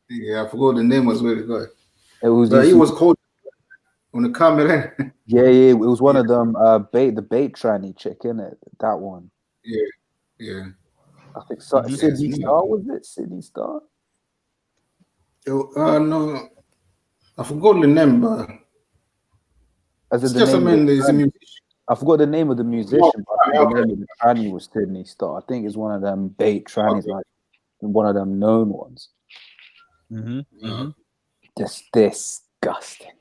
Yeah, I forgot the name as well. It was. He was called on the camera. Yeah. It was one of them. The bait tranny chick, innit? That one. Yeah. I think Sydney Star, was it? Sydney Star? No, I forgot the name, but it's just a musician. I forgot the name of the musician, but I think the name of the tranny was Sydney Star. I think it's one of them bait trannies, like one of them known ones. Just disgusting.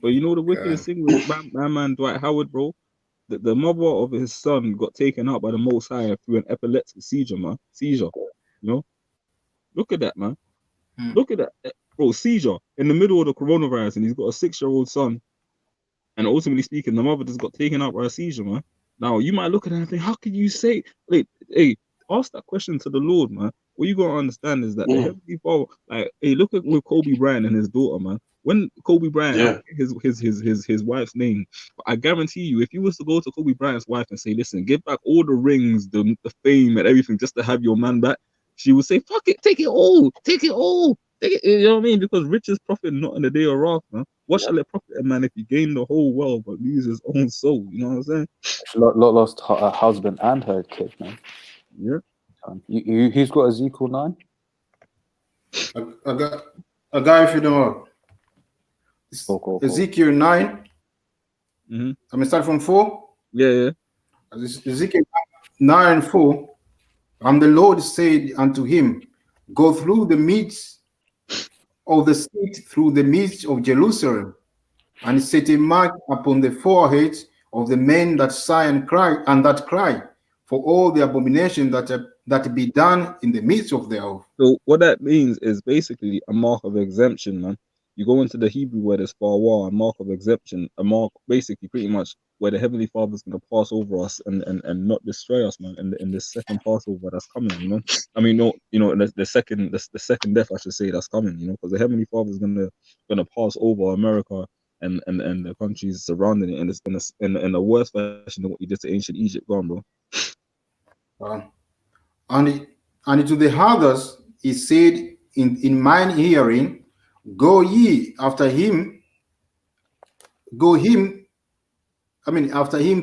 But you know the wickedest thing with my man Dwight Howard, bro? The mother of his son got taken out by the Most High through an epileptic seizure, man. You know? Look at that, man. Look at that, bro. Seizure in the middle of the coronavirus, and he's got a 6-year-old son. And ultimately speaking, the mother just got taken out by a seizure, man. Now, you might look at that and think, how can you say, hey, ask that question to the Lord, man. What you got to understand is that the Heavenly Father, like, hey, look at with Kobe Bryant and his daughter, man. When Kobe Bryant, his wife's name, I guarantee you, if you was to go to Kobe Bryant's wife and say, listen, give back all the rings, the fame and everything just to have your man back, she would say, fuck it, take it all. You know what I mean? Because riches profit not in the day of wrath, man. What shall it profit a man if he gain the whole world but lose his own soul? You know what I'm saying? Lost her husband and her kid, man. Yeah. Who's got Ezekiel 9? A guy, if you don't know. Cool. Ezekiel 9. Mm-hmm. I mean, start from 4. Yeah. Ezekiel 9:4. And the Lord said unto him, go through the midst of the city, through the midst of Jerusalem, and set a mark upon the foreheads of the men that sigh and cry, for all the abomination that be done in the midst of thereof. So what that means is basically a mark of exemption, man. You go into the Hebrew word is farwa, a mark of exemption, a mark basically pretty much where the Heavenly Father is going to pass over us and not destroy us, man. In the second Passover that's coming, you know. I mean, no, you know, the second death, I should say, that's coming, you know, because the Heavenly Father is gonna pass over America and the countries surrounding it in a worse fashion than what he did to ancient Egypt. Go on, bro. And to the others he said in mine hearing, go ye after him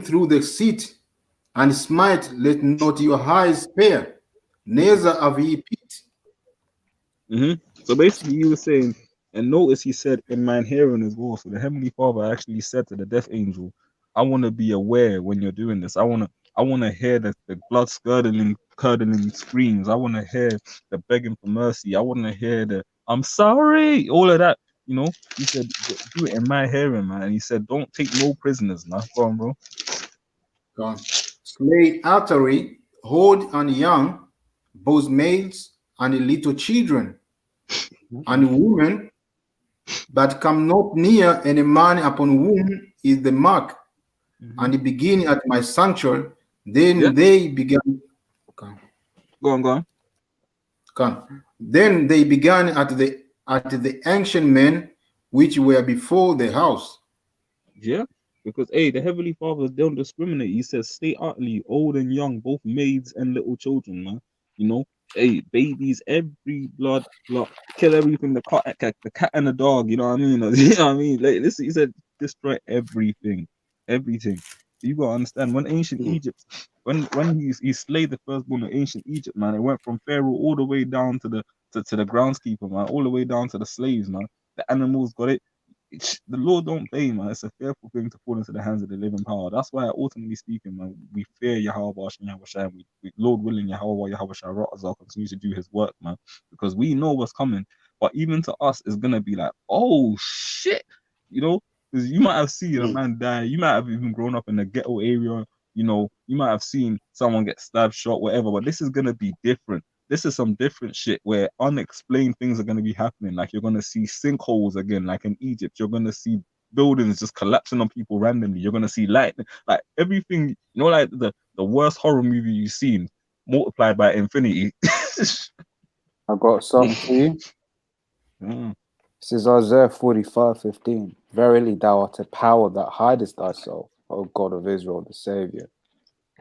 through the seat, and smite, let not your eyes spare, neither have ye pity. So basically he was saying, and notice he said in mine hearing as well. So the Heavenly Father actually said to the death angel, I want to be aware when you're doing this. I want to hear the blood curdling screams. I want to hear the begging for mercy. I want to hear the I'm sorry, all of that. You know, he said, do it in my hearing, man. And he said, don't take no prisoners, man. Go on, bro. Go on. Slay artery, old and young, both males and little children, and women, but come not near any man upon whom is the mark. And it begin at my sanctuary. Then they began. Okay. Go on. Then they began at the ancient men which were before the house. Yeah, because the Heavenly Father don't discriminate. He says, stay utterly old and young, both maids and little children, man. You know, babies, every blood, kill everything, the cat and the dog, you know what I mean? You know what I mean? Like, listen, he said, destroy everything. You gotta understand, when ancient Egypt, when he slayed the firstborn of ancient Egypt, man, it went from Pharaoh all the way down to the groundskeeper, man, all the way down to the slaves, man. The animals got it. The Lord don't play, man. It's a fearful thing to fall into the hands of the living power. That's why, ultimately speaking, man, we fear Yahweh and Yahweh. We Lord willing, Yahweh Shai continue to do his work, man, because we know what's coming. But even to us, it's gonna be like, oh shit, you know, because you might have seen a man die. You might have even grown up in a ghetto area. You know, you might have seen someone get stabbed, shot, whatever. But this is gonna be different. This is some different shit where unexplained things are going to be happening. Like, you're going to see sinkholes again, like in Egypt. You're going to see buildings just collapsing on people randomly. You're going to see lightning, like everything, you know, like the worst horror movie you've seen multiplied by infinity. I got something for you. This is Isaiah 45:15. Verily thou art a power that hidest thyself, O God of Israel, the Savior.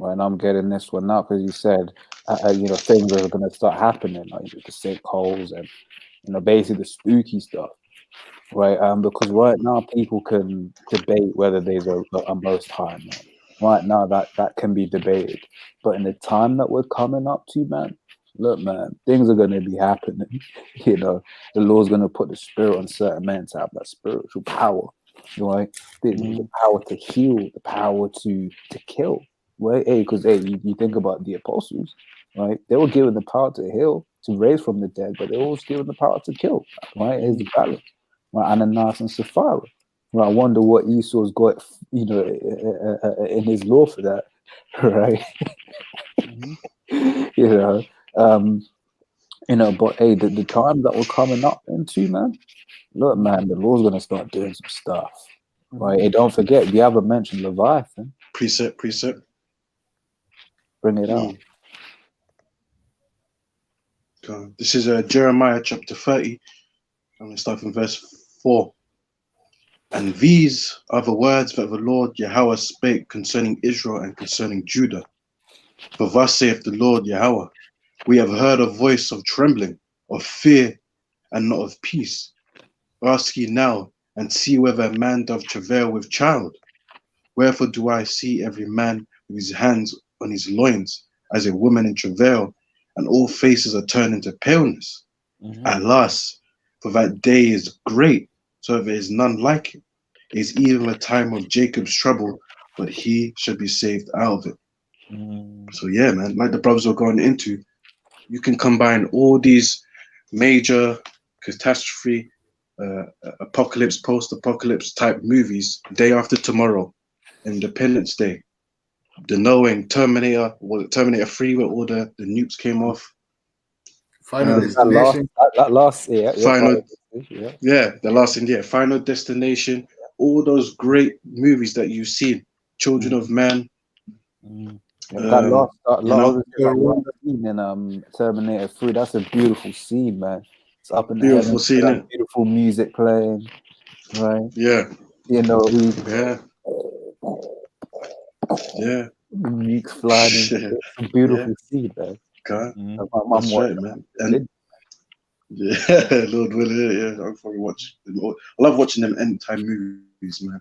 Right, and I'm getting this one now because you said, you know, things are going to start happening, like the sinkholes and, you know, basically the spooky stuff, right? Because right now people can debate whether there's a most high, man. Right now that can be debated, but in the time that we're coming up to, man, look, man, things are going to be happening. You know, the Lord's going to put the spirit on certain men to have that spiritual power, right? The power to heal, the power to kill. Right, because you think about the apostles, right? They were given the power to heal, to raise from the dead, but they were also given the power to kill. Right, is the balance. Right, Ananias and Sapphira. Right, I wonder what Esau's got, you know, in his law for that, right? You know, but hey, the time that we're coming up into, man. Look, man, the Lord's gonna start doing some stuff, right? Hey, don't forget, we haven't mentioned Leviathan. Precept. Bring it out. This is Jeremiah chapter 30. I'm going to start from verse 4. And these are the words that the Lord Yahweh spake concerning Israel and concerning Judah. For thus saith the Lord Yahweh, we have heard a voice of trembling, of fear, and not of peace? Ask ye now, and see whether a man doth travail with child. Wherefore do I see every man with his hands on his loins, as a woman in travail, and all faces are turned into paleness? Alas, for that day is great, so there is none like it. It is even a time of Jacob's trouble, but he shall be saved out of it. So yeah, man, like the brothers are going into, you can combine all these major catastrophe, apocalypse, post-apocalypse type movies, Day After Tomorrow, Independence Day, the knowing Terminator, was it Terminator 3 where all the nukes came off? Final Destination. That last, yeah. The last India, Final Destination, all those great movies that you've seen, Children of Man. That last scene in Terminator 3, that's a beautiful scene, man. It's up in the beautiful scene, beautiful music playing, right? Yeah. You know, nukes flying. It's a beautiful scene, man. God, that's right, man. And Lord willing, yeah, I'll probably watch. I love watching them end time movies, man.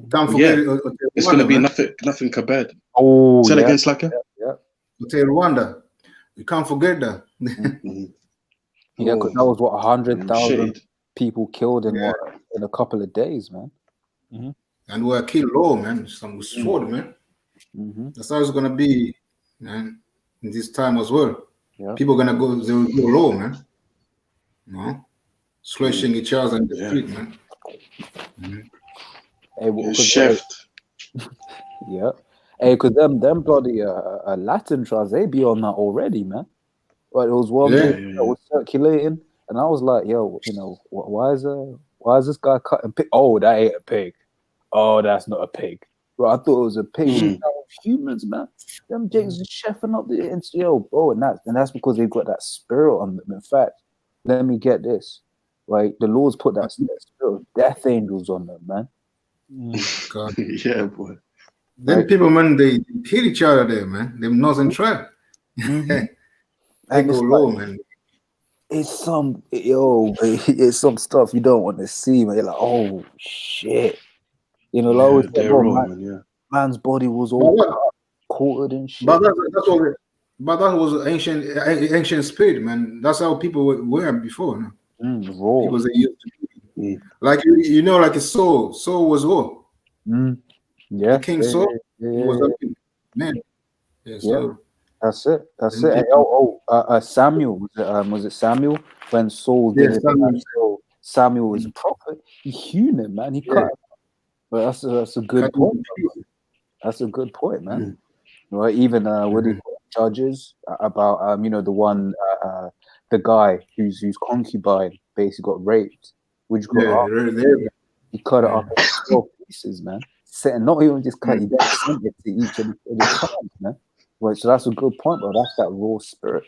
Don't forget, it's gonna be nothing compared. Say it again, Slacker. Hotel Rwanda. You can't forget that. Yeah, because that was what 100,000 people killed in a couple of days, man. And we're killed low, man. Some sword, man. That's how it's gonna be, man. In this time as well, people are gonna go. They will go low, man. You know, slashing each other in the street, man. Hey, shift. Hey, because them bloody Latin tribes, they be on that already, man. But it was one that was circulating, and I was like, yo, you know, why is this guy cutting pig? Oh, that ain't a pig. Oh, that's not a pig. Bro, I thought it was a pig. Humans, man. Them Jakes is chefing up and that's because they've got that spirit on them. In fact, let me get this. Right? The Lord's put that spirit of death angels on them, man. God. Yeah, boy. Them people, man, they kill each other there, man. Them northern tribe. They go low, man. It's some stuff you don't want to see, man. You're like, oh shit. You know, man's body was all quartered and shit. But that was ancient spirit, man. That's how people were before. No? Raw. People they used to be. Like you know, like a Saul. Saul was raw. Yeah. The King Saul was a man. Yeah, so that's it. Samuel. Was it Samuel when Saul did it? Samuel was a prophet. He hewn him, man. He cut him. But that's a good point. That's a good point, man. Right? Even what do you call Judges about you know, the one the guy whose concubine basically got raped. Which got he cut it up in 12 pieces, man. Not even just cut, he then sent it to each of the tribes, man. Right, so that's a good point, bro. That's that raw spirit,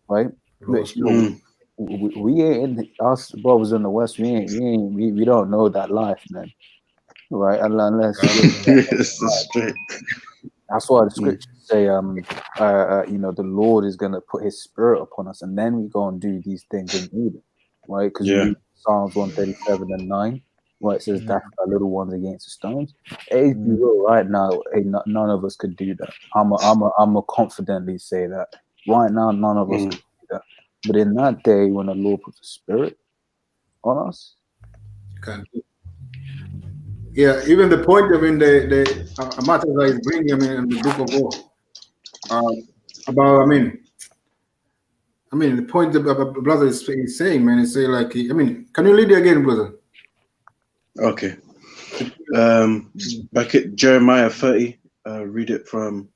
right? We ain't us brothers in the West. We don't know that life, man. Right, unless that's why the scriptures say, you know, the Lord is gonna put His Spirit upon us, and then we go and do these things in Eden, right? Because you read Psalms 137:9. Where it says dash our little ones against the stones. Hey, if you will, right now, none of us could do that. I'ma confidently say that. Right now, none of us could do that. But in that day, when the Lord puts the Spirit on us, even the point of in the matter that is bringing in the Book of War about the point that brother is saying, man, is say like, can you read it again, brother? Okay. Back at Jeremiah 30, read it from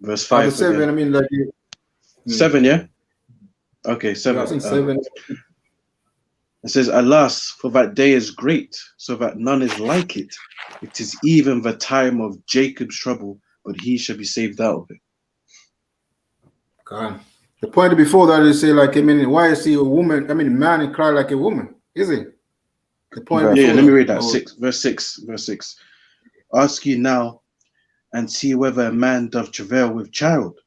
verse 5. 7, 7, yeah? Okay, 7. 7. It says, alas, for that day is great, so that none is like it. It is even the time of Jacob's trouble, but he shall be saved out of it. God. The point before that is say, like, why is he a woman? Man cry like a woman, is it? The point let me read that. Verse 6. Ask ye now, and see whether a man doth travail with child.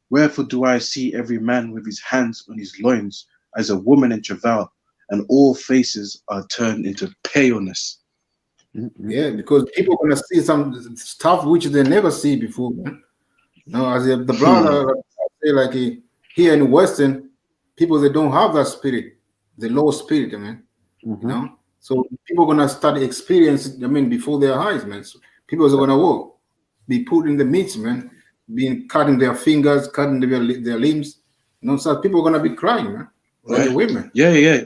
Wherefore do I see every man with his hands on his loins, as a woman in travail, and all faces are turned into paleness. Yeah, because people are gonna see some stuff which they never see before, man. As the brother say, like here in Western, people they don't have that spirit, the low spirit, man. So people are gonna start experiencing, before their eyes, man. So people are gonna be put in the midst, man, being cutting their fingers, cutting their limbs. So people are gonna be crying, man. Like the women. Yeah.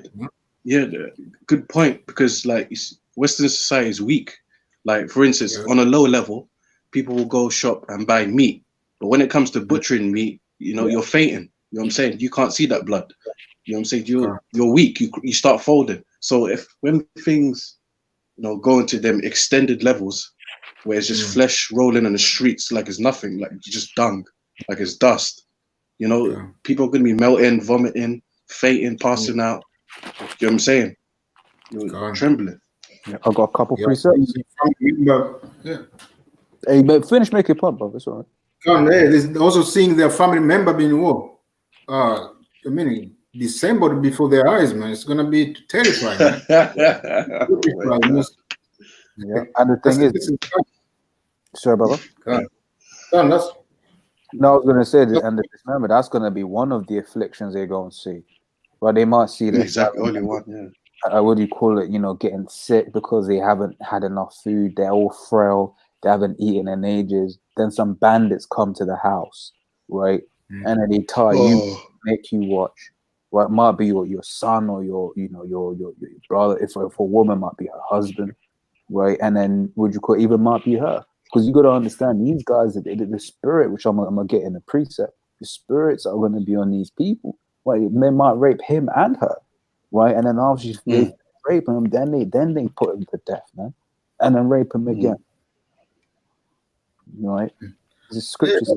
Good point, because like Western society is weak. Like for instance, on a low level, people will go shop and buy meat, but when it comes to butchering meat, you're fainting. You know what I'm saying? You can't see that blood. You know what I'm saying? You're weak. You start folding. So when things go into them extended levels, where it's just flesh rolling in the streets like it's nothing, like just dung, like it's dust. People are gonna be melting, vomiting, fainting, passing out. You know what I'm saying? You're trembling. I got a couple precepts. Hey, but finish making your point, bro. It's all right. There's also seeing their family member being war. Dissembled before their eyes, man. It's gonna be terrifying, man. And the thing is, sorry, brother. I was gonna say, and remember, that's gonna be one of the afflictions they're gonna see. But they might see that exactly only one. What do you call it? Getting sick because they haven't had enough food. They're all frail. They haven't eaten in ages. Then some bandits come to the house, right? And then they tie you, make you watch. Well, it might be your son or your brother. If a woman, might be her husband, right? And then even might be her, because you got to understand these guys. The spirit, which I'm gonna get in the precept, the spirits are gonna be on these people. Right? They might rape him and her, right? And then after they rape him, then they put him to death, man, and then rape him again. Right? The scriptures.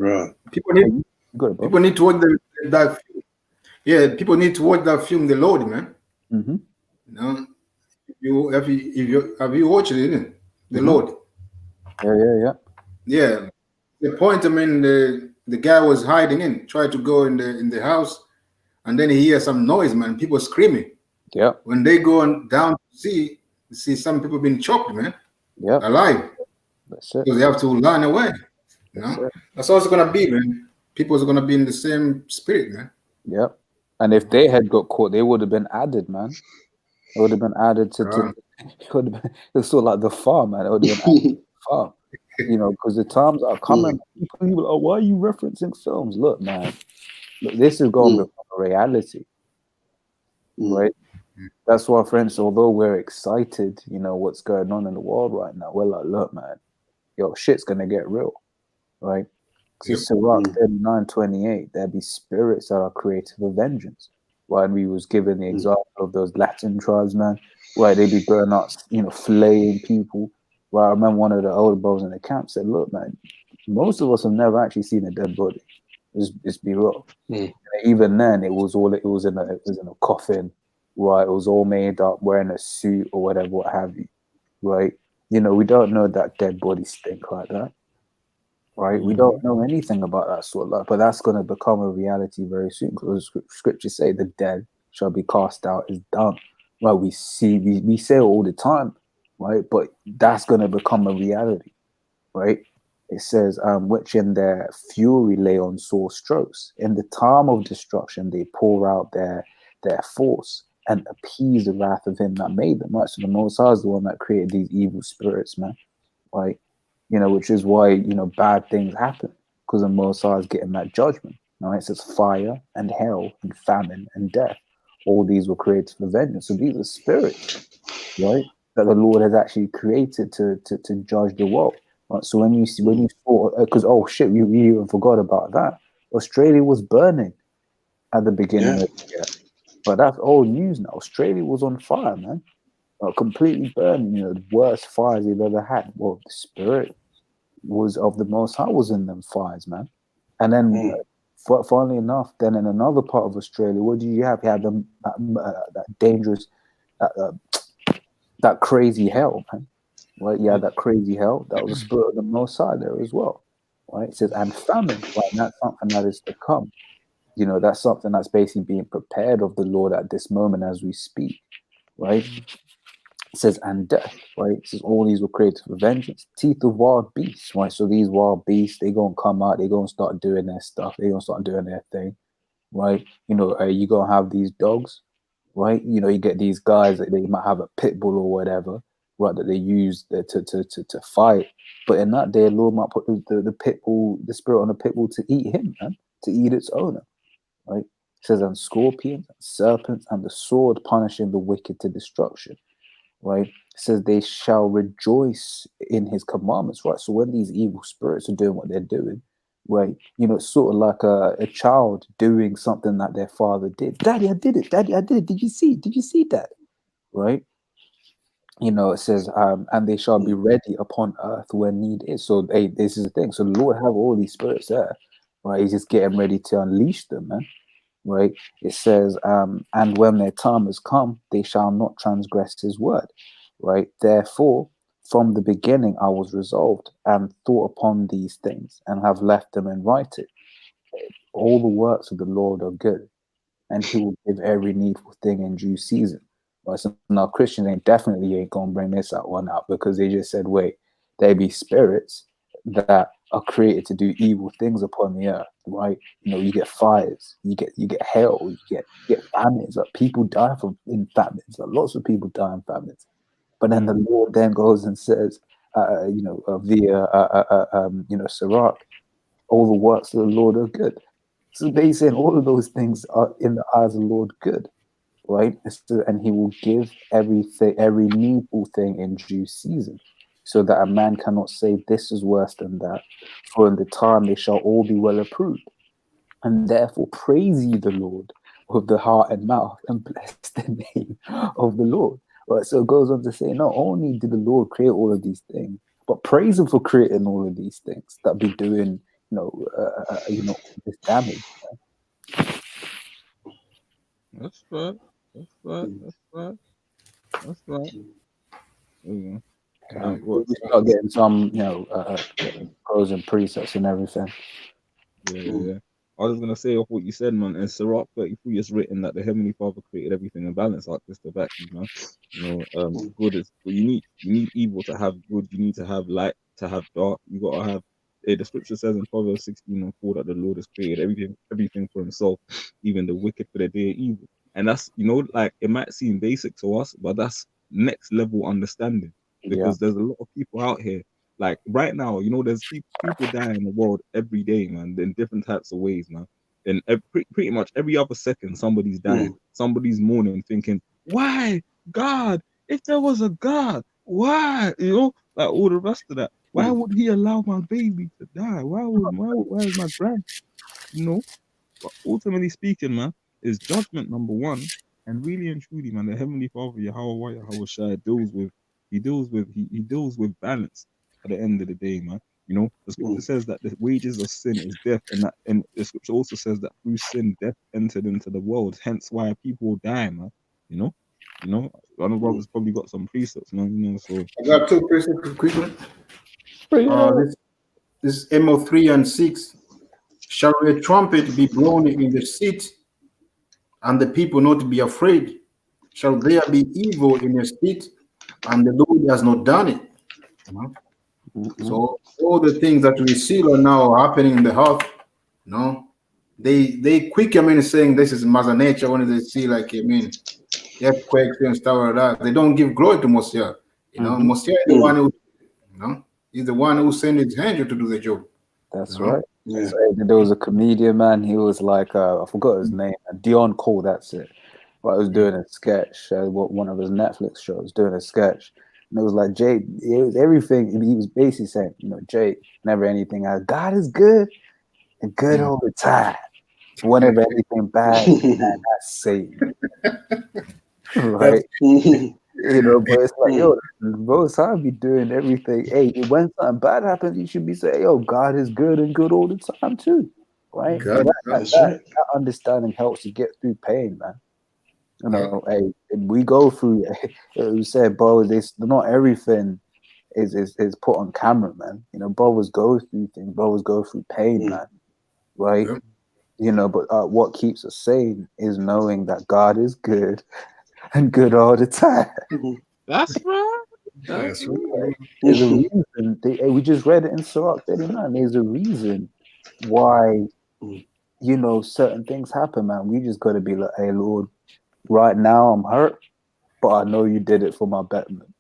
People need to watch that. Yeah, people need to watch that film, The Lord, man. Have you watched it? Isn't it? The Lord. Yeah. The point, the guy was hiding in, tried to go in the house, and then he hears some noise, man. People screaming. Yeah. When they go down to see some people being chopped, man. Yeah. Alive. That's it. Because they have to run away. That's also gonna be, man. People are gonna be in the same spirit, man. Yep. And if they had got caught, they would have been added, man. It would have been added to it's sort of like the farm, man. It would have been added to the farm. Because the times are coming. People are, why are you referencing films? Look, man. Look, this is going to become a reality. Right? That's why, friends, although we're excited, what's going on in the world right now, we're like, look, man, shit's gonna get real. Right? Because Sirach 39:28, there be spirits that are creative of vengeance. Right? And we was given the example of those Latin tribes, man, where they be going out, flaying people. Well, I remember one of the older brothers in the camp said, look, man, most of us have never actually seen a dead body. Just be real. Even then, it was in a coffin, right? It was all made up, wearing a suit or whatever, what have you, right? We don't know that dead bodies stink like that. Right, we don't know anything about that sort of life, but that's going to become a reality very soon, because scriptures say the dead shall be cast out as dung. Right, we say it all the time, right? But that's going to become a reality, right? It says, which in their fury lay on sore strokes. In the time of destruction, they pour out their force and appease the wrath of him that made them. Right, so the Most High is the one that created these evil spirits, man. Right. Which is why, bad things happen, because the Most High is getting that judgment. It says fire and hell and famine and death. All these were created for vengeance. So these are spirits, right, that the Lord has actually created to judge the world. Right? So when you saw, because we even forgot about that. Australia was burning at the beginning of the year, but that's old news now. Australia was on fire, man. Completely burning, the worst fires they've ever had. Well, the spirit was of the Most High was in them fires, man. And then, funnily enough, then in another part of Australia, what do you have? You have that dangerous, that crazy hell, man. Right? Yeah, that crazy hell. That was the spirit of the Most High there as well. Right? It says, and famine, right? And that's something that is to come. You know, that's something that's basically being prepared of the Lord at this moment as we speak, right? It says, and death, right? It says all these were created for vengeance. Teeth of wild beasts, right? So these wild beasts, they gonna come out, they gonna start doing their stuff, they gonna start doing their thing, right? You know, you gonna have these dogs, right? You know, you get these guys that they might have a pit bull or whatever, right? That they use to fight. But in that day, the Lord might put the pit bull, the spirit on the pit bull to eat him, man, to eat its owner, right? It says, and scorpions, and serpents, and the sword punishing the wicked to destruction. Right, it says they shall rejoice in his commandments, right? So when these evil spirits are doing what they're doing, right, you know, it's sort of like a child doing something that their father did. Daddy, I did it. Daddy, I did it. Did you see that? Right? You know, it says, and they shall be ready upon earth where need is. So hey, this is the thing. So the Lord have all these spirits there, right? He's just getting ready to unleash them, man. Right, it says, and when their time has come, they shall not transgress his word. Right, therefore, from the beginning I was resolved and thought upon these things and have left them in writing. All the works of the Lord are good, and he will give every needful thing in due season. Right, so now Christians ain't gonna bring this one out because they just said, wait, there be spirits that are created to do evil things upon the earth, right? You know, you get fires, you get hail, you get famines. Like people die in famines. Like lots of people die in famines. But then the Lord then goes and says, you know, you know, Sirach, all the works of the Lord are good. So they saying all of those things are in the eyes of the Lord good, right? And he will give everything, every needful thing in due season, so that a man cannot say this is worse than that. For in the time they shall all be well approved. And therefore praise ye the Lord with the heart and mouth, and bless the name of the Lord. Right, so it goes on to say, not only did the Lord create all of these things, but praise him for creating all of these things that be doing, you know, this damage. That's right. That's right. That's right. That's right. There you go. We start getting some, you know, pros and presets and everything. Yeah. I was gonna say off what you said, man. In Sirach 33, it's written that the Heavenly Father created everything in balance, like this to back you, man. You know, good is, but you need evil to have good. You need to have light to have dark. You gotta have. The scripture says in Proverbs 16:4 that the Lord has created everything for Himself, even the wicked for their day evil. And that's, you know, like it might seem basic to us, but that's next level understanding, because there's a lot of people out here. Like right now, you know, there's people dying in the world every day, man, in different types of ways, man. And pretty much every other second, somebody's dying. Somebody's mourning, thinking, "Why, God? If there was a God, why?" You know, like all the rest of that. Why would He allow my baby to die? Why is my grand? You know. But ultimately speaking, man, is judgment number one. And really and truly, man, the Heavenly Father, Yahweh Shai, deals with balance at the end of the day, man. You know, the scripture says that the wages of sin is death, and the scripture also says that through sin death entered into the world. Hence why people die, man. You know, I know brother's probably got some precepts, man. You know, so I got two precepts quickly. This Mo 3:6. Shall a trumpet be blown in the seat, and the people not be afraid? Shall there be evil in the seat, and the Lord has not done it? So all the things that we see right now happening in the earth, you know, they quick, saying this is Mother Nature when they see earthquakes and stuff like that. They don't give glory to Mosiah. You know, Mosiah is the one who, he's the one who sent his angel to do the job. That's right. So there was a comedian, man. He was like, I forgot his name, Dion Cole. That's it. Right, he was doing a sketch. One of his Netflix shows, doing a sketch, and it was like Jay. It was everything. He was basically saying, you know, Jay, never anything else. God is good and good all the time. Whenever anything bad, man, that's Satan. Right. You know, but it's like, yo, Most High be doing everything. Hey, when something bad happens, you should be saying, yo, God is good and good all the time too, right? That understanding helps you get through pain, man. You know, hey, we go through. We said, bro, not everything is put on camera, man. You know, brothers go through things. Brothers go through pain, man. Right? You know, but what keeps us sane is knowing that God is good and good all the time. That's right. That's right. There's a reason. We just read it in Sirach 39. There's a reason why, you know, certain things happen, man. We just got to be like, hey, Lord, right now I'm hurt, but I know you did it for my betterment.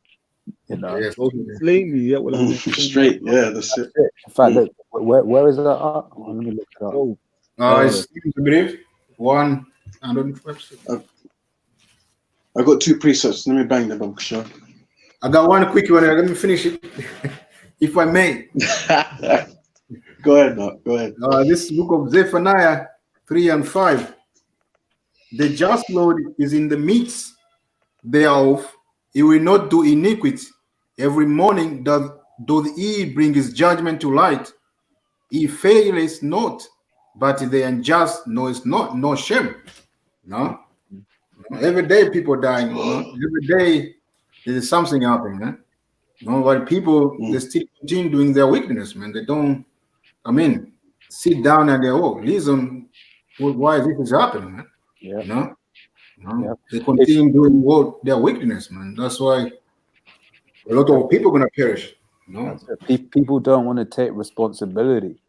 You know, Yes. Slay me, yeah. Well, Straight, yeah, that's it. In fact, look, where is that at? Oh, let me look it up. It's I believe 125. I got 2 precepts. Let me bang them up, sure. I got one quick one. Let me finish it, if I may. Go ahead, Mark. Go ahead. This book of Zephaniah 3 and 5. The just Lord is in the midst thereof. He will not do iniquity. Every morning doth he bring his judgment to light. He faileth not, but the unjust knows not, no shame. No? Every day people dying. Every day there's something happening. Man. But people, they still continue doing their wickedness, man. They don't, sit down and they, listen, why this is happening, man. Yeah. No? They continue doing their wickedness, man. That's why a lot of people are going to perish. No? People don't want to take responsibility,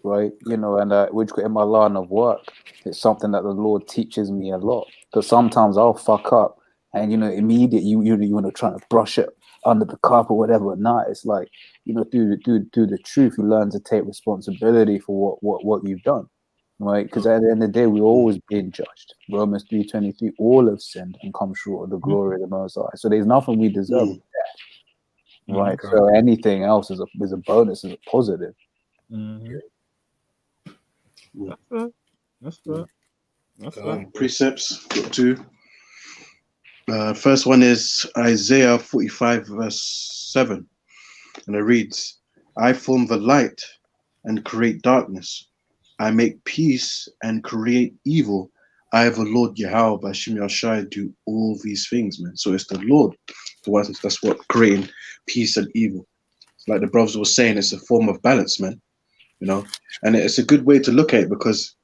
right? You know, and which in my line of work, it's something that the Lord teaches me a lot. Because sometimes I'll fuck up, and you know, immediately you want to try to brush it under the carpet or whatever. Nah, it's like, you know, through the truth, you learn to take responsibility for what you've done, right? Because at the end of the day, we're always being judged. Romans 3:23, all have sinned and come short of the glory of the Most High. So there's nothing we deserve. Right, Okay. so anything else is a bonus, is a positive. That's right. Precepts, got 2. First one is Isaiah 45 verse 7, and it reads, I form the light and create darkness. I make peace and create evil. I, the Lord Yahweh, by Shem Yashai, do all these things, man. So it's the Lord, that's what creating peace and evil. Like the brothers were saying, it's a form of balance, man. You know, and it's a good way to look at it, because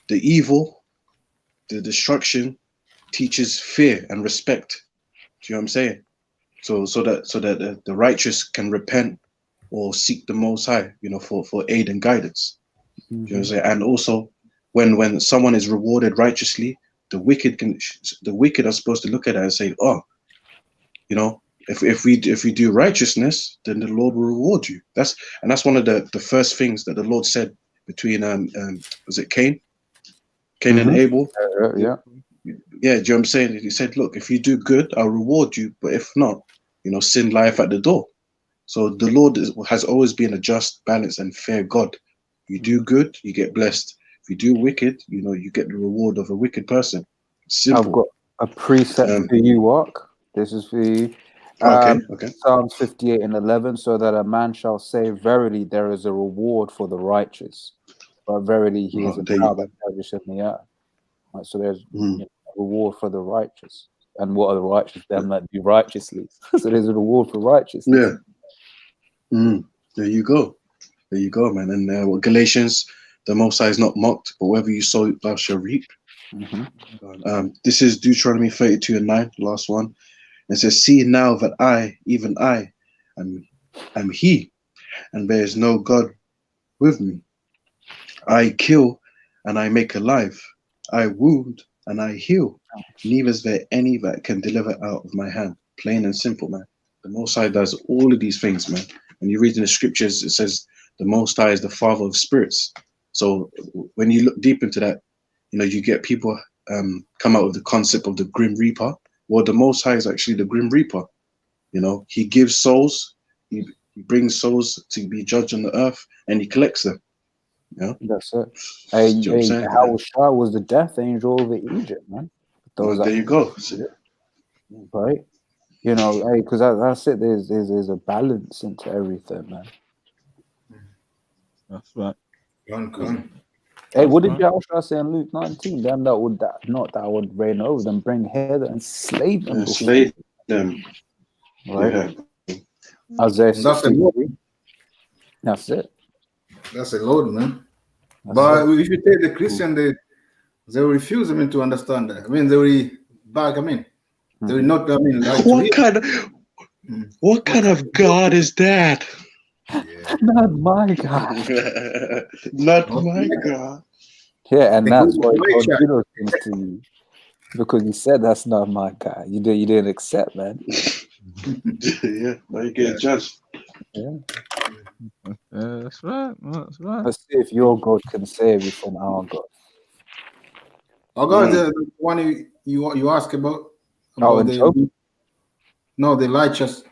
the evil, the destruction, teaches fear and respect. Do you know what I'm saying? So that the righteous can repent or seek the Most High, you know, for aid and guidance. Do you know what I'm saying? And also, when someone is rewarded righteously, the wicked are supposed to look at it and say, oh, you know, if we do righteousness, then the Lord will reward you. That's one of the first things that the Lord said between was it Cain and Abel? Yeah. Yeah, do you know what I'm saying? He said, look, if you do good, I'll reward you, but if not, you know, sin lieth at the door. So the Lord has always been a just, balanced, and fair God. You do good, you get blessed. If you do wicked, you know, you get the reward of a wicked person. Simple. I've got a precept for you, Walk. This is for you. Okay. Psalms 58 and 11, so that a man shall say, verily, there is a reward for the righteous, but verily he is a power that judges in the earth. Right, so there's a reward for the righteous. And what are the righteous? Them that do righteously. So there's a reward for righteousness. Yeah. There you go, man. And Galatians, the Most High is not mocked, but wherever you sow, thou shalt reap. This is Deuteronomy 32 and 9, last one. It says, see now that I, even I, am he, and there is no God with me. I kill and I make alive. I wound and I heal. Neither is there any that can deliver out of my hand. Plain and simple, man. The Most High does all of these things, man. When you read in the scriptures, it says the Most High is the Father of spirits. So when you look deep into that, you know, you get people come out with the concept of the Grim Reaper. Well, the Most High is actually the Grim Reaper. You know, he gives souls, he brings souls to be judged on the earth, and he collects them. Yeah, that's it. How was the death angel over Egypt, man? There you go. Right? You know, because that's it. There's a balance into everything, man. That's right. Hey, what did Yahushua say in Luke 19? Them that would reign over them, bring hither and slay them. Slay them. Right? Yeah. Isaiah 63. That's it. That's a load, man. But if you take the Christian, they will refuse, to understand that. They will back, they will not, like what kind of God is that? Not my God. Not my God. Yeah, and that's why God Paycheck. did those things to you. Because he said that's not my God. You didn't accept, man. Yeah, now you get judged. Yeah. That's right. That's right. Let's see if your God can save you from our God. Oh, God, the one you ask about and Job? the righteous.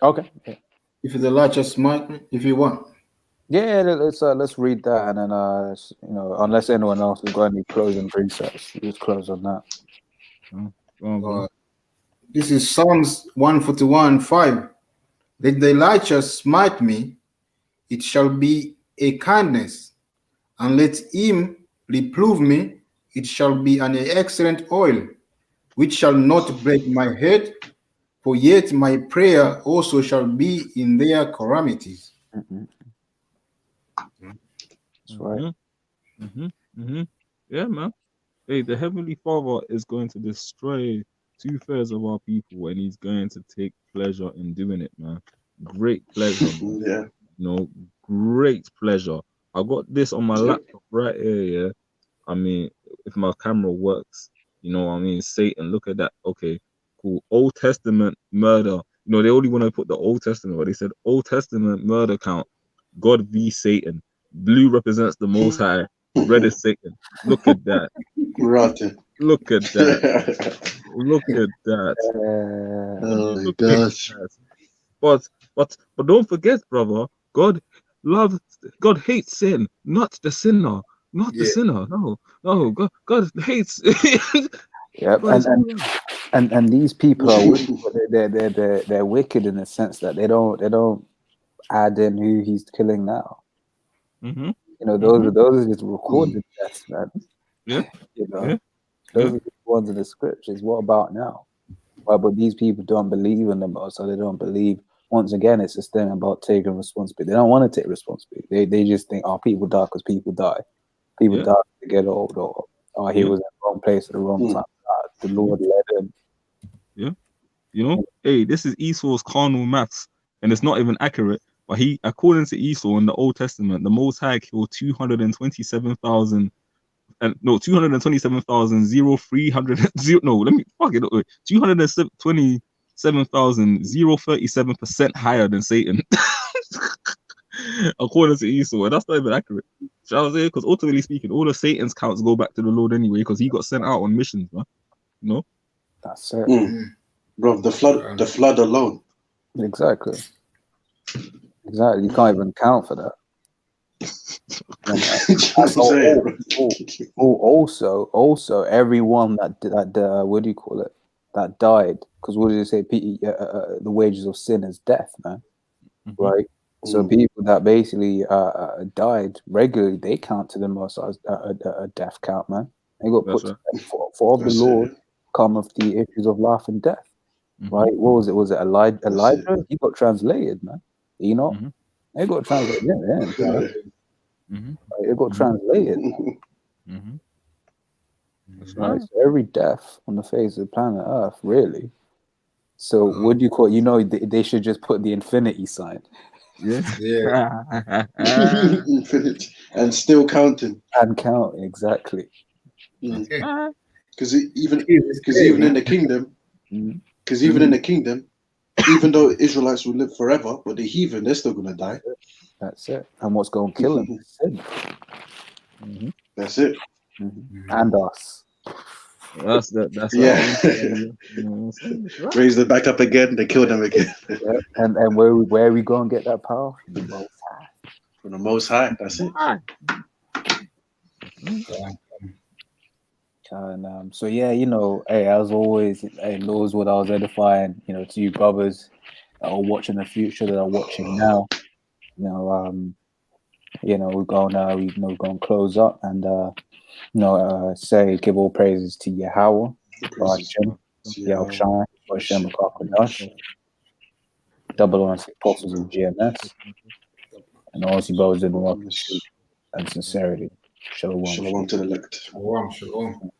Okay. Yeah. If the righteous might, if you want. Yeah, let's read that, and then unless anyone else has got any closing precepts, just close on that. This is Psalms 141:5. Let the righteous smite me, it shall be a kindness, and let him reprove me, it shall be an excellent oil, which shall not break my head, for yet my prayer also shall be in their calamities. That's right. Yeah, man. Hey, the Heavenly Father is going to destroy 2/3 of our people, and he's going to take pleasure in doing it, man. Great pleasure, man. Yeah. Great pleasure. I got this on my laptop right here, yeah. If my camera works, Satan, look at that. Okay, cool. Old Testament murder. They only want to put the Old Testament, but they said Old Testament murder count. God v Satan. Blue represents the Most High. Red is Satan. Look at that. Rotten. Look at that. Look at that. Oh my gosh. But don't forget, brother, God hates sin, not the sinner. Not the sinner. No. God hates Yep. And these people are wicked, but they're wicked in the sense that they don't add in who he's killing now. Those are just recorded deaths, man. Yeah. Those are the ones in the scriptures. What about now? Well, but these people don't believe in them, so they don't believe. Once again, it's this thing about taking responsibility. They don't want to take responsibility. They just think, people die because people die. People die to get old, or he was in the wrong place at the wrong time. The Lord led him. Yeah. Hey, this is Esau's carnal maths, and it's not even accurate. But according to Esau in the Old Testament, the Most High killed 227,000. 227,037% higher than Satan, according to Esau, and that's not even accurate. Shall I say? Because ultimately speaking, all of Satan's counts go back to the Lord anyway, because he got sent out on missions, man. That's it, bro. The flood alone. Exactly. You can't even count for that. Also, everyone that what do you call it? That died, because what did it say? The wages of sin is death, man. Right. So people that basically died regularly, they count to them as a death count, man. They got put to death for of the Lord cometh the issues of life and death. Right? What was it? Was it Elijah? He got translated, man. They got translated. It got translated. Right. So every death on the face of the planet Earth, really. So what do you call it? They should just put the infinity sign. Infinity. And still counting. And count, exactly. Because even in the kingdom, in the kingdom, even though Israelites will live forever, but the heathen, they're still gonna die. That's it. And what's going to kill them is sin. That's it. And us. That's Raise them back up again, they kill them again. And where are we going to get that power? From the Most High. From the Most High. That's it. And so hey, as always, Lord's what I was edifying, to you brothers that are watching the future, that are watching now. We're going to close up and say give all praises to Yahweh, Hashem, Yahushai, Hashem, Kakadash, double on apostles of GMS, and all you brothers in the world and sincerity. Shalom. Shalom to the elect. Shalom.